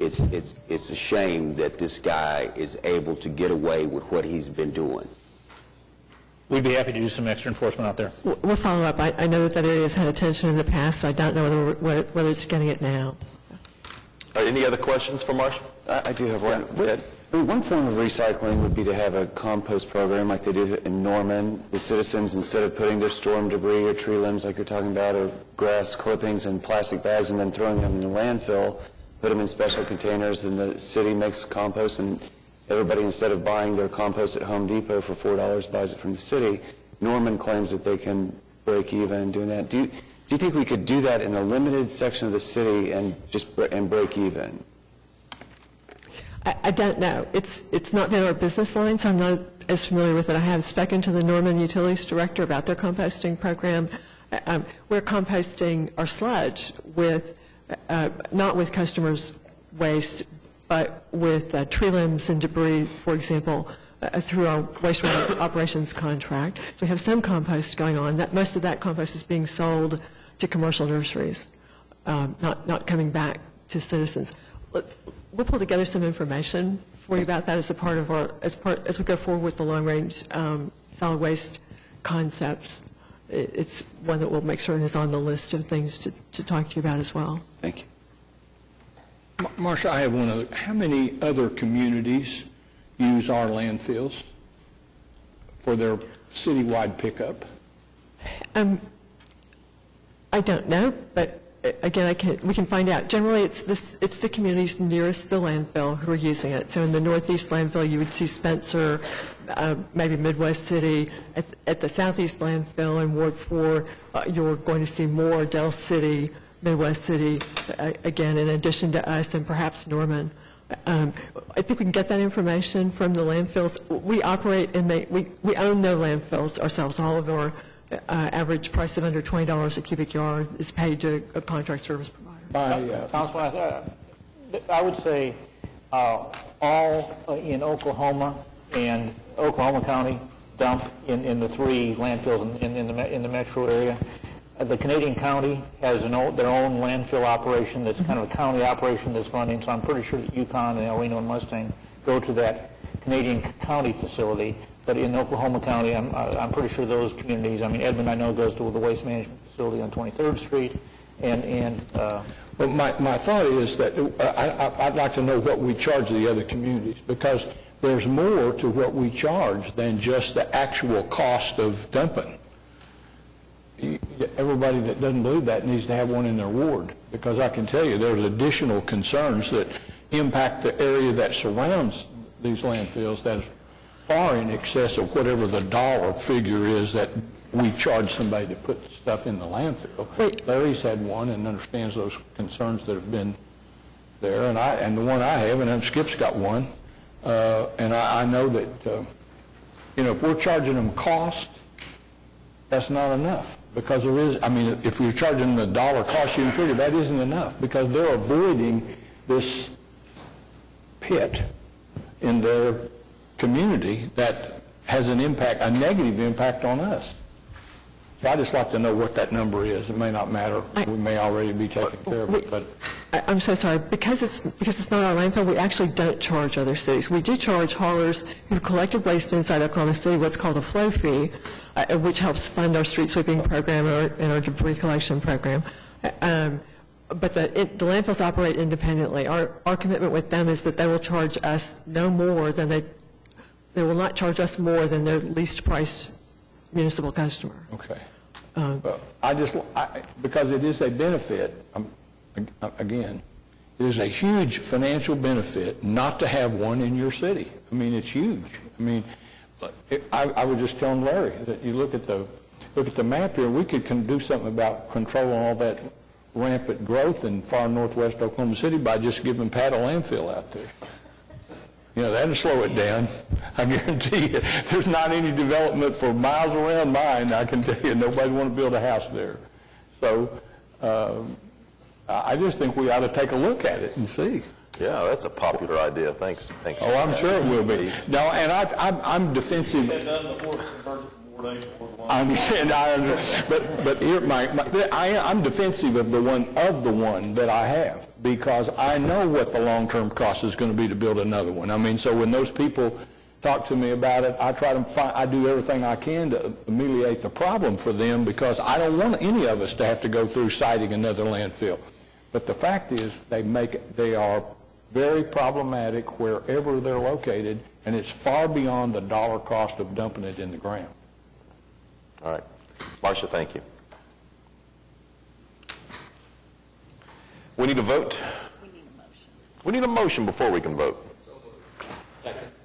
S22: a shame that this guy is able to get away with what he's been doing.
S4: We'd be happy to do some extra enforcement out there.
S14: We'll follow up. I know that area has had attention in the past, so I don't know whether it's getting it now.
S1: Any other questions for Marcia?
S2: I do have one. One form of recycling would be to have a compost program like they do in Norman. The citizens, instead of putting their storm debris or tree limbs like you're talking about, or grass clippings in plastic bags and then throwing them in the landfill, put them in special containers, and the city makes compost, and everybody, instead of buying their compost at Home Depot for $4, buys it from the city. Norman claims that they can break even doing that. Do you think we could do that in a limited section of the city and break even?
S14: I don't know. It's not been our business line, so I'm not as familiar with it. I have spoken to the Norman Utilities Director about their composting program. We're composting our sludge with, not with customers' waste, but with tree limbs and debris, for example, through our wastewater operations contract. So we have some compost going on. Most of that compost is being sold to commercial nurseries, not coming back to citizens. We'll pull together some information for you about that as a part of our, as we go forward with the long-range solid waste concepts. It's one that we'll make certain is on the list of things to talk to you about as well.
S2: Thank you.
S6: Marcia, I have one other. How many other communities use our landfills for their citywide pickup?
S14: I don't know, but again, we can find out. Generally, it's the communities nearest the landfill who are using it. So in the Northeast landfill, you would see Spencer, maybe Midwest City. At the Southeast landfill in Ward 4, you're going to see more Del City, Midwest City, again, in addition to us and perhaps Norman. I think we can get that information from the landfills. We operate and we own no landfills ourselves. All of our average price of under $20 a cubic yard is paid to a contract service provider.
S4: Councilman, I would say all in Oklahoma and Oklahoma County dump in the 3 landfills in the metro area. The Canadian County has their own landfill operation that's kind of a county operation that's funding, so I'm pretty sure that Yukon and El Reno and Mustang go to that Canadian County facility. But in Oklahoma County, I'm pretty sure those communities, I mean, Edmond, I know, goes to the waste management facility on 23rd Street, Well,
S6: my thought is that I'd like to know what we charge the other communities, because there's more to what we charge than just the actual cost of dumping. Everybody that doesn't believe that needs to have one in their ward, because I can tell you there's additional concerns that impact the area that surrounds these landfills that is far in excess of whatever the dollar figure is that we charge somebody to put stuff in the landfill. Larry's had one and understands those concerns that have been there, and the one I have, and then Skip's got one, and I know that if we're charging them cost, that's not enough, because there is, I mean, if you're charging them the dollar cost, you can figure that isn't enough, because they're avoiding this pit in their community that has an impact, a negative impact on us. So I'd just like to know what that number is. It may not matter. We may already be taking care of it, but
S14: I'm so sorry. Because it's not our landfill, we actually don't charge other cities. We do charge haulers who collected waste inside Oklahoma City what's called a flow fee, which helps fund our street sweeping program and our debris collection program. But the landfills operate independently. Our commitment with them is that they will charge us no more than they will not charge us more than their least priced municipal customer.
S6: Okay. Well, because it is a benefit, again, it is a huge financial benefit not to have one in your city. I mean, it's huge. I mean, I was just telling Larry that you look at the map here, we could do something about controlling all that rampant growth in far northwest Oklahoma City by just giving Pat a landfill out there. That'll slow it down. I guarantee you, there's not any development for miles around mine. I can tell you, nobody want to build a house there. So I just think we ought to take a look at it and see.
S1: Yeah, that's a popular idea. Thanks.
S6: Oh, I'm sure it will be. No, and I'm defensive. I understand, but here, I'm defensive of the one that I have, because I know what the long-term cost is going to be to build another one. I mean, so when those people talk to me about it, I do everything I can to ameliorate the problem for them, because I don't want any of us to have to go through siting another landfill. But the fact is, they are very problematic wherever they're located, and it's far beyond the dollar cost of dumping it in the ground.
S1: All right. Marcia, thank you. We need a vote? We need a motion before we can vote.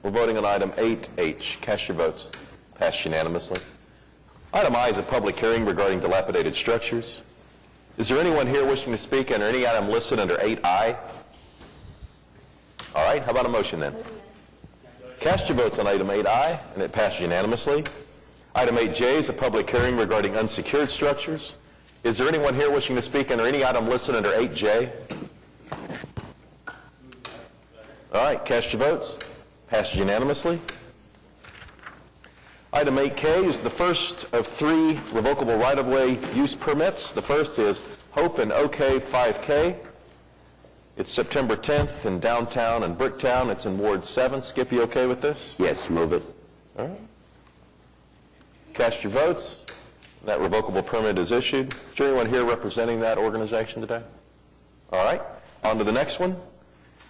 S1: We're voting on item 8H. Cast your votes. Passed unanimously. Item I is a public hearing regarding dilapidated structures. Is there anyone here wishing to speak under any item listed under 8I? All right, how about a motion then? Cast your votes on item 8I, and it passed unanimously. Item 8J is a public hearing regarding unsecured structures. Is there anyone here wishing to speak under any item listed under 8J? All right, cast your votes. Passed unanimously. Item 8K is the first of 3 revocable right-of-way use permits. The first is Hope and OK 5K. It's September 10th in downtown and Bricktown. It's in Ward 7. Skip, you okay with this?
S22: Yes, move it.
S1: All right. Cast your votes. That revocable permit is issued. Is there anyone here representing that organization today? All right. On to the next one.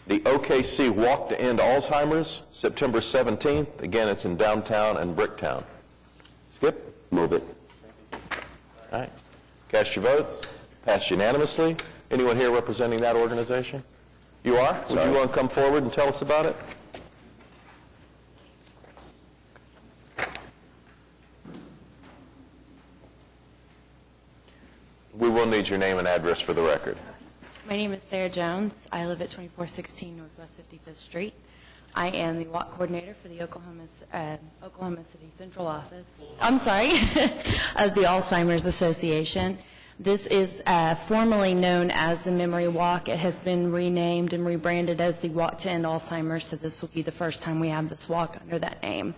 S1: The OKC Walk to End Alzheimer's, September 17th. Again, it's in downtown and Bricktown. Skip?
S22: Move it.
S1: All right. Cast your votes. Passed unanimously. Anyone here representing that organization? You are? Would you want to come forward and tell us about it? We will need your name and address for the record.
S16: My name is Sarah Jones. I live at 2416 Northwest 55th Street. I am the walk coordinator for the Oklahoma City Central Office. I'm sorry, of the Alzheimer's Association. This is formerly known as the Memory Walk. It has been renamed and rebranded as the Walk to End Alzheimer's, so this will be the first time we have this walk under that name.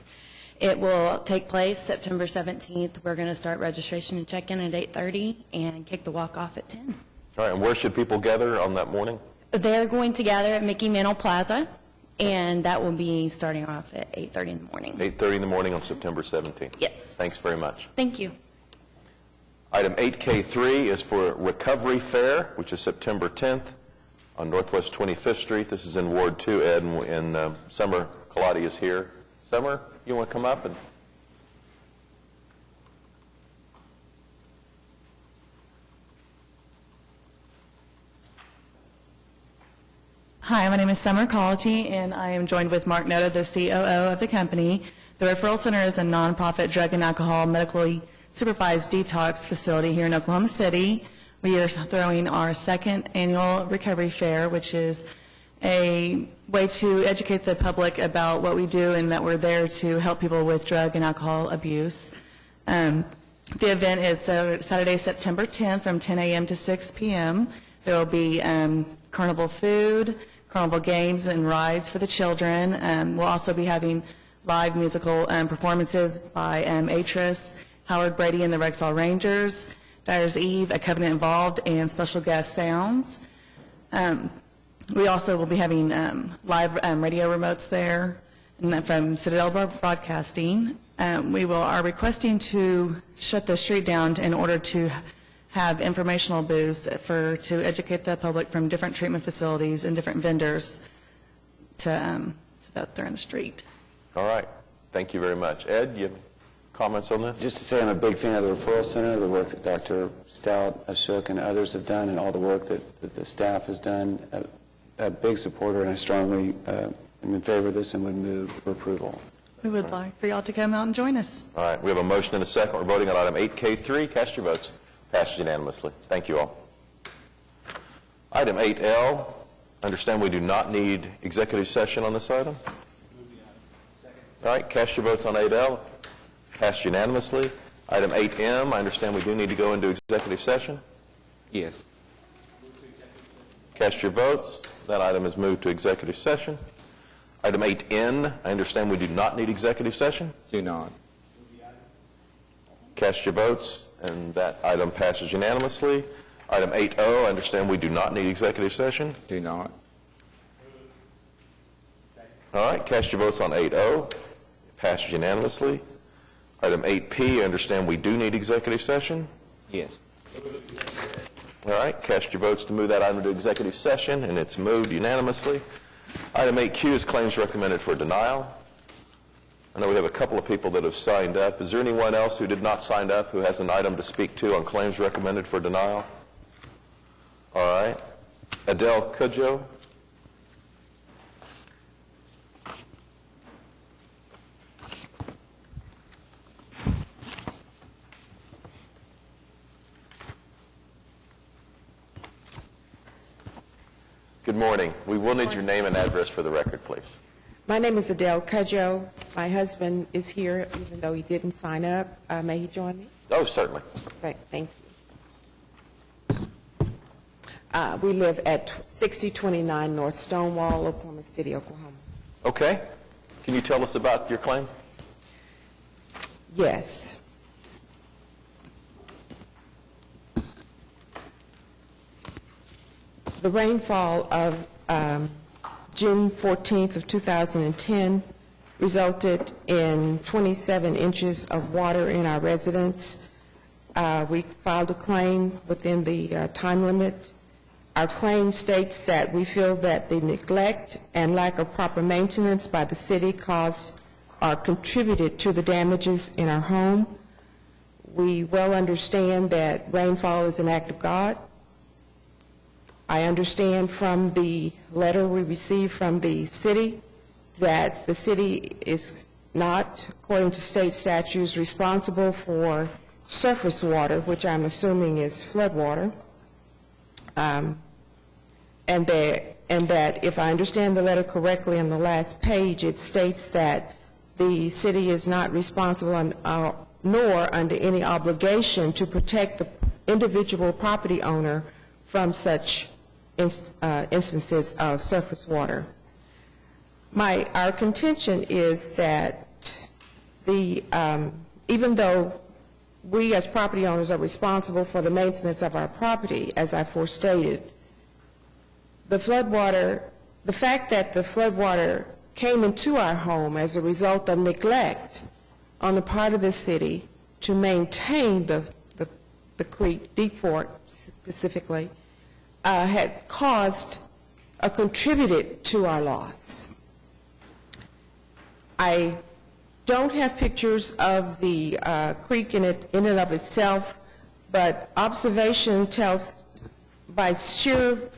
S16: It will take place September 17th. We're going to start registration and check-in at 8:30 and kick the walk off at 10.
S1: All right, and where should people gather on that morning?
S16: They're going to gather at Mickey Mantle Plaza, and that will be starting off at 8:30 in the morning.
S1: 8:30 in the morning on September 17th.
S16: Yes.
S1: Thanks very much.
S16: Thank you.
S1: Item 8K3 is for Recovery Fair, which is September 10th on Northwest 25th Street. This is in Ward 2, Ed, and Summer Kaladi is here. Summer, you want to come up? And
S17: Hi, my name is Summer Colity, and I am joined with Mark Noda, the COO of the company. The Referral Center is a nonprofit drug and alcohol medically supervised detox facility here in Oklahoma City. We are throwing our second annual Recovery Fair, which is a way to educate the public about what we do and that we're there to help people with drug and alcohol abuse. The event is Saturday, September 10th from 10 a.m. to 6 p.m. There will be carnival food, carnival games and rides for the children. We'll also be having live musical performances by Atris, Howard Brady and the Rexall Rangers, Dyer's Eve, A Covenant Involved, and special guest sounds. We also will be having live radio remotes there from Citadel Broadcasting. We are requesting to shut the street down in order to have informational booths to educate the public from different treatment facilities and different vendors so that they're in the street.
S1: all right. Thank you very much. Ed, you have any comments on this?
S2: Just to say I'm a big fan of the Referral Center, the work that Dr. Stout, Ashok, and others have done, and all the work that the staff has done. A big supporter, and I strongly am in favor of this and would move for approval.
S17: We would like for y'all to come out and join us.
S1: All right, we have a motion and a second. We're voting on item 8K3. Cast your votes. Passed unanimously. Thank you all. Item 8L, understand we do not need executive session on this item. All right, cast your votes on 8L. Passed unanimously. Item 8M, I understand we do need to go into executive session.
S22: Yes.
S1: Cast your votes. That item is moved to executive session. Item 8N, I understand we do not need executive session.
S22: Do not.
S1: Cast your votes, and that item passes unanimously. Item 8O, I understand we do not need executive session.
S22: Do not.
S1: All right, cast your votes on 8O. It passes unanimously. Item 8P, I understand we do need executive session.
S22: Yes.
S1: All right, cast your votes to move that item to executive session, and it's moved unanimously. Item 8Q is claims recommended for denial. I know we have a couple of people that have signed up. Is there anyone else who did not sign up who has an item to speak to on claims recommended for denial? All right. Adele Cudjoe. Good morning. We will need your name and address for the record, please.
S18: My name is Adele Cudjoe. My husband is here, even though he didn't sign up. May he join me?
S1: Oh, certainly.
S18: Thank you. We live at 6029 North Stonewall, Oklahoma City, Oklahoma.
S1: Okay. Can you tell us about your claim?
S18: Yes. The rainfall of June 14th of 2010 resulted in 27 inches of water in our residence. We filed a claim within the time limit. Our claim states that we feel that the neglect and lack of proper maintenance by the city caused or contributed to the damages in our home. We well understand that rainfall is an act of God. I understand from the letter we received from the city that the city is not, according to state statutes, responsible for surface water, which I'm assuming is flood water, and that if I understand the letter correctly on the last page, it states that the city is not responsible nor under any obligation to protect the individual property owner from such instances of surface water. Our contention is that even though we as property owners are responsible for the maintenance of our property, as I forestated, the fact that the floodwater came into our home as a result of neglect on the part of the city to maintain the creek, Deep Fork specifically, had contributed to our loss. I don't have pictures of the creek in and of itself, but observation tells, by sheer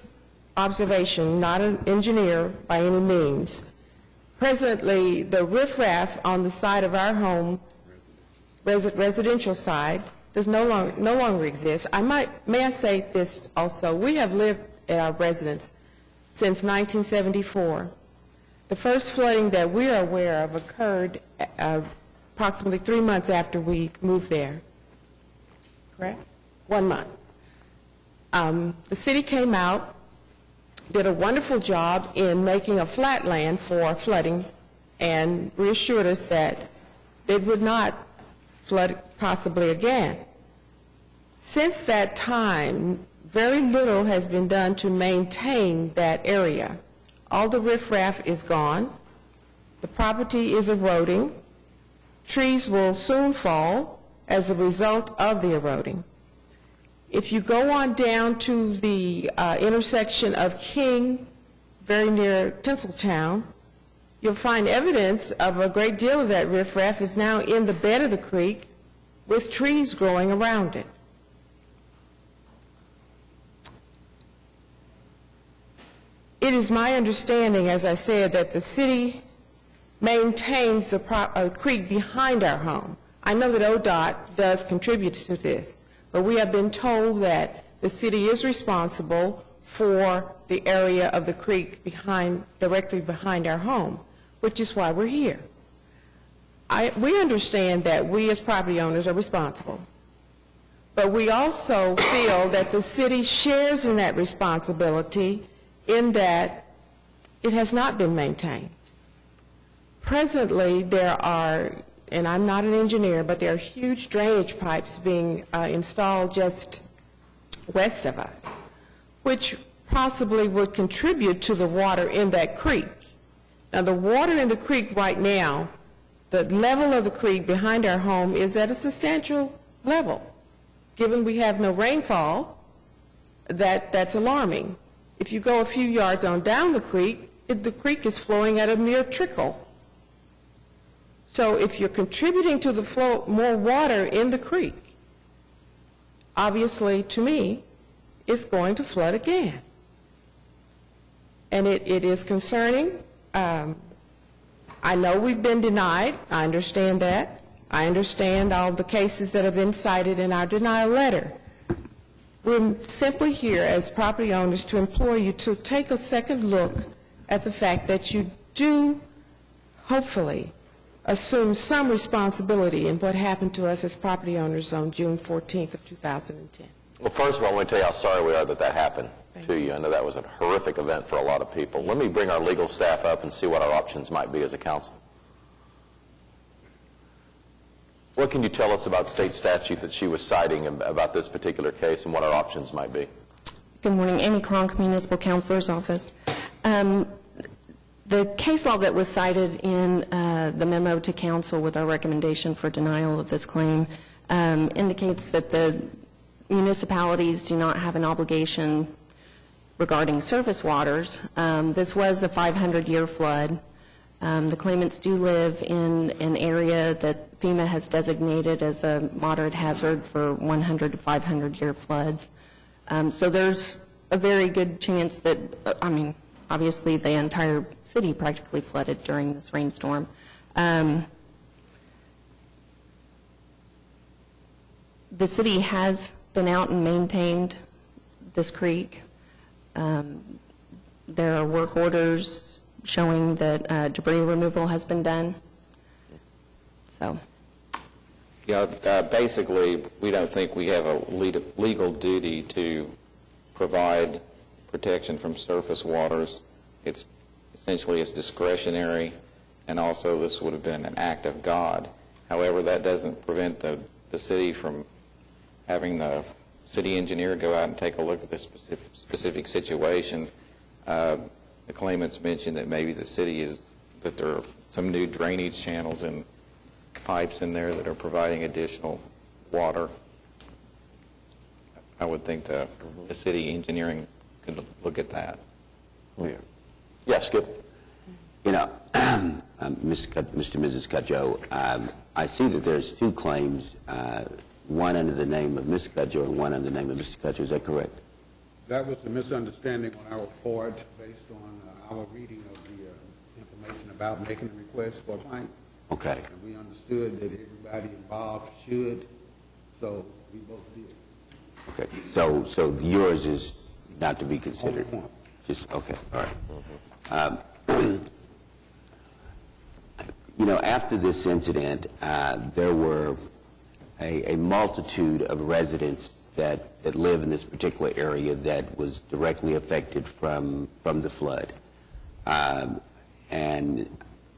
S18: observation, not an engineer by any means, presently the riffraff on the side of our home, residential side, does no longer exist. May I say this also? We have lived at our residence since 1974. The first flooding that we are aware of occurred approximately 3 months after we moved there. Correct? 1 month. The city came out, did a wonderful job in making a flatland for flooding, and reassured us that it would not flood possibly again. Since that time, very little has been done to maintain that area. All the riffraff is gone. The property is eroding. Trees will soon fall as a result of the eroding. If you go on down to the intersection of King, very near Tinseltown, you'll find evidence of a great deal of that riffraff is now in the bed of the creek with trees growing around it. It is my understanding, as I said, that the city maintains the creek behind our home. I know that ODOT does contribute to this, but we have been told that the city is responsible for the area of the creek directly behind our home, which is why we're here. We understand that we as property owners are responsible, but we also feel that the city shares in that responsibility in that it has not been maintained. Presently, there are, and I'm not an engineer, but there are huge drainage pipes being installed just west of us, which possibly would contribute to the water in that creek. Now, the water in the creek right now, the level of the creek behind our home is at a substantial level. Given we have no rainfall, that's alarming. If you go a few yards on down the creek is flowing at a mere trickle. So if you're contributing to the flow, more water in the creek, obviously, to me, it's going to flood again. And it is concerning. I know we've been denied. I understand that. I understand all the cases that have been cited in our denial letter. We're simply here as property owners to implore you to take a second look at the fact that you do, hopefully, assume some responsibility in what happened to us as property owners on June 14th of 2010.
S1: Well, first of all, I want to tell you how sorry we are that that happened to you. I know that was a horrific event for a lot of people. Let me bring our legal staff up and see what our options might be as a council. What can you tell us about state statute that she was citing about this particular case and what our options might be?
S10: Good morning. Amy Cronk, Municipal Counselor's Office. The case law that was cited in the memo to council with our recommendation for denial of this claim indicates that the municipalities do not have an obligation regarding surface waters. This was a 500-year flood. The claimants do live in an area that FEMA has designated as a moderate hazard for 100 to 500-year floods. So there's a very good chance that, obviously the entire city practically flooded during this rainstorm. The city has been out and maintained this creek. There are work orders showing that debris removal has been done. So.
S20: Basically, we don't think we have a legal duty to provide protection from surface waters. It's essentially discretionary, and also this would have been an act of God. However, that doesn't prevent the city from having the city engineer go out and take a look at this specific situation. The claimants mentioned that maybe the city that there are some new drainage channels and pipes in there that are providing additional water. I would think the city engineering could look at that.
S22: Yeah.
S1: Yes, Skip.
S22: You know, Mr. and Mrs. Cudjoe, I see that there's two claims, one under the name of Mr. Cudjoe and one under the name of Mr. Cudjoe. Is that correct?
S8: That was the misunderstanding on our report based on our reading of the information about making a request for a claim.
S22: Okay.
S8: And we understood that everybody involved should, so we both did.
S22: Okay. So yours is not to be considered? Just, okay, all right. You know, after this incident, there were a multitude of residents that live in this particular area that was directly affected from the flood. And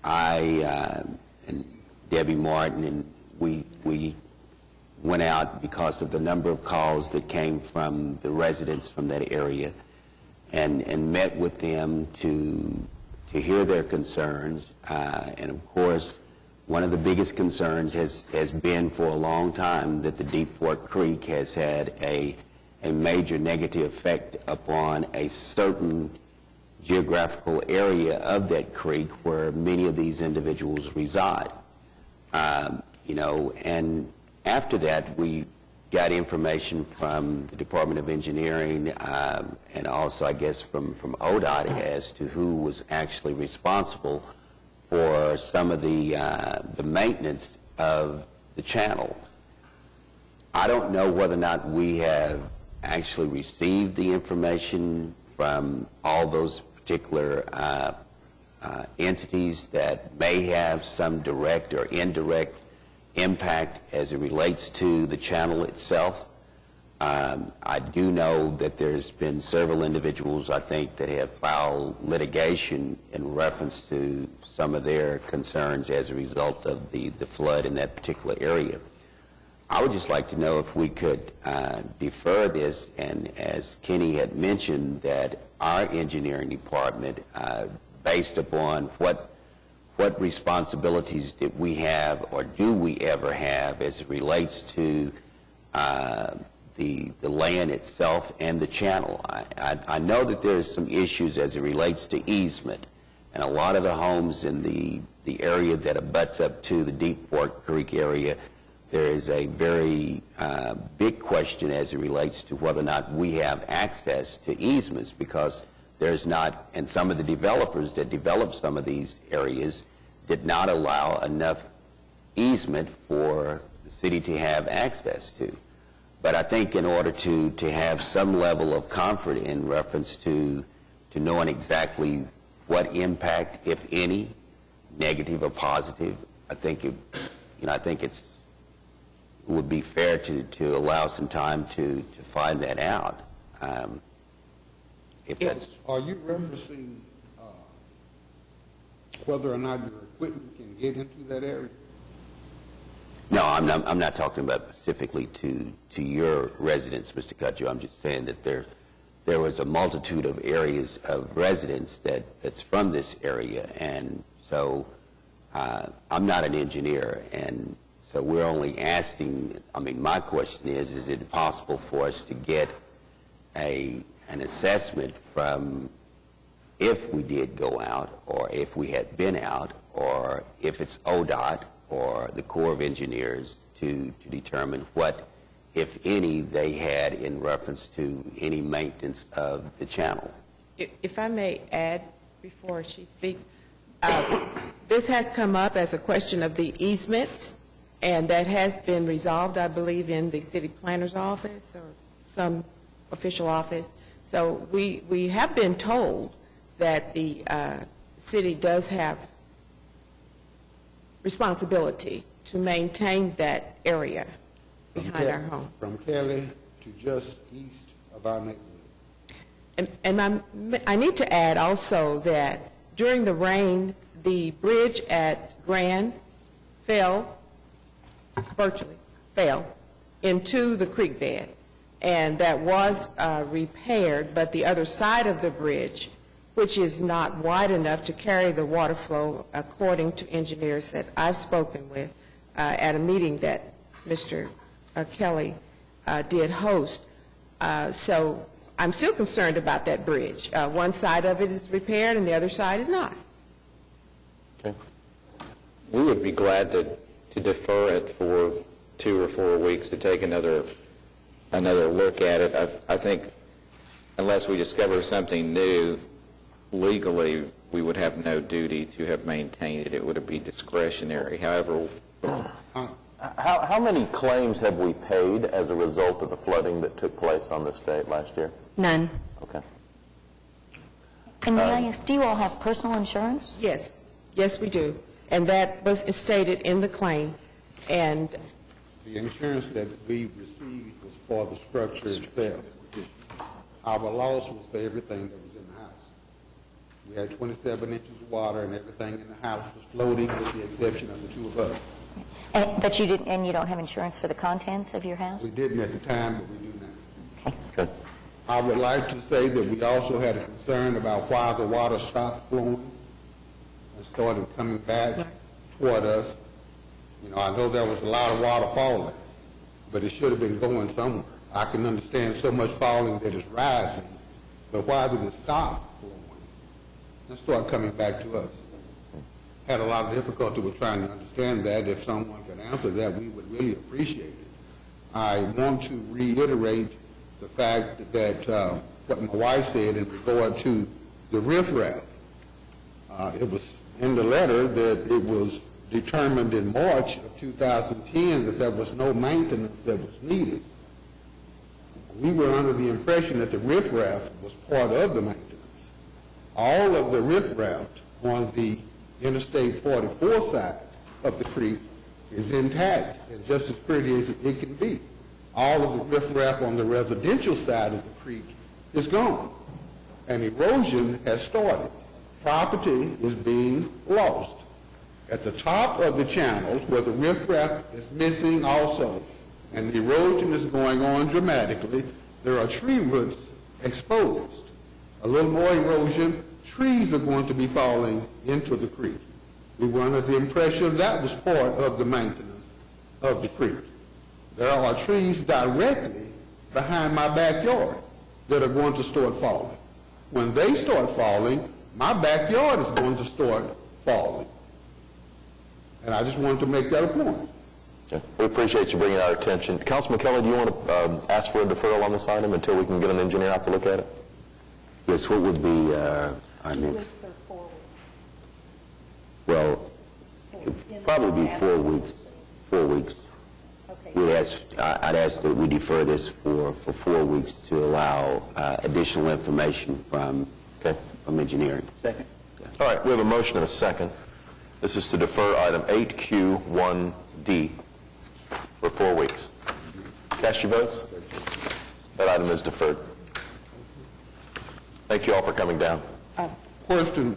S22: I and Debbie Martin, and we went out because of the number of calls that came from the residents from that area, and met with them to hear their concerns. And of course, one of the biggest concerns has been for a long time that the Deep Fork Creek has had a major negative effect upon a certain geographical area of that creek where many of these individuals reside. You know, and after that, we got information from the Department of Engineering and also, I guess, from ODOT as to who was actually responsible for some of the maintenance of the channel. I don't know whether or not we have actually received the information from all those particular entities that may have some direct or indirect impact as it relates to the channel itself. I do know that there's been several individuals, I think, that have filed litigation in reference to some of their concerns as a result of the flood in that particular area. I would just like to know if we could defer this, and as Kenny had mentioned, that our engineering department, based upon what responsibilities did we have or do we ever have as it relates to the land itself and the channel. I know that there's some issues as it relates to easement, and a lot of the homes in the area that abuts up to the Deep Fork Creek area, there is a very big question as it relates to whether or not we have access to easements, because there's not, and some of the developers that develop some of these areas did not allow enough easement for the city to have access to. But I think in order to have some level of comfort in reference to knowing exactly what impact, if any, negative or positive, I think it would be fair to allow some time to find that out. If that's
S11: Are you referencing whether or not your equipment can get into that area?
S22: No, I'm not talking about specifically to your residents, Mr. Cudjoe. I'm just saying that there was a multitude of areas of residents that's from this area, and so I'm not an engineer, and so we're only asking, my question is it possible for us to get an assessment from if we did go out, or if we had been out, or if it's ODOT or the Corps of Engineers to determine what, if any, they had in reference to any maintenance of the channel.
S18: If I may add before she speaks, this has come up as a question of the easement, and that has been resolved, I believe, in the city planner's office or some official office. So we have been told that the city does have responsibility to maintain that area behind our home.
S11: From Kelly to just east of our neighborhood.
S18: And I need to add also that during the rain, the bridge at Grand virtually fell into the creek bed, and that was repaired, but the other side of the bridge, which is not wide enough to carry the water flow, according to engineers that I've spoken with at a meeting that Mr. Kelly did host. So I'm still concerned about that bridge. One side of it is repaired and the other side is not.
S20: Okay. We would be glad to defer it for 2 or 4 weeks to take another look at it. I think unless we discover something new, legally, we would have no duty to have maintained it. It would be discretionary. However,
S1: How many claims have we paid as a result of the flooding that took place on this date last year?
S10: None.
S1: Okay.
S19: And may I ask, do you all have personal insurance?
S18: Yes. Yes, we do. And that was stated in the claim. And
S11: The insurance that we received was for the structure itself. Our loss was for everything that was in the house. We had 27 inches of water, and everything in the house was floating with the exception of the 2 of us.
S19: But you didn't, and you don't have insurance for the contents of your house?
S11: We didn't at the time, but we do now.
S22: Okay.
S11: I would like to say that we also had a concern about why the water stopped flowing and started coming back toward us. You know, I know there was a lot of water falling, but it should have been going somewhere. I can understand so much falling that it's rising, but why did it stop flowing and start coming back to us? Had a lot of difficulty with trying to understand that. If someone could answer that, we would really appreciate it. I want to reiterate the fact that what my wife said in regard to the riffraff. It was in the letter that it was determined in March of 2010 that there was no maintenance that was needed. We were under the impression that the riffraff was part of the maintenance. All of the riffraff on the Interstate 44 side of the creek is intact and just as pretty as it can be. All of the riffraff on the residential side of the creek is gone, and erosion has started. Property is being lost. At the top of the channels, where the riffraff is missing also, and the erosion is going on dramatically, there are tree roots exposed. A little more erosion, trees are going to be falling into the creek. We were under the impression that was part of the maintenance of the creek. There are trees directly behind my backyard that are going to start falling. When they start falling, my backyard is going to start falling. And I just wanted to make that a point.
S1: Okay. We appreciate you bringing it to our attention. Councilman Kelly, do you want to ask for a deferral on this item until we can get an engineer out to look at it?
S22: Yes, what would be, well, it'd probably be 4 weeks. 4 weeks. I'd ask that we defer this for 4 weeks to allow additional information from engineering. Second.
S1: All right, we have a motion and a second. This is to defer item 8Q1D for 4 weeks. Cast your votes. That item is deferred. Thank you all for coming down.
S11: Question.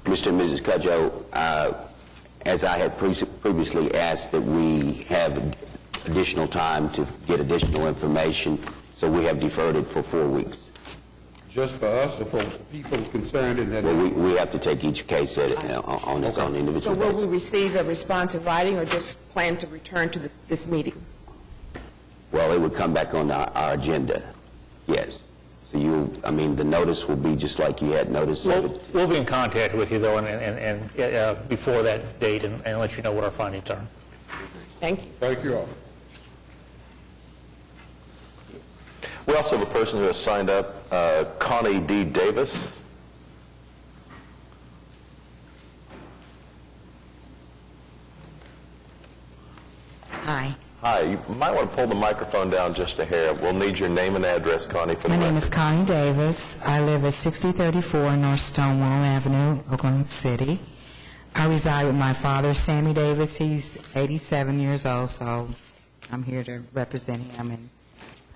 S22: Mr. and Mrs. Cudjoe, as I had previously asked that we have additional time to get additional information, so we have deferred it for 4 weeks.
S11: Just for us or for people concerned in that?
S22: Well, we have to take each case on its own individual
S18: So will
S22: basis.
S18: we receive a response in writing or just plan to return to this meeting?
S22: Well, it would come back on our agenda, yes. So the notice will be just like you had notice of it.
S4: We'll be in contact with you, though, and before that date, and let you know what our findings are.
S18: Thank you.
S11: Thank you all.
S1: We also have a person who has signed up, Connie D. Davis.
S12: Hi.
S1: Hi, you might want to pull the microphone down just a hair. We'll need your name and address, Connie, for the
S12: My name
S1: record.
S12: is Connie Davis. I live at 6034 North Stonewall Avenue, Oklahoma City. I reside with my father, Sammy Davis. He's 87 years old, so I'm here to represent him. And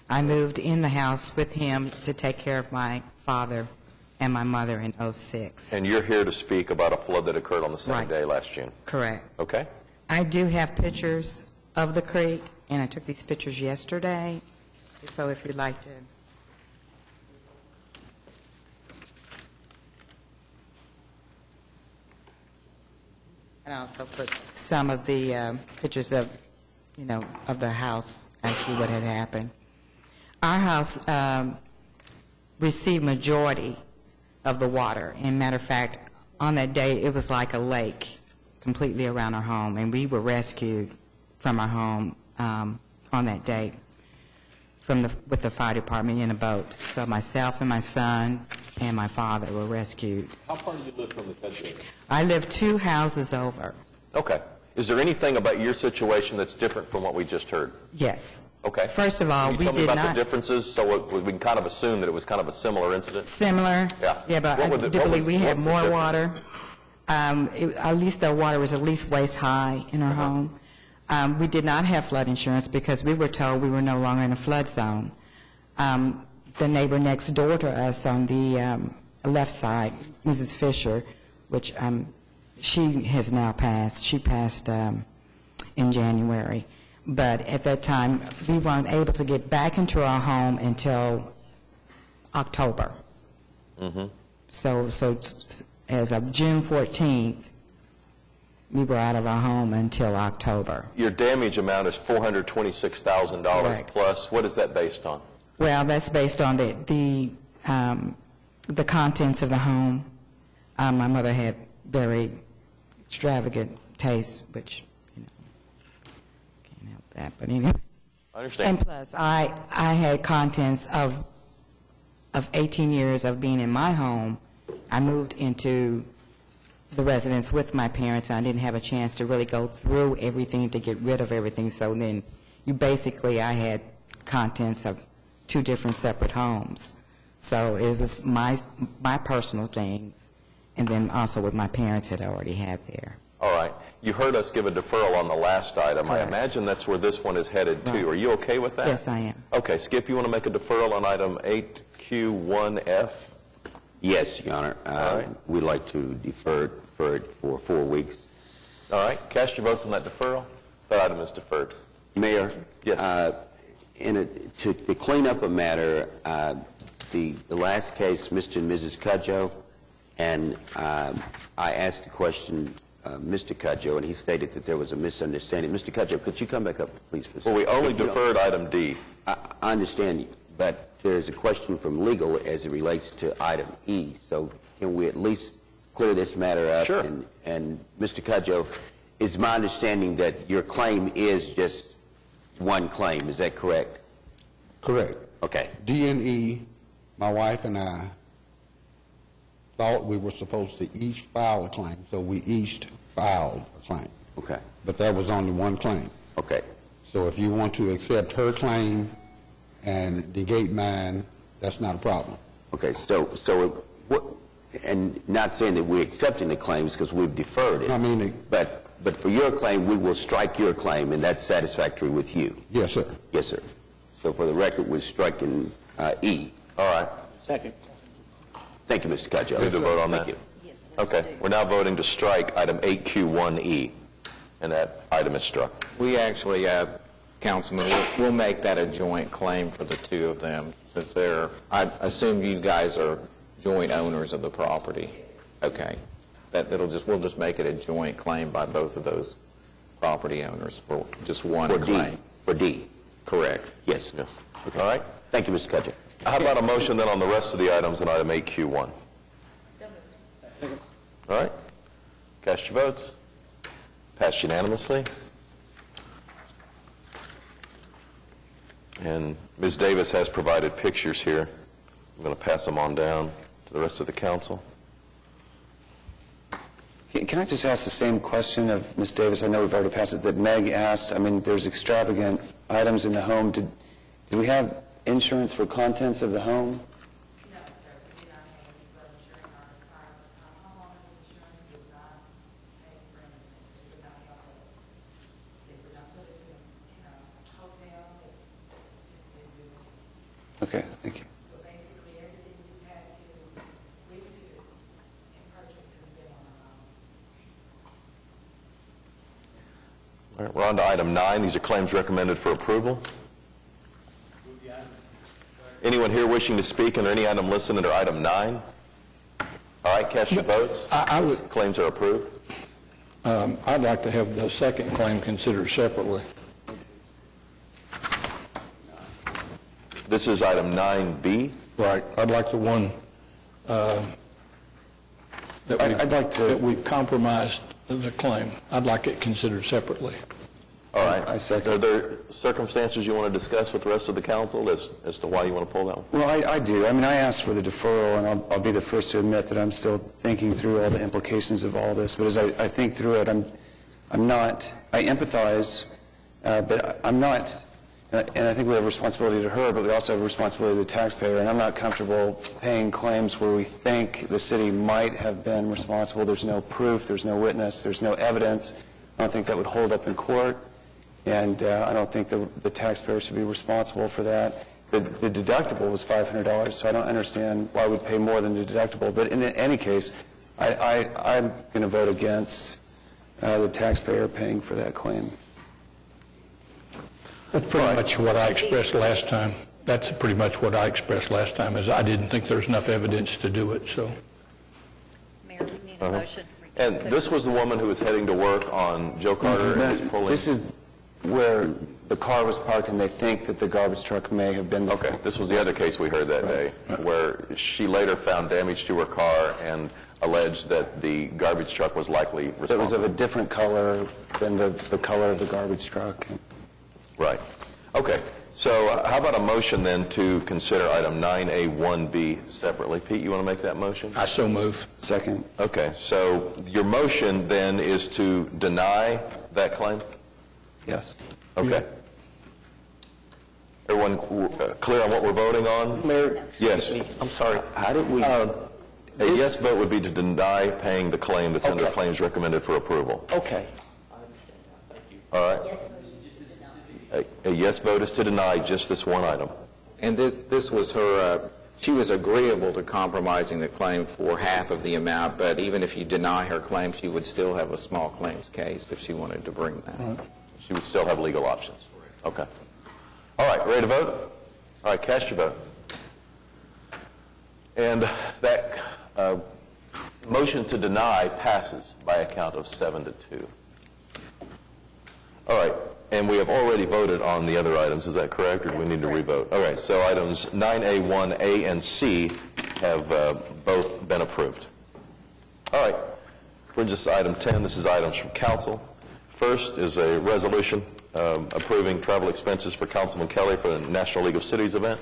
S12: I moved in the house with him to take care of my father and my mother in '06.
S1: And you're here to speak about a flood that occurred on the same
S12: Right.
S1: day last June.
S12: Correct.
S1: Okay?
S12: I do have pictures of the creek, and I took these pictures yesterday, so if you'd like to. And I also put some of the pictures of, of the house, actually what had happened. Our house received majority of the water. And matter of fact, on that day, it was like a lake completely around our home, and we were rescued from our home on that day with the fire department in a boat. So myself and my son and my father were rescued.
S1: How far do you live from the country?
S12: I live 2 houses over.
S1: Okay. Is there anything about your situation that's different from what we just heard?
S12: Yes.
S1: Okay.
S12: First of all,
S1: Can you
S12: we
S1: tell me
S12: did
S1: about
S12: not.
S1: the differences so we can kind of assume that it was kind of a similar incident?
S12: Similar?
S1: Yeah.
S12: Yeah, but
S1: What
S12: I
S1: would
S12: do believe we had
S1: what's the
S12: more
S1: difference?
S12: water. At least the water was at least waist high in our home. We did not have flood insurance because we were told we were no longer in a flood zone. The neighbor next door to us on the left side, Mrs. Fisher, which she has now passed. She passed in January. But at that time, we weren't able to get back into our home until October.
S1: Mm-hmm.
S12: So as of June 14th, we were out of our home until October.
S1: Your damage amount is $426,000
S12: Correct.
S1: plus. What is that based on?
S12: Well, that's based on the contents of the home. My mother had very extravagant tastes, which, can't help that. But anyway.
S1: I understand.
S12: And plus, I had contents of 18 years of being in my home. I moved into the residence with my parents, and I didn't have a chance to really go through everything to get rid of everything. So then I had contents of 2 different separate homes. So it was my personal things, and then also what my parents had already had there.
S1: All right. You heard us give a deferral on the last item.
S12: Correct.
S1: I imagine that's where this one is headed to. Are you okay with that?
S12: Yes, I am.
S1: Okay. Skip, you want to make a deferral on item 8Q1F?
S22: Yes, Your Honor.
S1: All right.
S22: We'd like to defer it for 4 weeks.
S1: All right. Cast your votes on that deferral. That item is deferred.
S22: Mayor?
S1: Yes.
S22: To clean up a matter, the last case, Mr. and Mrs. Cudjoe, and I asked the question, Mr. Cudjoe, and he stated that there was a misunderstanding. Mr. Cudjoe, could you come back up, please? For a
S1: Well, we
S22: second?
S1: only
S22: If you don't-
S1: deferred item D.
S22: I understand but there's a question from legal as it relates to item E. So can we at least clear this matter up?
S1: Sure.
S22: And Mr. Cudjoe, is my understanding that your claim is just one claim, is that correct?
S11: Correct.
S22: Okay.
S11: D&E, my wife and I, thought we were supposed to each file a claim, so we each filed a claim.
S22: Okay.
S11: But that was only one claim.
S22: Okay.
S11: So if you want to accept her claim and negate mine, that's not a problem.
S22: Okay, so what, and not saying that we're accepting the claims because we've deferred it.
S11: I mean,
S22: but for your claim, we will strike your claim, and that's satisfactory with you?
S11: Yes, sir.
S22: Yes, sir. So for the record, we're striking E.
S1: All right.
S22: Second. Thank you, Mr. Cudjoe.
S1: Need to vote on that?
S22: Thank you.
S1: Okay, we're now voting to strike item 8Q1E, and that item is struck.
S20: We actually, Councilman, we'll make that a joint claim for the two of them, since I assume you guys are joint owners of the property. Okay. We'll just make it a joint claim by both of those property owners for just one claim.
S22: For D.
S20: Correct.
S22: Yes.
S1: Yes.
S22: Okay.
S1: All right.
S22: Thank you, Mr. Cudjoe.
S1: How about a motion then on the rest of the items in item 8Q1? All right. Cast your votes. Passed unanimously. And Ms. Davis has provided pictures here. I'm going to pass them on down to the rest of the council.
S2: Can I just ask the same question of Ms. Davis? I know we've already passed it, that Meg asked. I mean, there's extravagant items in the home. Did we have insurance for contents of the home? Okay, thank you.
S5: So basically, everything we've had to redo and purchase has been on our own.
S1: All right, we're on to item 9. These are claims recommended for approval. Anyone here wishing to speak under any item listed under item 9? All right, cast your votes. Claims are approved.
S6: I'd like to have the second claim considered separately.
S1: This is item 9B.
S6: Right. I'd like the one that we've compromised the claim. I'd like it considered separately.
S1: All right. Are there circumstances you want to discuss with the rest of the council as to why you want to pull that one?
S2: Well, I do. I mean, I asked for the deferral, and I'll be the first to admit that I'm still thinking through all the implications of all this. But as I think through it, I empathize, but I'm not, and I think we have a responsibility to her, but we also have a responsibility to the taxpayer, and I'm not comfortable paying claims where we think the city might have been responsible. There's no proof, there's no witness, there's no evidence. I don't think that would hold up in court. And I don't think the taxpayer should be responsible for that. The deductible was $500, so I don't understand why we'd pay more than the deductible. But in any case, I'm going to vote against the taxpayer paying for that claim.
S6: That's pretty much what I expressed last time. That's pretty much what I expressed last time, is I didn't think there's enough evidence to do it, so.
S21: Mayor, we need a motion.
S1: And this was the woman who was heading to work on Joe Carter and was pulling...
S2: This is where the car was parked and they think that the garbage truck may have been...
S1: Okay, this was the other case we heard that day, where she later found damage to her car and alleged that the garbage truck was likely responsible.
S2: It was of a different color than the color of the garbage truck.
S1: Right. Okay, so how about a motion then to consider item 9A1B separately? Pete, you want to make that motion?
S6: I so move.
S2: Second.
S1: Okay, so your motion then is to deny that claim?
S2: Yes.
S1: Okay. Everyone clear on what we're voting on?
S22: Mayor?
S1: Yes.
S22: I'm sorry. How did we...
S1: A yes vote would be to deny paying the claim that's under claims recommended for approval.
S22: Okay.
S1: All right. A yes vote is to deny just this one item.
S20: And this was her, she was agreeable to compromising the claim for half of the amount, but even if you deny her claim, she would still have a small claims case if she wanted to bring that.
S1: She would still have legal options. Okay. All right, ready to vote? All right, cast your vote. And that motion to deny passes by a count of 7-2. All right, And we have already voted on the other items, is that correct, or do we need to revote? All right, so items 9A, 1A, and C have both been approved. All right, brings us to item 10. This is items from council. First is a resolution approving travel expenses for Councilman Kelly for the National League of Cities event.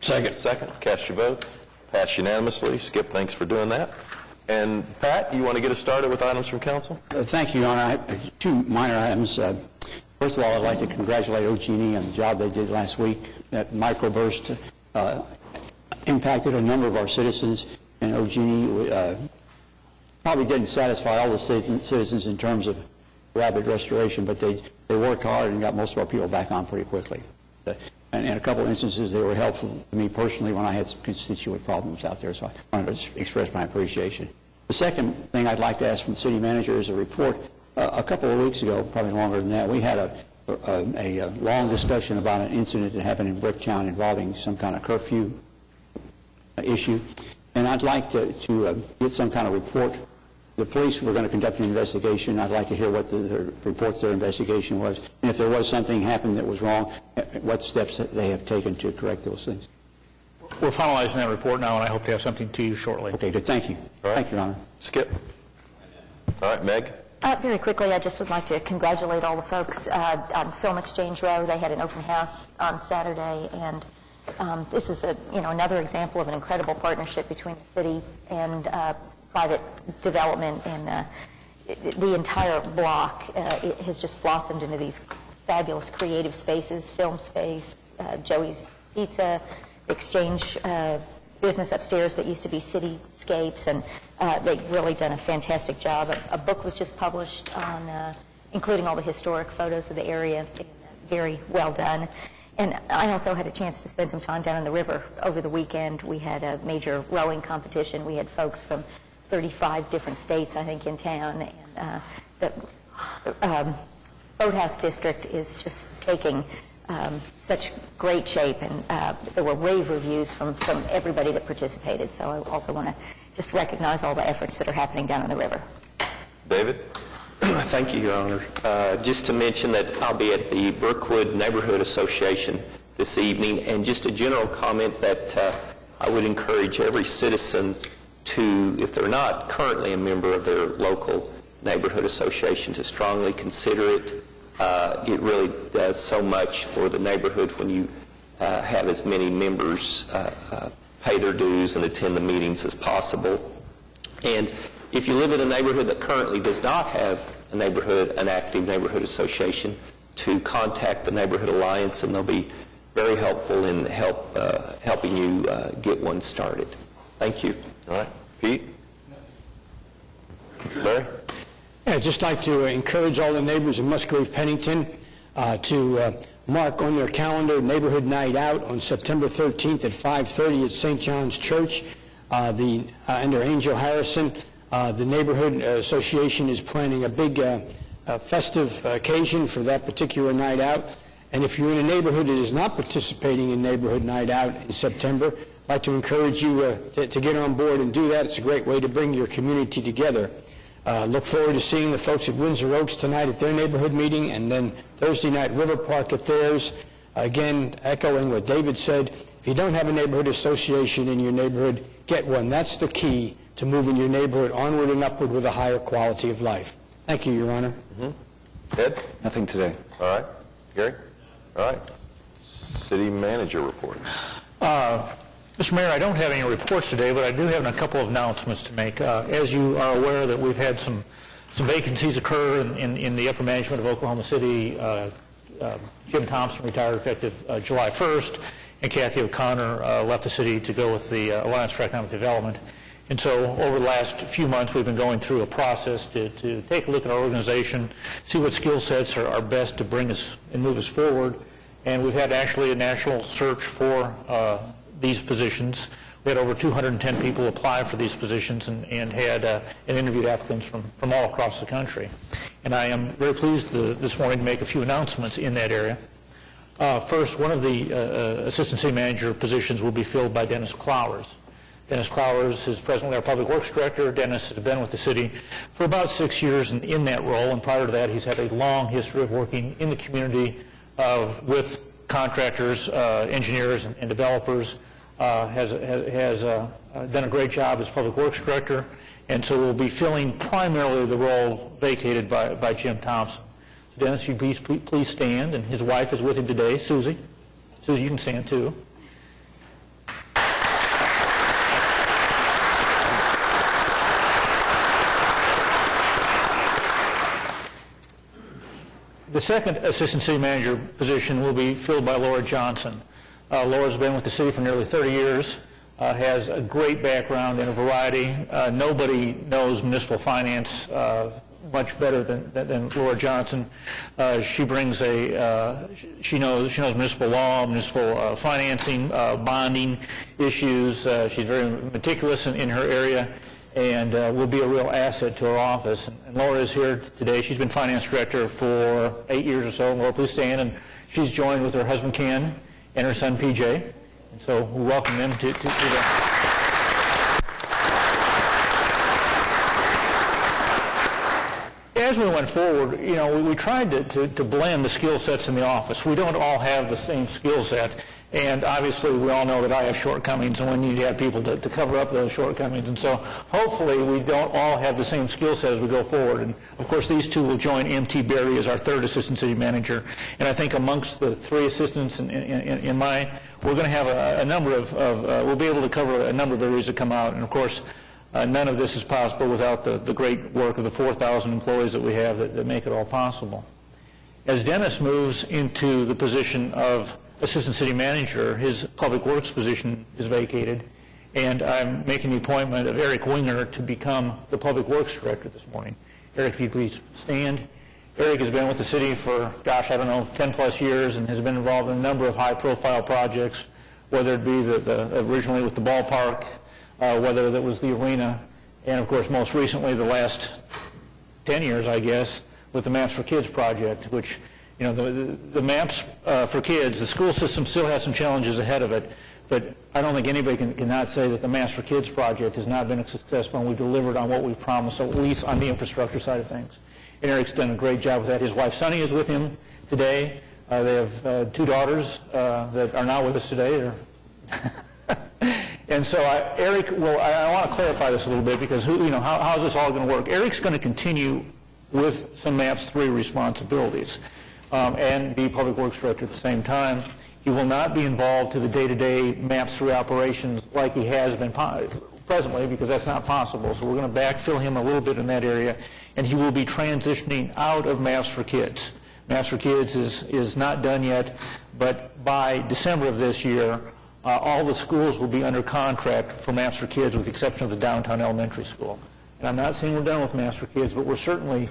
S1: Second. Cast your votes. Passed unanimously. Skip, thanks for doing that. And Pat, you want to get us started with items from council?
S15: Thank you, Your Honor. I have two minor items. First of all, I'd like to congratulate OG&E on the job they did last week. That microburst impacted a number of our citizens, and OG&E probably didn't satisfy all the citizens in terms of rapid restoration, but they worked hard and got most of our people back on pretty quickly. And in a couple of instances, they were helpful to me personally when I had some constituent problems out there, so I wanted to express my appreciation. The second thing I'd like to ask from the city manager is a report. A couple of weeks ago, probably longer than that, we had a long discussion about an incident that happened in Bricktown involving some kind of curfew issue, and I'd like to get some kind of report. The police were going to conduct an investigation. I'd like to hear what the reports their investigation was, and if there was something happened that was wrong, what steps that they have taken to correct those things.
S4: We're finalizing that report now, and I hope to have something to you shortly.
S15: Okay, good. Thank you.
S1: All right.
S15: Thank you, Your Honor.
S1: Skip. All right, Meg.
S19: Very quickly, I just would like to congratulate all the folks on Film Exchange Row. They had an open house on Saturday, and this is another example of an incredible partnership between the city and private development, and the entire block it has just blossomed into these fabulous creative spaces, film space, Joey's Pizza, Exchange business upstairs that used to be Cityscapes, and they've really done a fantastic job. A book was just published on including all the historic photos of the area, very well done. And I also had a chance to spend some time down on the river over the weekend. We had a major rowing competition. We had folks from 35 different states, I think, in town, and the Boathouse District is just taking such great shape, and there were rave reviews from everybody that participated, so I also want to just recognize all the efforts that are happening down on the river.
S1: David?
S3: Thank you, Your Honor. Just to mention that I'll be at the Brookwood Neighborhood Association this evening, and just a general comment that I would encourage every citizen to, if they're not currently a member of their local neighborhood association, to strongly consider it. It really does so much for the neighborhood when you have as many members pay their dues and attend the meetings as possible. And if you live in a neighborhood that currently does not have an active neighborhood association, to contact the Neighborhood Alliance, and they'll be very helpful in helping you get one started. Thank you.
S1: All right. Pete? Larry?
S9: Yeah, I'd just like to encourage all the neighbors of Musgrave Pennington to mark on their calendar Neighborhood Night Out on September 13th at 5:30 at St. John's Church. Under Angel Harrison, the Neighborhood Association is planning a big festive occasion for that particular night out. And if you're in a neighborhood that is not participating in Neighborhood Night Out in September, I'd like to encourage you to get on board and do that. It's a great way to bring your community together. Look forward to seeing the folks at Windsor Oaks tonight at their neighborhood meeting, and then Thursday night River Park at theirs. Again, echoing what David said, if you don't have a neighborhood association in your neighborhood, get one. That's the key to moving your neighborhood onward and upward with a higher quality of life. Thank you, Your Honor.
S1: Ed?
S2: Nothing today.
S1: All right. Gary? All right. City manager report.
S4: Mr. Mayor, I don't have any reports today, but I do have a couple of announcements to make. As you are aware, that we've had some vacancies occur in the upper management of Oklahoma City. Jim Thompson retired effective July 1st, and Kathy O'Connor left the city to go with the Alliance for Economic Development. And so over the last few months, we've been going through a process to take a look at our organization, see what skill sets are best to bring us and move us forward. And we've had actually a national search for these positions. We had over 210 people apply for these positions and had interviewed applicants from all across the country. And I am very pleased this morning to make a few announcements in that area. First, one of the assistant city manager positions will be filled by Dennis Clowers. Dennis Clowers is presently our Public Works Director. Dennis has been with the city for about 6 years in that role, and prior to that, he's had a long history of working in the community with contractors, engineers, and developers. Has done a great job as Public Works Director, and so will be filling primarily the role vacated by Jim Thompson. So Dennis, you please stand, and his wife is with him today, Susie. Susie, you can stand too. The second Assistant City Manager position will be filled by Laura Johnson. Laura's been with the city for nearly 30 years, has a great background in a variety. Nobody knows municipal finance much better than Laura Johnson. She brings she knows municipal law, municipal financing, bonding issues. She's very meticulous in her area, and will be a real asset to our office. And Laura is here today. She's been finance director for 8 years or so. Laura, please stand. And she's joined with her husband Ken and her son PJ. And so we welcome them to the... As we went forward, we tried to blend the skill sets in the office. We don't all have the same skill set. And obviously, we all know that I have shortcomings, and we need to have people to cover up those shortcomings. And so hopefully we don't all have the same skill set as we go forward. And of course, these two will join M.T. Berry as our third Assistant City Manager. And I think amongst the three assistants in mine, we're going to have a number of we'll be able to cover a number of areas that come out. And of course, none of this is possible without the great work of the 4,000 employees that we have that make it all possible. As Dennis moves into the position of Assistant City Manager, his Public Works position is vacated, and I'm making the appointment of Eric Winger to become the Public Works Director this morning. Eric, if you please stand. Eric has been with the city for, 10 plus years, and has been involved in a number of high-profile projects, whether it be originally with the ballpark, whether that was the arena, and of course most recently the last 10 years, I guess, with the Maps for Kids project, which the Maps for Kids, the school system still has some challenges ahead of it, but I don't think anybody cannot say that the Maps for Kids project has not been successful, and we delivered on what we promised, at least on the infrastructure side of things. And Eric's done a great job with that. His wife, Sunny, is with him today. They have 2 daughters that are not with us today. And so Eric, I want to clarify this a little bit, because how is this all going to work? Eric's going to continue with some MAPS 3 responsibilities. And be Public Works Director at the same time. He will not be involved to the day-to-day MAPS 3 operations like he has been presently, because that's not possible. So we're going to backfill him a little bit in that area, and he will be transitioning out of MAPS for Kids. MAPS for Kids is not done yet, but by December of this year, all the schools will be under contract for MAPS for Kids, with the exception of the downtown elementary school. And I'm not saying we're done with MAPS for Kids, but we're certainly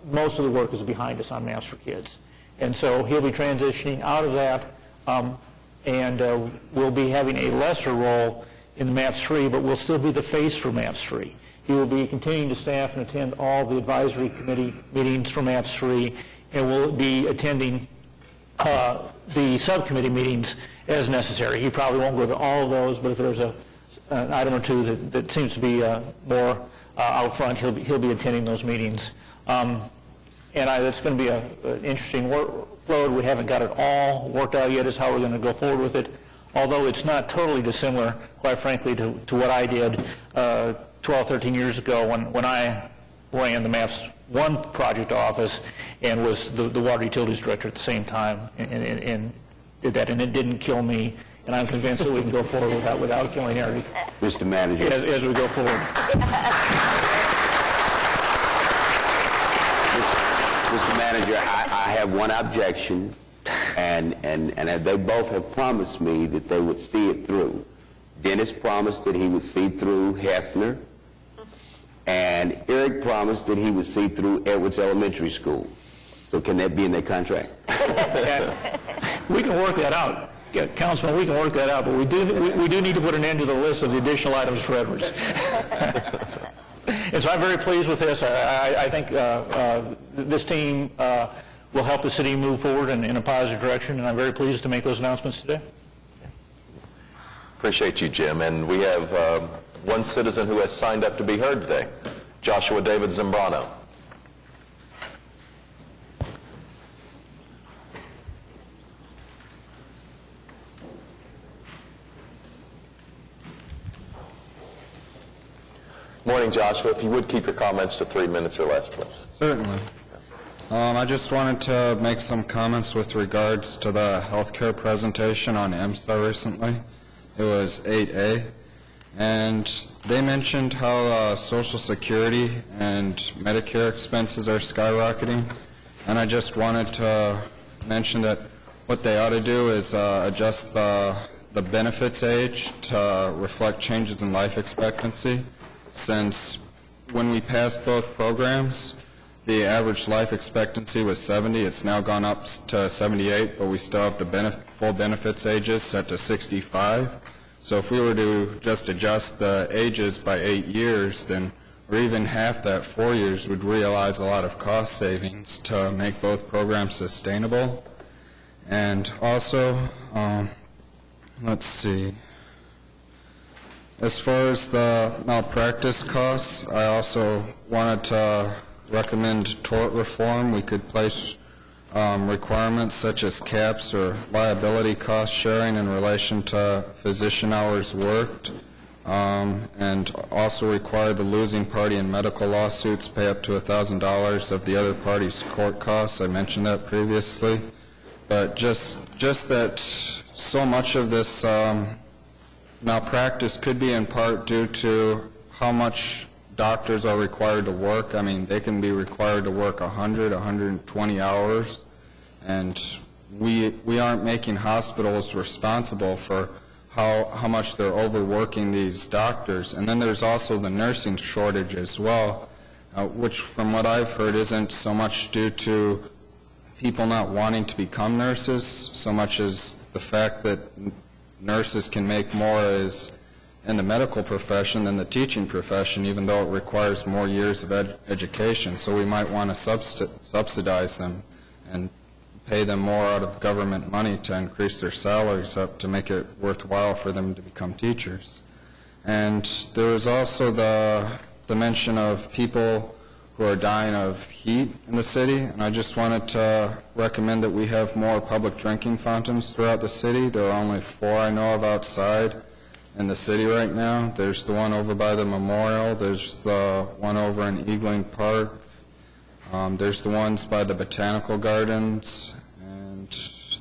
S4: most of the work is behind us on Maps for Kids. And so he'll be transitioning out of that, and we'll be having a lesser role in the Maps 3, but we'll still be the face for Maps 3. He will be continuing to staff and attend all the advisory committee meetings for Maps 3, and will be attending the subcommittee meetings as necessary. He probably won't go to all of those, but if there's an item or two that seems to be more out front, he'll be attending those meetings. And it's going to be an interesting workload. We haven't got it all worked out yet as how we're going to go forward with it, although it's not totally dissimilar, quite frankly, to what I did 12, 13 years ago when I ran the MAPS 1 project office and was the water utilities director at the same time, and did that, and it didn't kill me. And I'm convinced that we can go forward without killing Eric.
S22: Mr. Manager.
S4: As we go forward.
S22: Mr. Manager, I have one objection, and they both have promised me that they would see it through. Dennis promised that he would see through Hefner, and Eric promised that he would see through Edwards Elementary School. So can that be in their contract?
S4: We can work that out. Yeah, Councilman, we can work that out, but we do need to put an end to the list of the additional items for Edwards. And so I'm very pleased with this. I think this team will help the city move forward in a positive direction, and I'm very pleased to make those announcements today.
S1: Appreciate you, Jim. And we have one citizen who has signed up to be heard today, Joshua David Zambrano. Morning, Joshua. If you would keep your comments to 3 minutes or less, please.
S7: Certainly. I just wanted to make some comments with regards to the healthcare presentation on EMSA recently. It was 8A, and they mentioned how Social Security and Medicare expenses are skyrocketing, and I just wanted to mention that what they ought to do is adjust the benefits age to reflect changes in life expectancy, since when we passed both programs, the average life expectancy was 70. It's now gone up to 78, but we still have the full benefits ages set to 65. So if we were to just adjust the ages by 8 years, then, or even half that, 4 years, we'd realize a lot of cost savings to make both programs sustainable. And also, let's see. As far as the malpractice costs, I also wanted to recommend tort reform. We could place requirements such as caps or liability cost sharing in relation to physician hours worked, and also require the losing party in medical lawsuits pay up to $1,000 of the other party's court costs. I mentioned that previously. But just that so much of this malpractice could be in part due to how much doctors are required to work. I mean, they can be required to work 100, 120 hours, and we aren't making hospitals responsible for how much they're overworking these doctors. And then there's also the nursing shortage as well, which from what I've heard isn't so much due to people not wanting to become nurses, so much as the fact that nurses can make more as in the medical profession than the teaching profession, even though it requires more years of education. So we might want to subsidize them and pay them more out of government money to increase their salaries up to make it worthwhile for them to become teachers. And there was also the mention of people who are dying of heat in the city, and I just wanted to recommend that we have more public drinking fountains throughout the city. There are only 4 I know of outside in the city right now. There's the one over by the memorial, there's the one over in Eagling Park, there's the ones by the botanical gardens, and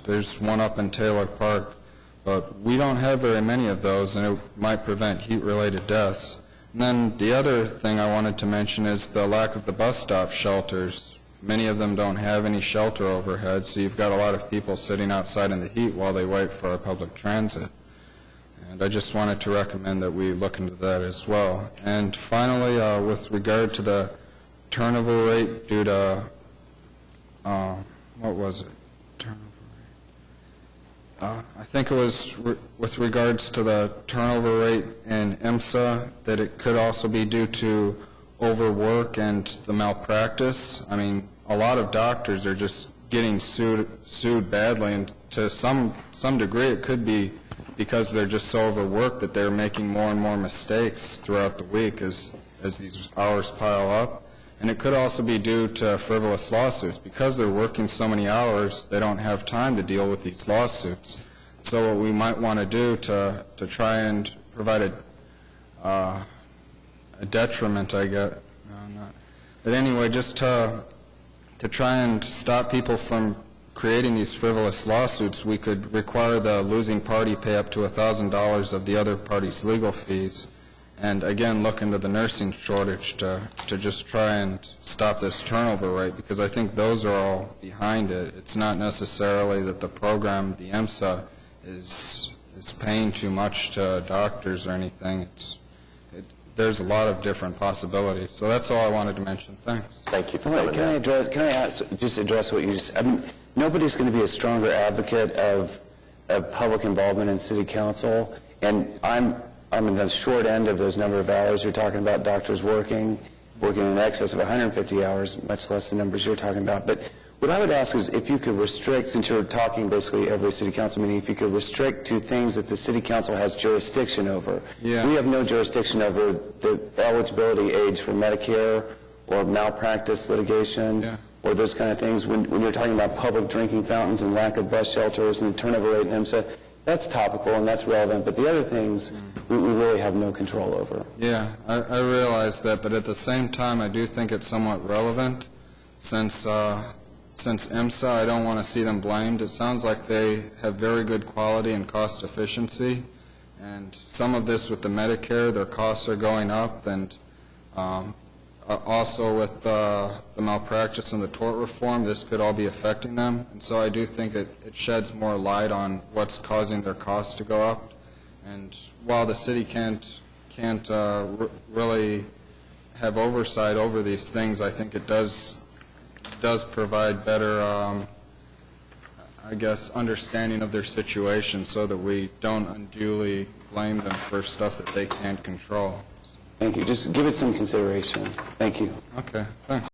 S7: there's one up in Taylor Park. But we don't have very many of those, and it might prevent heat-related deaths. And then the other thing I wanted to mention is the lack of the bus stop shelters. Many of them don't have any shelter overhead, so you've got a lot of people sitting outside in the heat while they wait for our public transit. And I just wanted to recommend that we look into that as well. And finally, with regard to the turnover rate due to, what was it? Turnover rate. I think it was with regards to the turnover rate in EMSA, that it could also be due to overwork and the malpractice. I mean, a lot of doctors are just getting sued badly, and to some degree it could be because they're just so overworked that they're making more and more mistakes throughout the week as these hours pile up. And it could also be due to frivolous lawsuits. Because they're working so many hours, they don't have time to deal with these lawsuits. So what we might want to do to try and provide a detriment, I guess, but anyway, just to try and stop people from creating these frivolous lawsuits, we could require the losing party pay up to $1,000 of the other party's legal fees, and again look into the nursing shortage to just try and stop this turnover rate, because I think those are all behind it. It's not necessarily that the program, the EMSA, is paying too much to doctors or anything. There's a lot of different possibilities. So that's all I wanted to mention. Thanks.
S1: Thank you for
S2: coming. Can I just address what you just, I mean, nobody's going to be a stronger advocate of public involvement in city council, and I'm in the short end of those number of hours you're talking about, doctors working in excess of 150 hours, much less the numbers you're talking about. But What I would ask is if you could restrict, since you're talking basically every city council meeting, if you could restrict to things that the city council has jurisdiction over.
S7: Yeah.
S2: We have no jurisdiction over the eligibility age for Medicare or malpractice litigation or those kind of things. When you're talking about public drinking fountains and lack of bus shelters and the turnover rate in HMSA, that's topical and that's relevant, but the other things we really have no control over.
S7: Yeah, I realize that, but at the same time, I do think it's somewhat relevant since IMSA, I don't want to see them blamed. It sounds like they have very good quality and cost efficiency, and some of this with the Medicare, their costs are going up, and also with the malpractice and the tort reform, this could all be affecting them. And so I do think it sheds more light on what's causing their costs to go up. And while the city can't really have oversight over these things, I think it does provide better, I guess, understanding of their situation so that we don't unduly blame them for stuff that they can't control.
S2: Thank you. Just give it some consideration. Thank you.
S7: Okay, thanks.